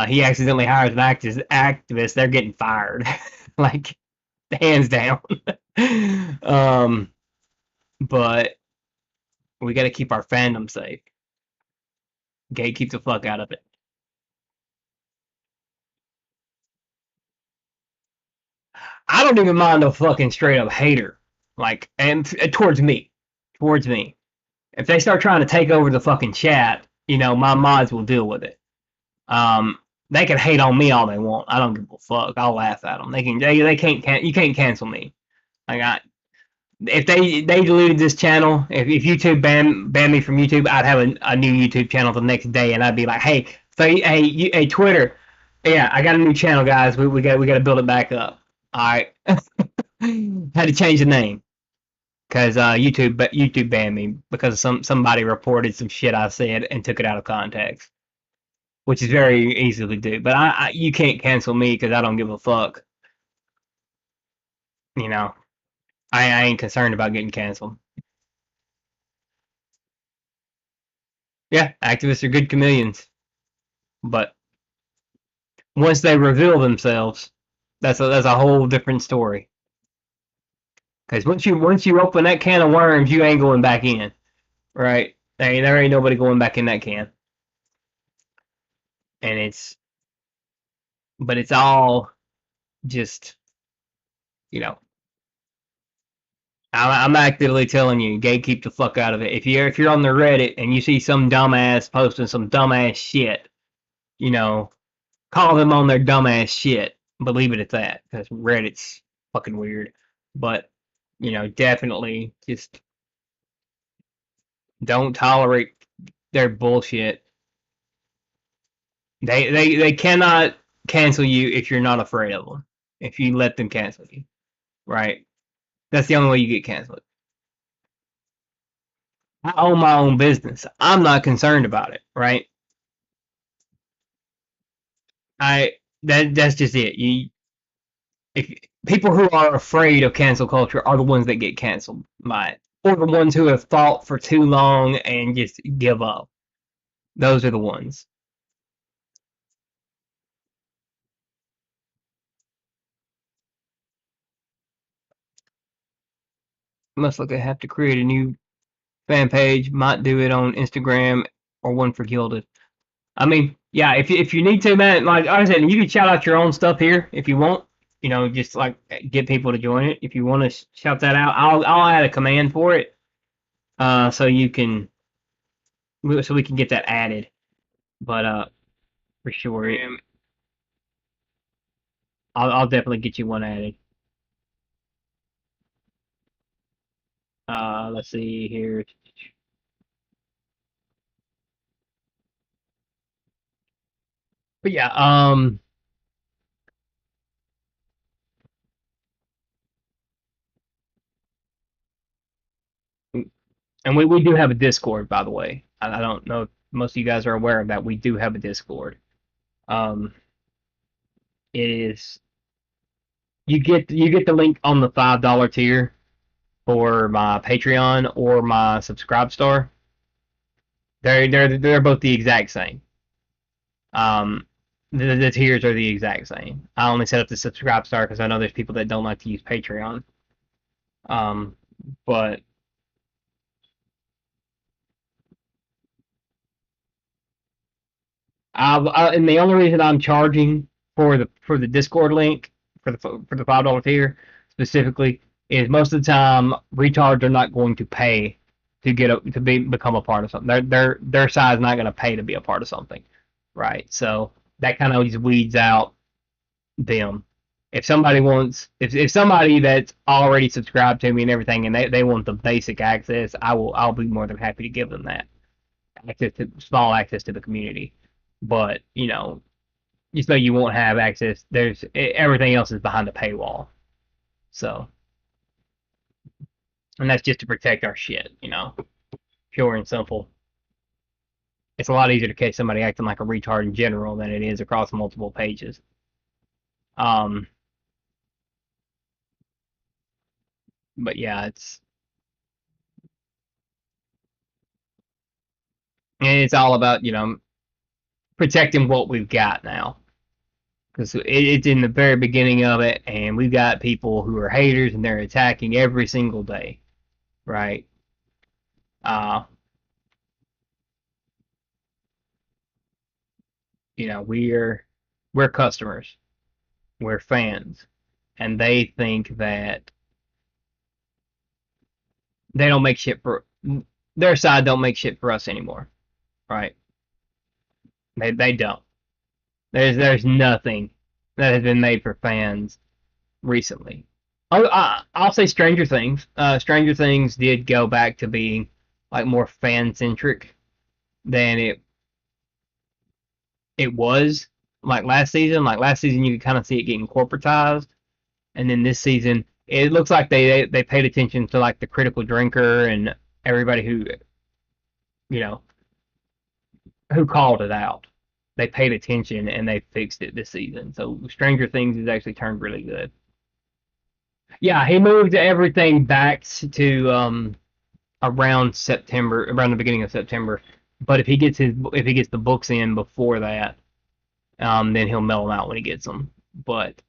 He accidentally hires an activist, they're getting fired, like hands down. But we got to keep our fandom safe. Keep the fuck out of it. I don't even mind a fucking straight up hater, like, and towards me. If they start trying to take over the fucking chat, my mods will deal with it. They can hate on me all they want. I don't give a fuck. I'll laugh at them. They can't you can't cancel me. Like if they deleted this channel, if YouTube banned me from YouTube, I'd have a new YouTube channel the next day, and I'd be like, hey Twitter, yeah, I got a new channel, guys. We got to build it back up. All right, had to change the name because YouTube banned me because somebody reported some shit I said and took it out of context, which is very easily do. But you can't cancel me because I don't give a fuck. I ain't concerned about getting canceled. Yeah, activists are good chameleons, but once they reveal themselves, that's a whole different story. Because once you open that can of worms, you ain't going back in, right? There ain't nobody going back in that can, and but it's all just, you know. I'm actively telling you, gatekeep the fuck out of it. If you're on the Reddit and you see some dumbass posting some dumbass shit, call them on their dumbass shit. But leave it at that, because Reddit's fucking weird. But definitely just don't tolerate their bullshit. They cannot cancel you if you're not afraid of them. If you let them cancel you, right? That's the only way you get canceled. I own my own business. I'm not concerned about it, right? That's just it. If people who are afraid of cancel culture are the ones that get canceled by it, or the ones who have fought for too long and just give up. Those are the ones. Must look, I have to create a new fan page. Might do it on Instagram or one for Gilded. I mean, yeah, if you need to, man, like I said, you can shout out your own stuff here if you want. Just like get people to join it. If you want to shout that out, I'll add a command for it, so you can so we can get that added. But for sure, I'll definitely get you one added. Let's see here. But yeah, and we do have a Discord, by the way. I don't know if most of you guys are aware of that. We do have a Discord. Um, it is you get the link on the $5 tier for my Patreon or my Subscribe Star. They're both the exact same. Um, the tiers are the exact same. I only set up the Subscribe Star because I know there's people that don't like to use Patreon. Um, but and the only reason I'm charging for the Discord link for the $5 tier specifically is most of the time retards are not going to pay to become a part of something. Their side's not going to pay to be a part of something, right? So that kind of weeds out them. If somebody that's already subscribed to me and everything and they want the basic access, I'll be more than happy to give them that small access to the community. But just so you won't have access, there's everything else is behind the paywall. So, and that's just to protect our shit, pure and simple. It's a lot easier to catch somebody acting like a retard in general than it is across multiple pages. Um, but yeah, it's all about protecting what we've got now because it's in the very beginning of it, and we've got people who are haters and they're attacking every single day, right? Uh, we're customers, we're fans, and they think that they don't make shit for their side don't make shit for us anymore, right? They don't. There's nothing that has been made for fans recently. I'll say Stranger Things. Stranger Things did go back to being like more fan centric than it was like last season. Like last season, you could kind of see it getting corporatized, and then this season, it looks like they paid attention to like the critical drinker and everybody you know who called it out. They paid attention and they fixed it this season. So Stranger Things has actually turned really good. Yeah, he moved everything back to around September, around the beginning of September. But if he gets the books in before that, then he'll mail them out when he gets them. But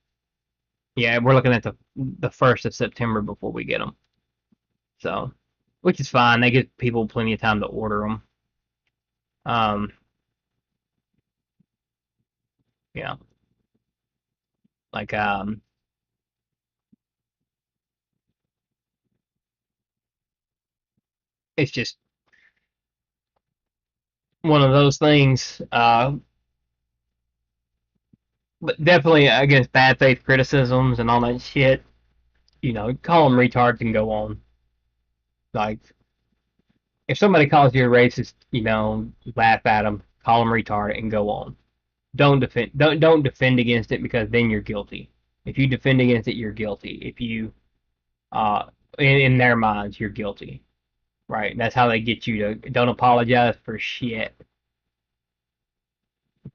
yeah, we're looking at the 1st of September before we get them. So, which is fine. They give people plenty of time to order them. Um, yeah, like it's just one of those things. But definitely against bad faith criticisms and all that shit. Call them retards and go on. Like, if somebody calls you a racist, laugh at them, call them retard, and go on. Don't defend against it because then you're guilty. If you defend against it, you're guilty. If you uh in their minds, you're guilty. Right? That's how they get you to don't apologize for shit.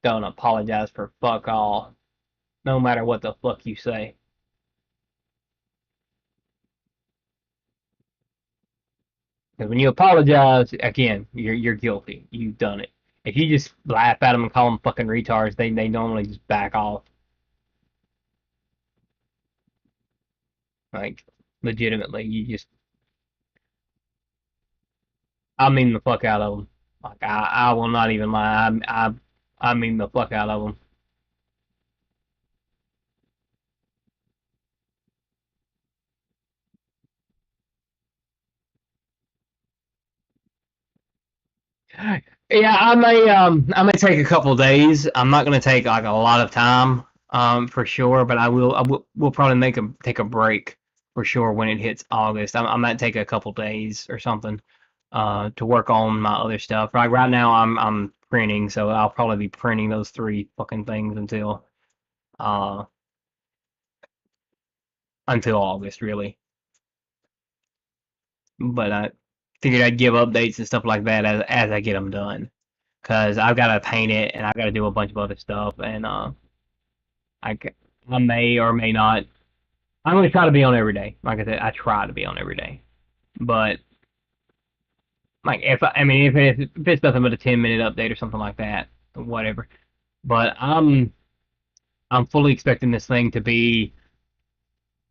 Don't apologize for fuck all. No matter what the fuck you say. Because when you apologize, again, you're guilty. You've done it. If you just laugh at them and call them fucking retards, they normally just back off. Like, legitimately, I mean the fuck out of them. Like, I will not even lie. I mean the fuck out of them. Yeah, I may take a couple days. I'm not gonna take like a lot of time, for sure, but we'll probably take a break for sure when it hits August. I might take a couple days or something, to work on my other stuff. Right now I'm printing, so I'll probably be printing those three fucking things uh until August really. But I figured I'd give updates and stuff like that as I get them done, because I've got to paint it and I've got to do a bunch of other stuff, and I, I may or may not. I'm going to try to be on every day. Like I said, I try to be on every day. But like I mean if it's nothing but a 10-minute update or something like that, whatever. But I'm fully expecting this thing to be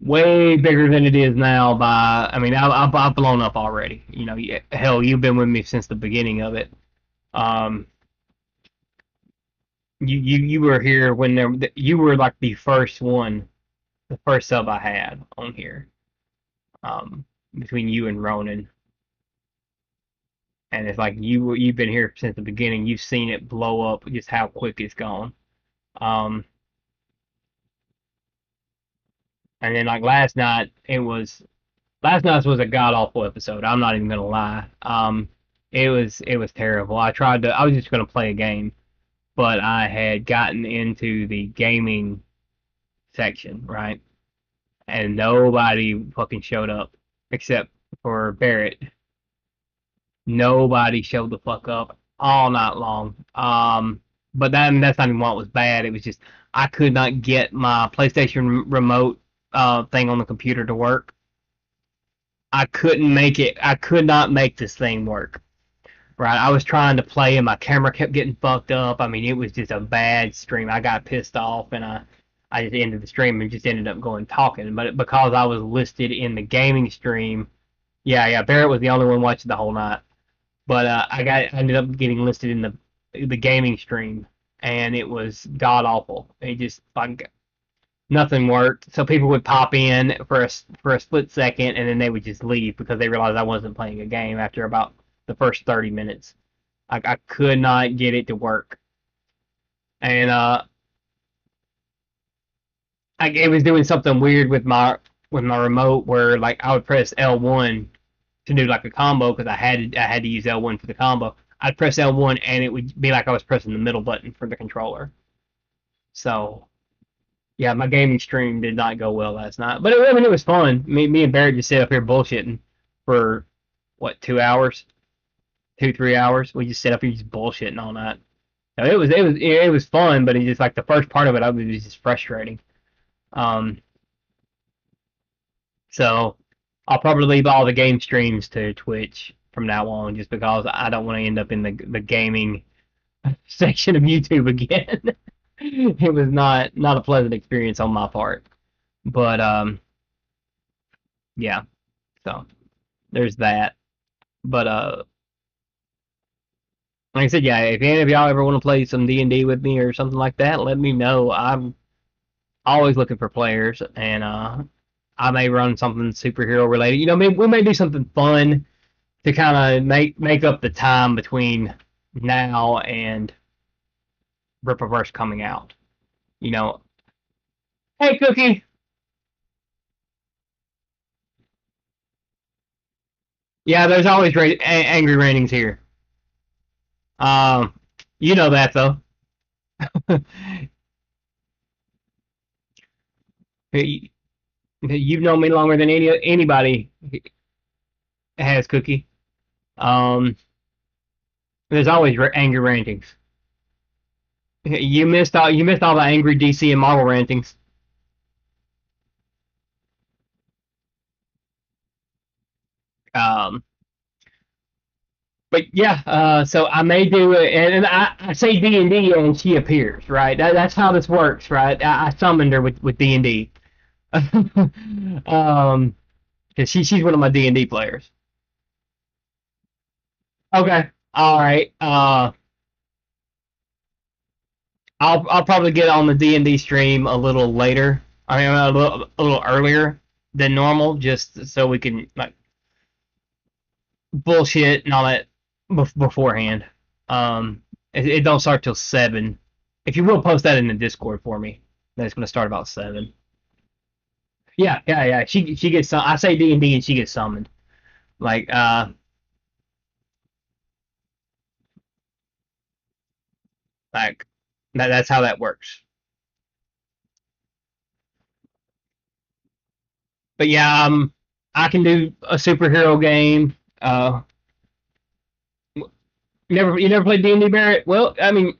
way bigger than it is now. I mean I've blown up already. You know, hell, you've been with me since the beginning of it. Um, you were here when you were like the first sub I had on here. Between you and Ronan, and it's like you've been here since the beginning. You've seen it blow up, just how quick it's gone. Um, and then like last night's was a god awful episode. I'm not even gonna lie. It was terrible. I was just gonna play a game, but I had gotten into the gaming section, right? And nobody fucking showed up except for Barrett. Nobody showed the fuck up all night long. But that's not even what was bad. It was just I could not get my PlayStation remote thing on the computer to work. I couldn't make it. I could not make this thing work. Right, I was trying to play and my camera kept getting fucked up. I mean, it was just a bad stream. I got pissed off and I just ended the stream and just ended up going talking. But because I was listed in the gaming stream, yeah, Barrett was the only one watching the whole night. But I ended up getting listed in the gaming stream, and it was god awful. It just like nothing worked. So people would pop in for a split second, and then they would just leave because they realized I wasn't playing a game after about the first 30 minutes. I could not get it to work, and it was doing something weird with my remote where like I would press L1 to do like a combo because I had to use L1 for the combo. I'd press L1 and it would be like I was pressing the middle button for the controller. So yeah, my gaming stream did not go well last night, but I mean it was fun. Me and Barrett just sit up here bullshitting for what 2 hours, 2 3 hours. We just sit up here just bullshitting all night. So it was fun, but it just like the first part of it, was just frustrating. Um, so I'll probably leave all the game streams to Twitch from now on, just because I don't want to end up in the gaming section of YouTube again. It was not a pleasant experience on my part, but yeah. So there's that. But like I said, yeah, if any of y'all ever want to play some D&D with me or something like that, let me know. I'm always looking for players, and I may run something superhero related. You know, we may do something fun to kind of make up the time between now and Rippaverse coming out. You know, hey Cookie, yeah, there's always angry ratings here. Um, you know that though. You've known me longer than anybody has, Cookie. Um, there's always angry rantings. You missed all the angry DC and Marvel rantings. Um, but yeah, so I may do it, and I say D&D, and she appears, right? That's how this works, right? I summoned her with D&D, because she's one of my D&D players. Okay, all right. I'll probably get on the D&D stream a little later. I mean, a little earlier than normal, just so we can like bullshit and all that beforehand. It don't start till 7. If you will post that in the Discord for me, then it's gonna start about 7. Yeah, yeah, yeah. She gets I say D and she gets summoned. Like like that's how that works. But yeah, I can do a superhero game. You never played D&D, Barrett? Well, I mean,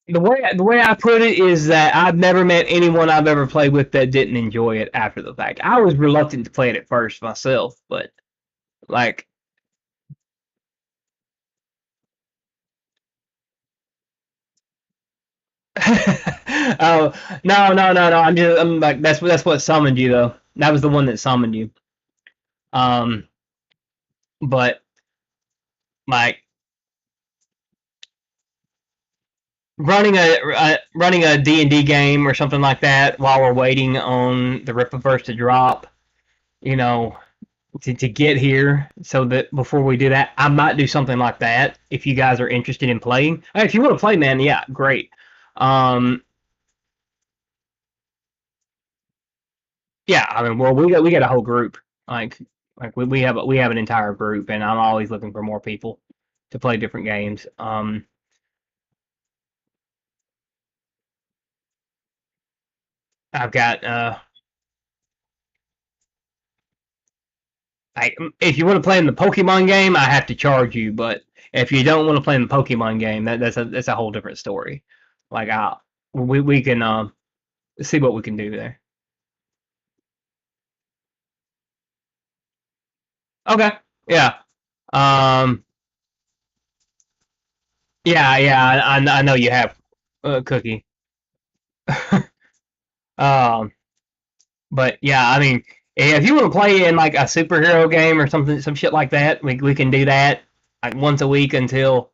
the way I put it is that I've never met anyone I've ever played with that didn't enjoy it after the fact. I was reluctant to play it at first myself, but like, oh no, no, no, no. I'm like that's what summoned you though. That was the one that summoned you. Um, but like running a D&D game or something like that while we're waiting on the Rippaverse to drop, you know, to get here, so that before we do that, I might do something like that if you guys are interested in playing. If you want to play, man, yeah, great. Um, yeah, I mean, well, we got a whole group. Like we have an entire group, and I'm always looking for more people to play different games. I've got if you want to play in the Pokemon game, I have to charge you. But if you don't want to play in the Pokemon game, that's a whole different story. Like we can see what we can do there. Okay. Yeah. Um. Yeah. Yeah. I know you have Cookie. um. But yeah, I mean, if you want to play in like a superhero game or something, some shit like that, we can do that like once a week until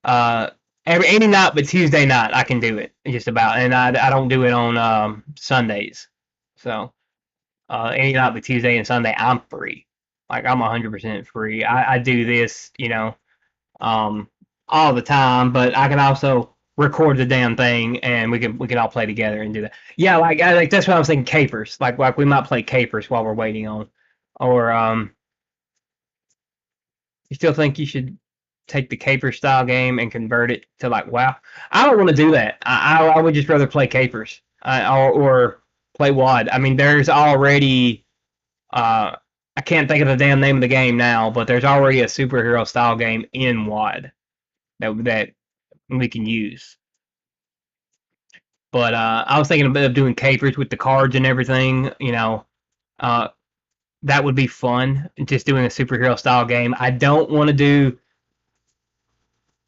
uh any night but Tuesday night. I can do it just about, and I don't do it on Sundays. So any night but Tuesday and Sunday, I'm free. Like I'm 100% free. I do this, um, all the time, but I can also record the damn thing and we can all play together and do that. Yeah, like that's what I was thinking. Capers, like we might play capers while we're waiting on, or you still think you should take the caper style game and convert it to like WoW? I don't want to do that. I would just rather play capers, or play WoD. I mean, there's already I can't think of the damn name of the game now, but there's already a superhero style game in WoD that we can use. But I was thinking of doing capers with the cards and everything. Uh, that would be fun. Just doing a superhero style game. I don't want to do.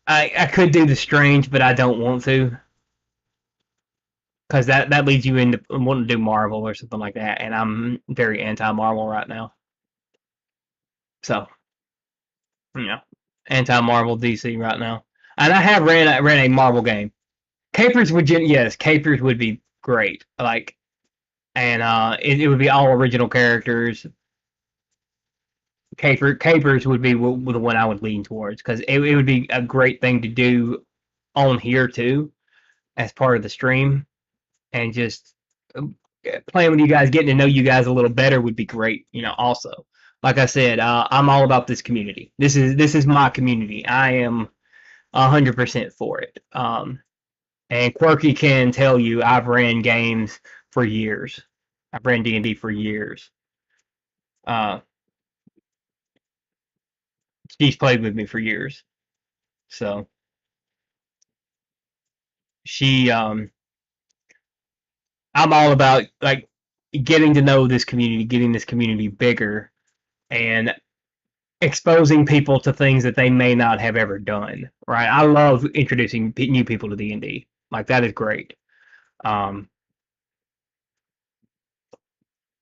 I could do the strange, but I don't want to because that leads you into wanting to do Marvel or something like that, and I'm very anti Marvel right now. So you know, anti Marvel DC right now, and I have ran a Marvel game. Capers would yes, Capers would be great. Like, and it would be all original characters. Capers would be the one I would lean towards because it would be a great thing to do on here too as part of the stream, and just playing with you guys, getting to know you guys a little better would be great. Also, like I said, I'm all about this community. This is my community. I am 100% for it. And Quirky can tell you I've ran games for years. I've ran D&D for years. Uh, she's played with me for years. So she I'm all about like getting to know this community, getting this community bigger, and exposing people to things that they may not have ever done. Right? I love introducing new people to D&D. Like that is great. Um,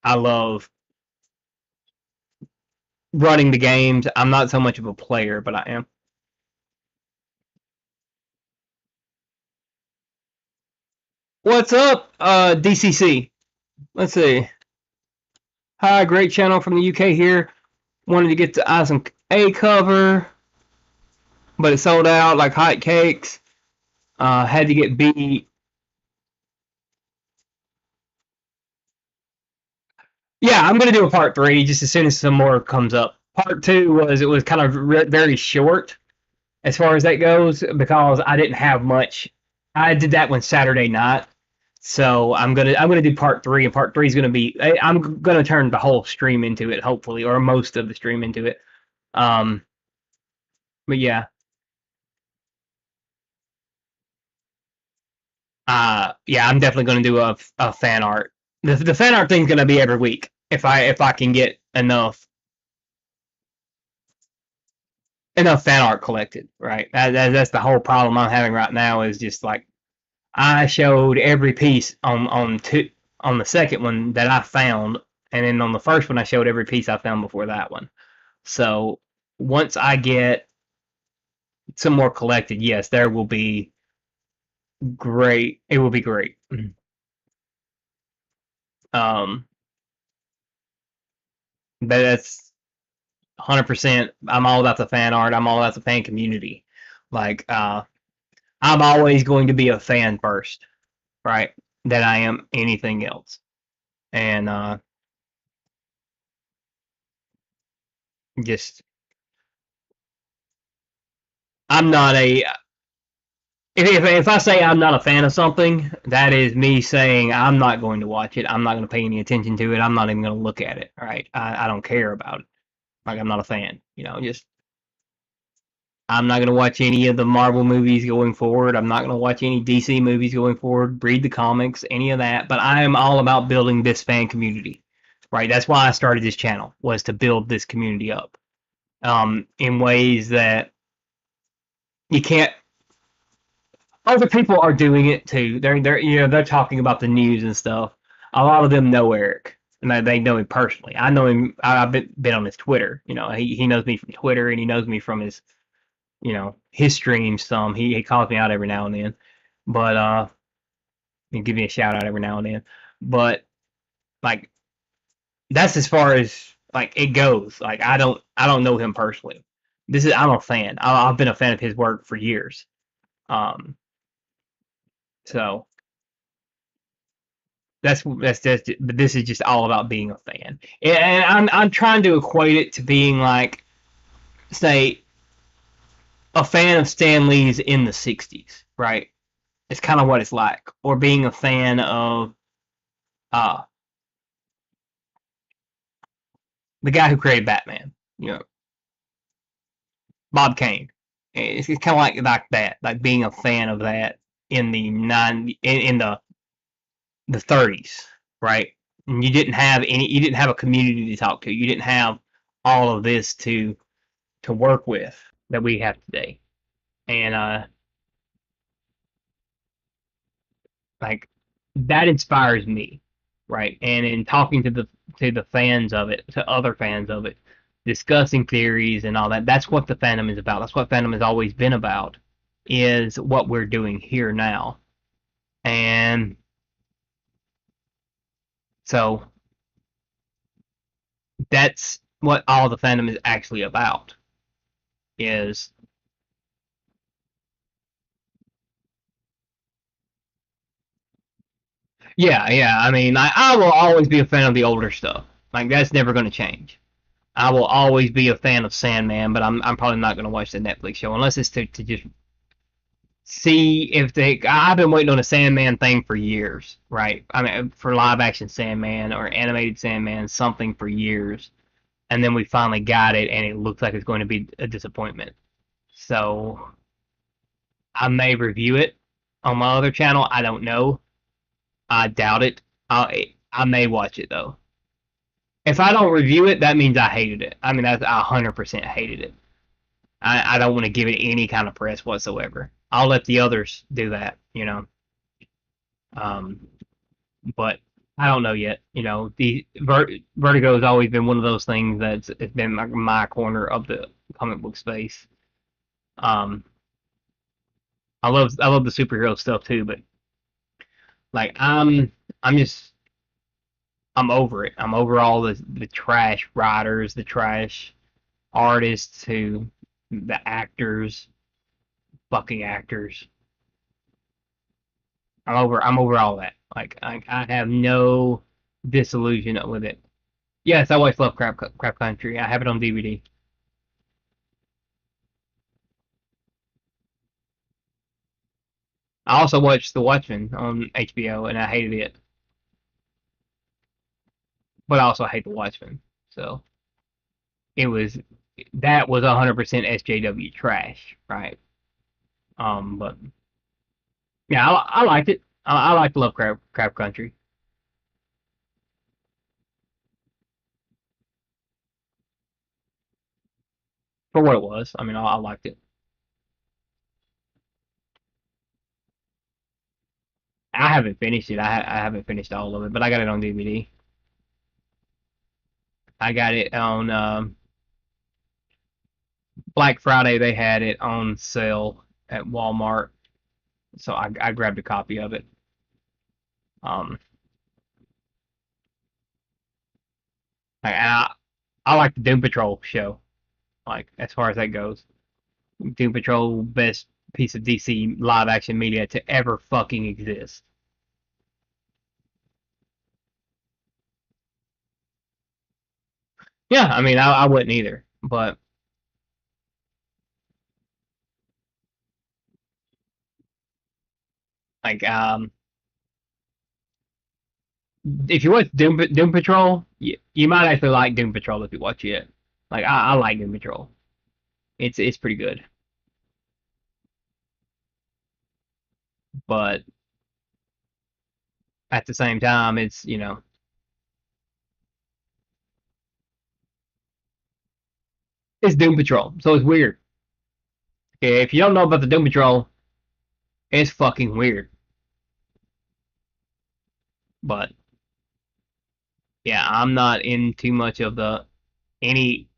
I love running the games. I'm not so much of a player, but I am. What's up, DCC? Let's see. Hi, great channel from the UK here. Wanted to get the Awesome A cover. but it sold out like hotcakes. Had to get beat. Yeah, I'm gonna do a part three just as soon as some more comes up. Part two was it was kind of very short as far as that goes because I didn't have much. I did that one Saturday night, so I'm gonna do part three, and part three is gonna be I'm gonna turn the whole stream into it, hopefully, or most of the stream into it. Um, but yeah, yeah, I'm definitely gonna do a fan art. The fan art thing's gonna be every week if I can get enough fan art collected, right? That's the whole problem I'm having right now is just like I showed every piece on the second one that I found, and then on the first one I showed every piece I found before that one. So once I get some more collected, yes, there will be great. It will be great. Um, but that's 100%. I'm all about the fan art. I'm all about the fan community. Like, I'm always going to be a fan first, right? Than I am anything else. And just I'm not a if I say I'm not a fan of something, that is me saying I'm not going to watch it. I'm not going to pay any attention to it. I'm not even going to look at it. Right? I don't care about it. Like I'm not a fan. Just I'm not going to watch any of the Marvel movies going forward. I'm not going to watch any DC movies going forward. Read the comics, any of that. But I am all about building this fan community. Right? That's why I started this channel was to build this community up. In ways that you can't other people are doing it too. They're talking about the news and stuff. A lot of them know Eric, and they know him personally. I know him. I've been on his Twitter. He knows me from Twitter, and he knows me from his streams. He calls me out every now and then, but he give me a shout out every now and then. But like that's as far as like it goes. Like I don't know him personally. I'm a fan. I've been a fan of his work for years. Um, so that's just but this is just all about being a fan, and I'm trying to equate it to being like say a fan of Stan Lee's in the '60s, right? It's kind of what it's like, or being a fan of uh the guy who created Batman, Bob Kane. It's kind of like that, like being a fan of that in the '30s, right? And you didn't have a community to talk to. You didn't have all of this to work with that we have today. And like that inspires me, right? And in talking to the fans of it, to other fans of it, discussing theories and all that, that's what the fandom is about. That's what fandom has always been about, is what we're doing here now. And so that's what all the fandom is actually about. Is yeah, yeah. I mean, I will always be a fan of the older stuff. Like that's never going to change. I will always be a fan of Sandman, but I'm probably not going to watch the Netflix show unless it's to just see if they. I've been waiting on a Sandman thing for years, right? I mean, for live action Sandman or animated Sandman, something for years, and then we finally got it, and it looks like it's going to be a disappointment. So I may review it on my other channel. I don't know. I doubt it. I may watch it though. If I don't review it, that means I hated it. I mean, I 100% hated it. I don't want to give it any kind of press whatsoever. I'll let the others do that. Um, but I don't know yet. The Vertigo has always been one of those things that's it's been my corner of the comic book space. Um, I love the superhero stuff too, but like I'm just I'm over it. I'm over all the trash writers, the trash artists, who the actors. fucking actors. I'm over all that. Like I have no disillusion with it. Yes, I always love Crap Country. I have it on DVD. I also watched The Watchmen on HBO, and I hated it, but I also hate The Watchmen. So it was that was 100% SJW trash, right? But yeah, I liked it. I like Love Crap Country for what it was. I mean, I liked it. I haven't finished it. I haven't finished all of it, but I got it on DVD. I got it on Black Friday. They had it on sale at Walmart, so I grabbed a copy of it. Um, I like the Doom Patrol show. Like as far as that goes, Doom Patrol best piece of DC live action media to ever fucking exist. Yeah, I mean I wouldn't either, but like if you watch Doom Patrol, you might actually like Doom Patrol if you watch it. Like I like Doom Patrol. It's pretty good, but at the same time, it's it's Doom Patrol, so it's weird. Okay, if you don't know about the Doom Patrol, it's fucking weird. But yeah, I'm not in too much of the any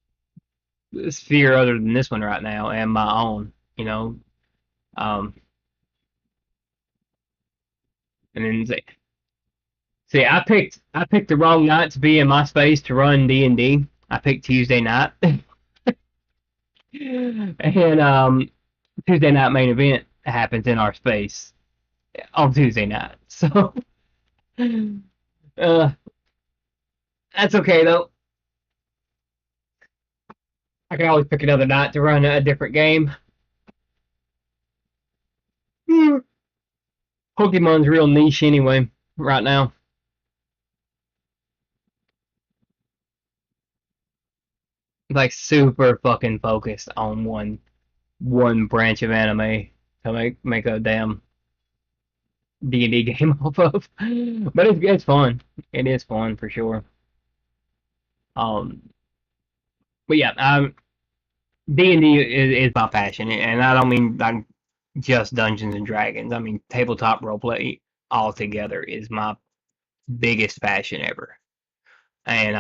sphere other than this one right now and my own. Um, and then see, I picked the wrong night to be in my space to run D&D. I picked Tuesday night, and Tuesday night main event happens in our space on Tuesday night. So uh, that's okay though. I can always pick another night to run a different game. Hmm. Pokemon's real niche anyway, right now. Like super fucking focused on one branch of anime to make a damn D&D game off of. But it's fun. It is fun for sure. Um, but yeah, D&D is my passion, and I don't mean like just Dungeons and Dragons. I mean tabletop roleplay altogether is my biggest passion ever. And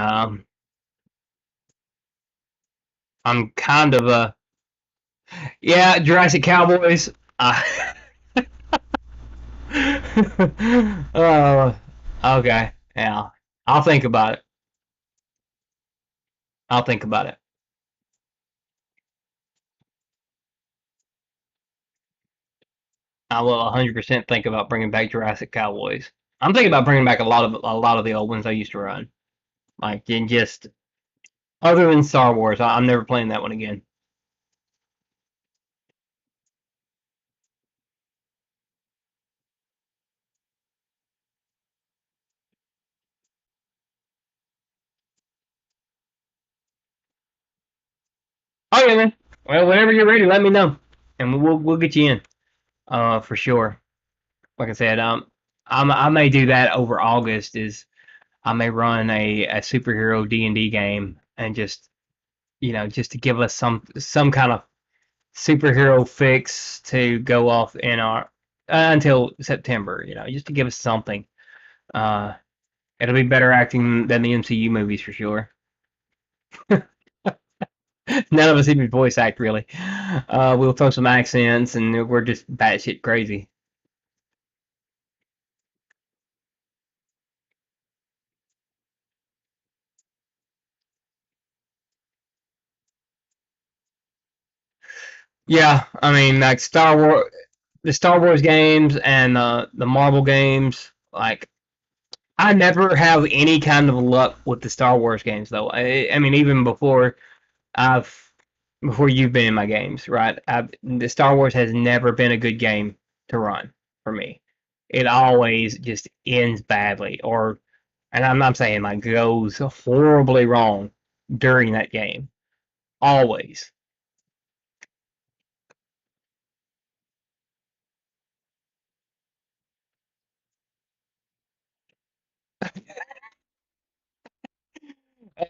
I'm kind of a yeah Jurassic Cowboys. Uh, oh, okay, yeah. I'll think about it. I'll think about it. I will 100% think about bringing back Jurassic Cowboys. I'm thinking about bringing back a lot of the old ones I used to run. Like in just other than Star Wars, I'm never playing that one again. Okay, man. Well, whenever you're ready, let me know, and we'll get you in. For sure. Like I said, I may do that over August. Is I may run a superhero D&D game and just just to give us some kind of superhero fix to go off in our until September. Just to give us something. Uh, it'll be better acting than the MCU movies for sure. None of us even voice act really. We'll throw some accents and we're just batshit crazy. Yeah, I mean, like the Star Wars games and the Marvel games. Like, I never have any kind of luck with the Star Wars games, though. I mean, even I've before you've been in my games, right? The Star Wars has never been a good game to run for me. It always just ends badly, and I'm not saying like goes horribly wrong during that game. Always.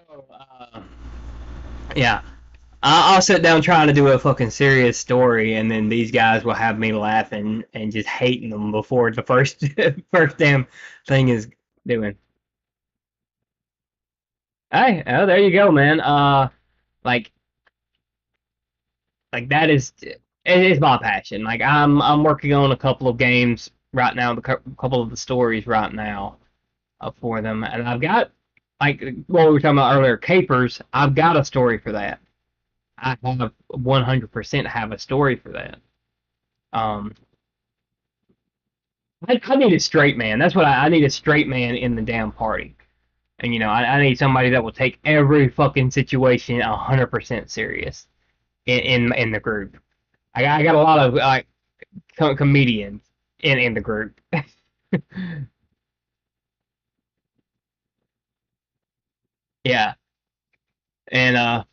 Oh, yeah. I'll sit down trying to do a fucking serious story, and then these guys will have me laughing and just hating them before the first first damn thing is doing. Hey, oh, there you go, man. Like that is it is my passion. Like I'm working on a couple of games right now, couple of the stories right now for them, and I've got like what we were talking about earlier, capers. I've got a story for that. I have 100% have a story for that. Um, I need a straight man. That's what I need a straight man in the damn party. And I need somebody that will take every fucking situation 100% serious in the group. I got a lot of like comedians in the group. Yeah, and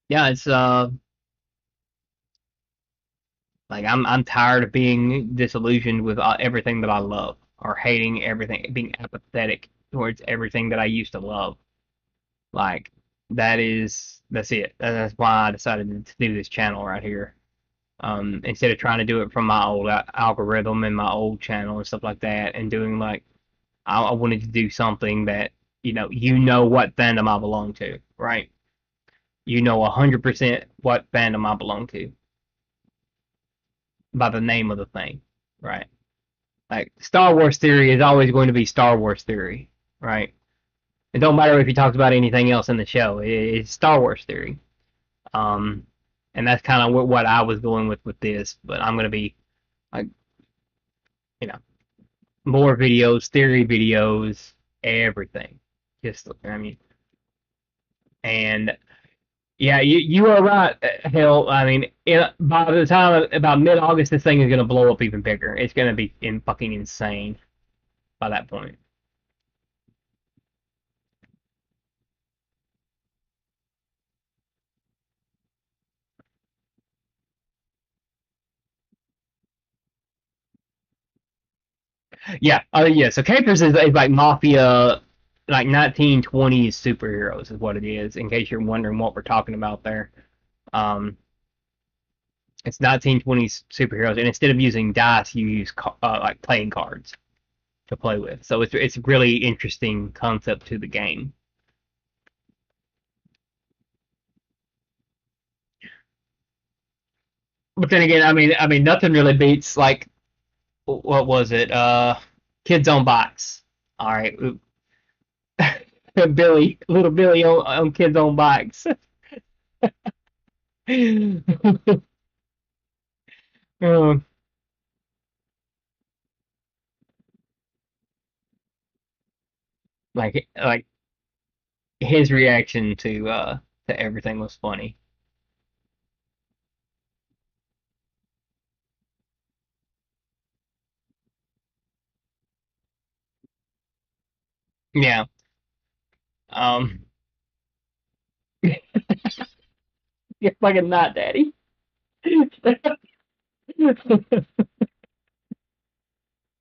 yeah, it's like I'm tired of being disillusioned with everything that I love or hating everything, being apathetic towards everything that I used to love. Like that's it. That's why I decided to do this channel right here. Instead of trying to do it from my old algorithm and my old channel and stuff like that, and doing like I wanted to do something that what fandom I belong to, right? 100% what fandom I belong to by the name of the thing, right? Like Star Wars theory is always going to be Star Wars theory, right? It don't matter if he talks about anything else in the show. It's Star Wars theory. Um, and that's kind of what I was going with this. But I'm gonna be like, you know, more videos, theory videos, everything. Just, I mean, and yeah, you are right. Hell, I mean, by the time about mid-August, this thing is gonna blow up even bigger. It's gonna be fucking insane by that point. Yeah, yeah. So Capers is like mafia, like 1920s superheroes is what it is. In case you're wondering what we're talking about there, um, it's 1920s superheroes, and instead of using dice, you use like playing cards to play with. So it's a really interesting concept to the game. But then again, I mean, nothing really beats like what was it? Kids on bikes. All right, Billy, little Billy on kids on bikes. Um, like his reaction to everything was funny. Yeah. Um. You're fucking not, daddy.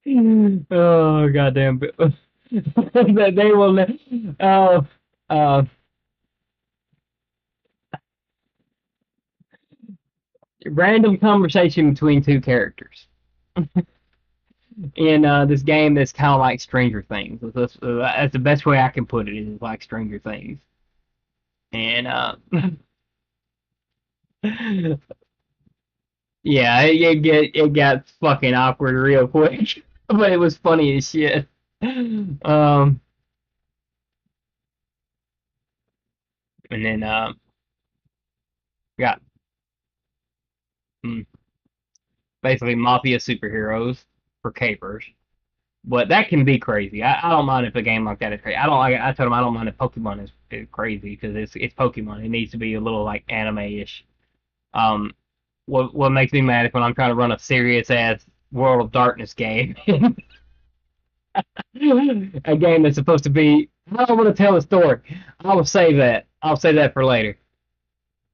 Oh goddamn! They will. Uh, uh, random conversation between two characters in this game that's kind of like Stranger Things. That's the best way I can put it. Is like Stranger Things, and yeah, it got fucking awkward real quick, but it was funny as shit. Um, and then got mm, basically mafia superheroes for capers. But that can be crazy. I don't mind if a game like that is crazy. I don't like. I told him I don't mind if Pokemon is crazy because it's Pokemon. It needs to be a little like anime-ish. Um, what makes me mad is when I'm trying to run a serious ass World of Darkness game, a game that's supposed to be. I don't want to tell a story. I will save that. I'll save that for later.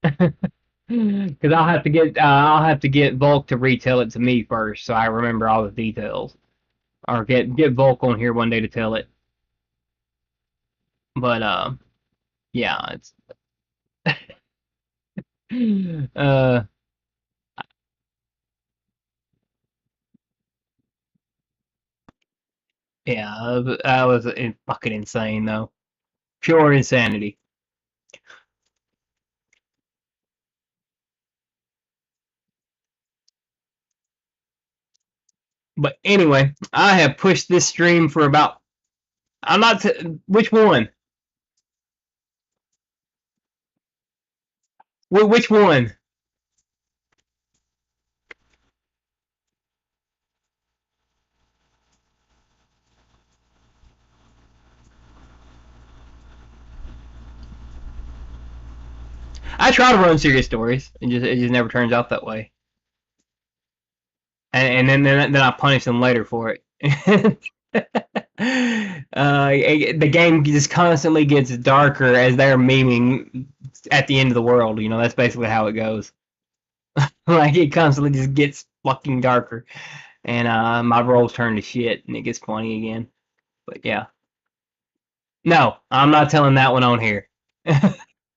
Because I'll have to get Volk to retell it to me first, so I remember all the details, or get Volk on here one day to tell it. But yeah, it's uh, yeah, that was fucking insane though, pure insanity. But anyway, I have pushed this stream for about. I'm not. Which one? Which one? I try to run serious stories, and just it just never turns out that way. And then I punish them later for it. The game just constantly gets darker as they're memeing at the end of the world. You know, that's basically how it goes. Like it constantly just gets fucking darker, and my rolls turn to shit, and it gets funny again. But yeah, no, I'm not telling that one on here.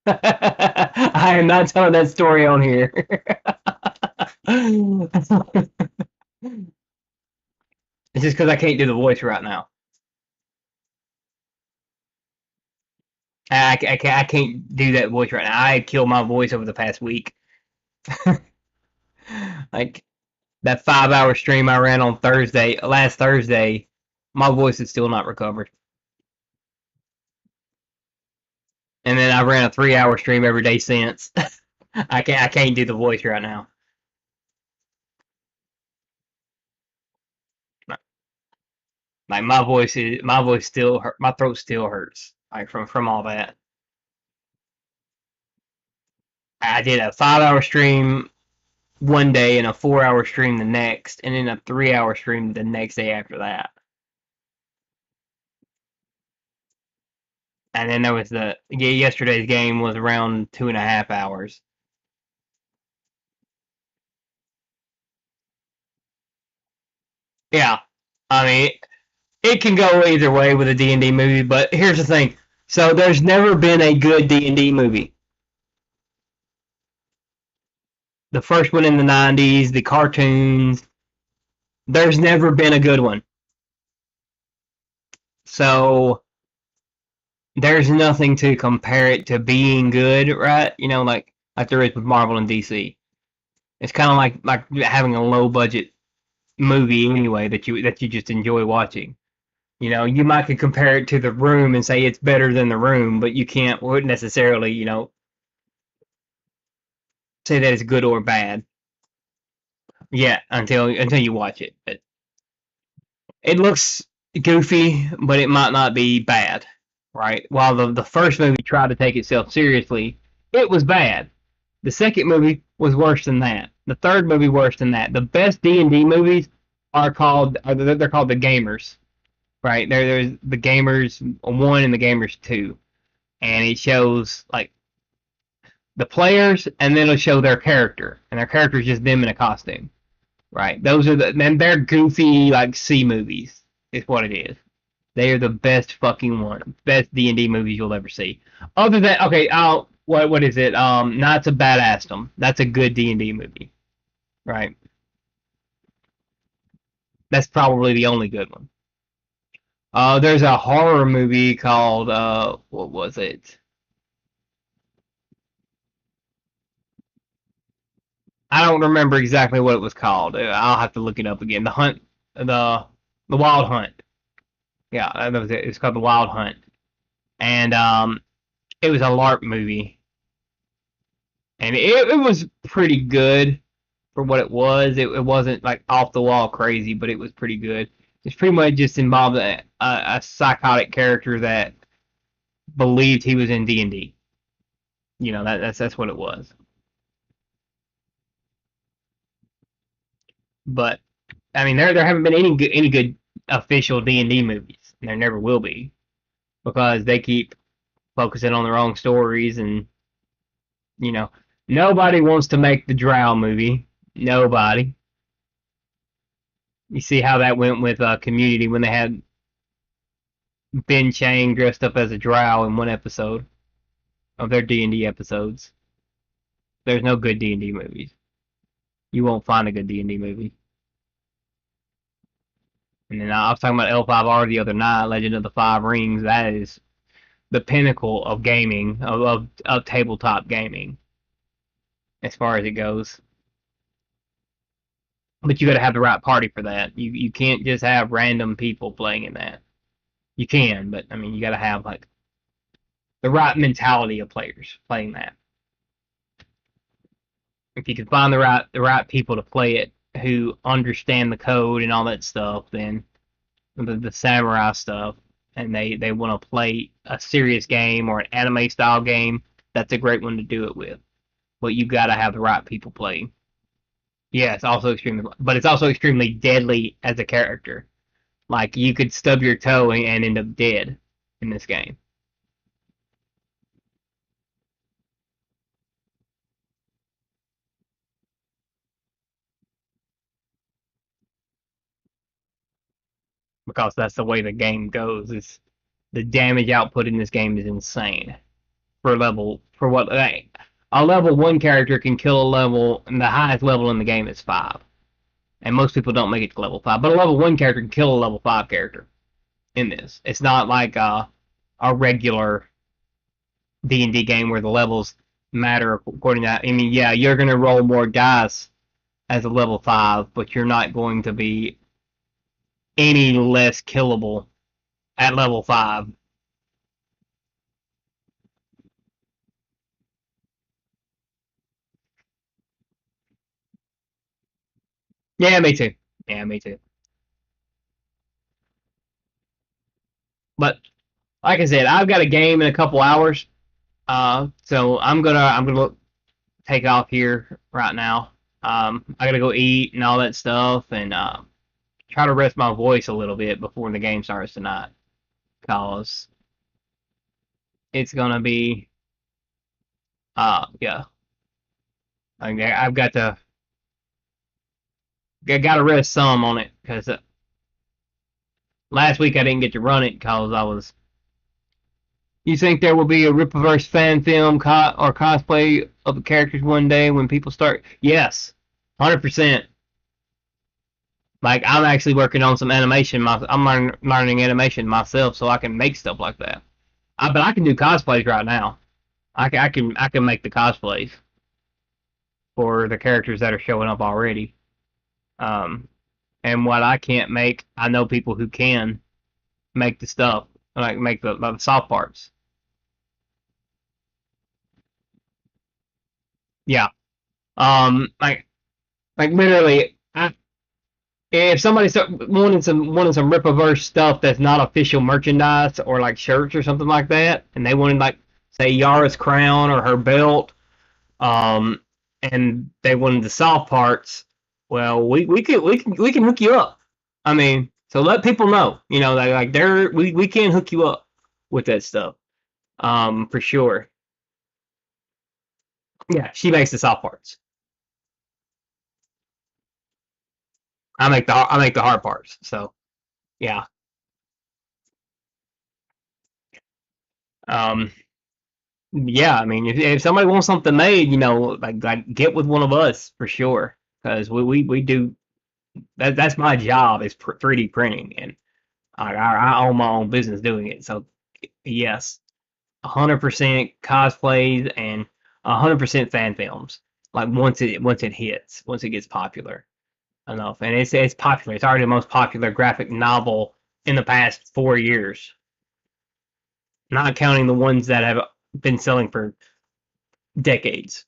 I am not telling that story on here. It's just because I can't do the voice right now. I can't do that voice right now. I killed my voice over the past week. Like that 5 hour stream I ran on last Thursday, my voice is still not recovered. And then I ran a 3 hour stream every day since. I can't do the voice right now. Like my voice still hurt, my throat still hurts like from all that. I did a 5 hour stream one day and a 4 hour stream the next, and then a 3 hour stream the next day after that. And then there was yesterday's game was around 2.5 hours. Yeah, I mean it can go either way with a D&D movie, but here's the thing. So there's never been a good D&D movie. The first one in the 90s, the cartoons, there's never been a good one. So there's nothing to compare it to being good, right? You know, like there is with Marvel and DC. It's kind of like having a low budget movie anyway that you just enjoy watching. You know, you might could compare it to The Room and say it's better than The Room, but you can't wouldn't necessarily, say that it's good or bad. Yeah, until you watch it. But it looks goofy, but it might not be bad, right? While the first movie tried to take itself seriously, it was bad. The second movie was worse than that. The third movie worse than that. The best D&D movies they're called the Gamers, right? There's the Gamers 1 and the Gamers 2, and it shows like the players, and then it'll show their character, and their character is just them in a costume, right? Those are then they're goofy like C movies, is what it is. They are the best fucking one, best D&D movies you'll ever see. Other than okay, what is it? Knights of Badassdom. That's a good D&D movie, right? That's probably the only good one. There's a horror movie called what was it? I don't remember exactly what it was called. I'll have to look it up again. The the Wild Hunt. Yeah, that was it. It's called the Wild Hunt, and it was a LARP movie, and it was pretty good for what it was. It wasn't like off the wall crazy, but it was pretty good. It's pretty much just involved a psychotic character that believed he was in D&D. You know, that's what it was. But I mean, there haven't been any good official D&D movies, and there never will be because they keep focusing on their own stories, and you know, nobody wants to make the Drow movie. Nobody. You see how that went with Community when they had Ben Chang dressed up as a Drow in one episode of their D&D episodes. There's no good D&D movies. You won't find a good D&D movie. And then I was talking about L5R the other night, Legend of the Five Rings. That is the pinnacle of gaming, of tabletop gaming, as far as it goes. But you got to have the right party for that. You can't just have random people playing in that. You can, but I mean, you got to have like the right mentality of players playing that. If you can find the right people to play it who understand the code and all that stuff, then the samurai stuff, and they want to play a serious game or an anime style game, that's a great one to do it with. But you got to have the right people playing. Yeah, it's also extremely, but it's also extremely deadly as a character. Like you could stub your toe and end up dead in this game because that's the way the game goes. It's the damage output in this game is insane for what a level one character can kill a level, and the highest level in the game is 5. And most people don't make it to level 5, but a level 1 character can kill a level 5 character in this. It's not like a regular D&D game where the levels matter according to, I mean, yeah, you're going to roll more dice as a level 5, but you're not going to be any less killable at level 5. Yeah, me too. Yeah, me too. But like I said, I've got a game in a couple hours, so I'm gonna take off here right now. I gotta go eat and all that stuff, and try to rest my voice a little bit before the game starts tonight, cause it's gonna be yeah. I've got to rest some on it because last week I didn't get to run it because I was. You think there will be a Rippaverse fan film or cosplay of the characters one day when people start? Yes, 100%. Like I'm actually working on some animation. I'm learning animation myself, so I can make stuff like that. But I can do cosplays right now. I can make the cosplays for the characters that are showing up already. Um, and what I can't make, I know people who can make the stuff, like make the soft parts. Yeah. Like literally, if somebody start wanting some Rippaverse stuff that's not official merchandise or like shirts or something like that, and they wanted like say Yara's crown or her belt, um, and they wanted the soft parts, well, we can hook you up. I mean, so let people know, like they're we can hook you up with that stuff, for sure. Yeah, she makes the soft parts. I make the hard parts. So yeah, um, yeah. I mean, if somebody wants something made, like get with one of us for sure, because we do that. That's my job is 3D printing, and I own my own business doing it. So yes, 100% cosplays and 100% fan films. Like once it hits, once it gets popular enough, and it's popular. It's already the most popular graphic novel in the past 4 years, not counting the ones that have been selling for decades.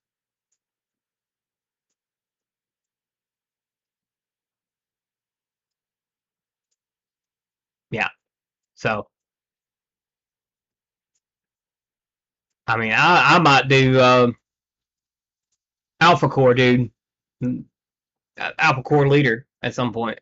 So I mean, I might do Alpha Core, dude. Alpha Core leader at some point.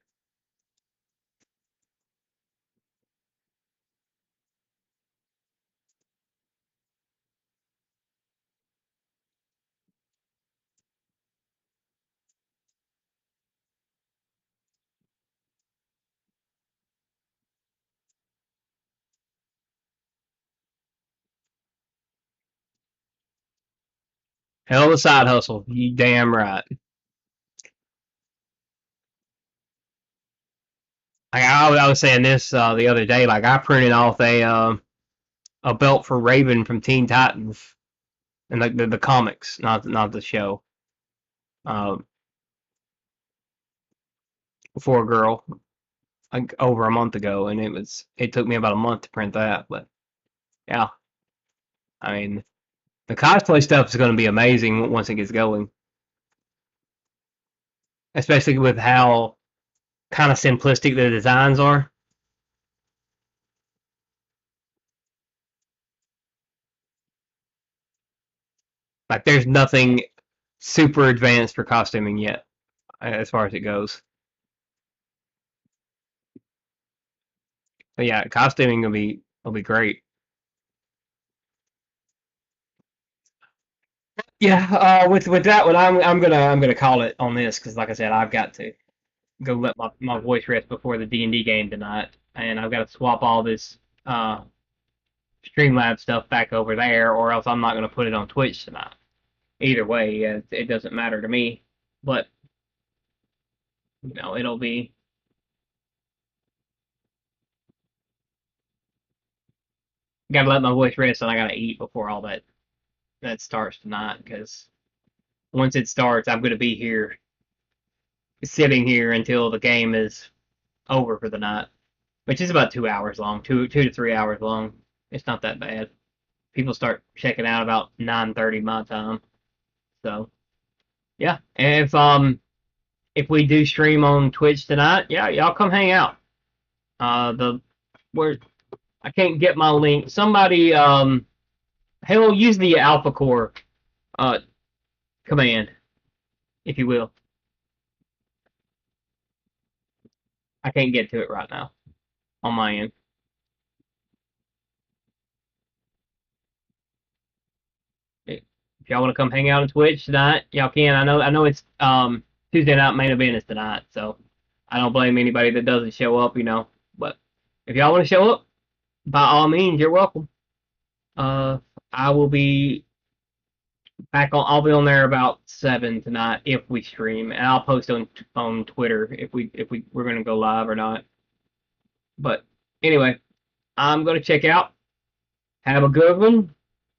Hell of a side hustle. You damn right. I was saying this the other day. Like I printed off a belt for Raven from Teen Titans and like the comics, not the show. Um, for a girl like over a month ago, and it took me about a month to print that. But yeah, I mean the cosplay stuff is going to be amazing once it gets going, especially with how kind of simplistic the designs are. Like there's nothing super advanced for costuming yet, as far as it goes. But yeah, costuming will be great. Yeah, with that one, I'm gonna call it on this because, like I said, I've got to go let my voice rest before the D&D game tonight, and I've got to swap all this Streamlab stuff back over there, or else I'm not gonna put it on Twitch tonight. Either way, it doesn't matter to me, but it'll be. Gotta let my voice rest, and I gotta eat before all that starts tonight. Because once it starts, I'm gonna be here, sitting here until the game is over for the night, which is about 2 hours long, 2 to 3 hours long. It's not that bad. People start checking out about 9:30 my time. So yeah, and if we do stream on Twitch tonight, yeah, y'all come hang out. The where I can't get my link. Somebody hell use the Alpha Core uh command if you will. I can't get to it right now on my end. If y'all want to come hang out on Twitch tonight, y'all can. I know it's Tuesday night main event is tonight, so I don't blame anybody that doesn't show up. But if y'all want to show up, by all means, you're welcome. Uh, I will be back on. I'll be on there about 7 tonight if we stream, and I'll post on Twitter if we're gonna go live or not. But anyway, I'm gonna check out. Have a good one.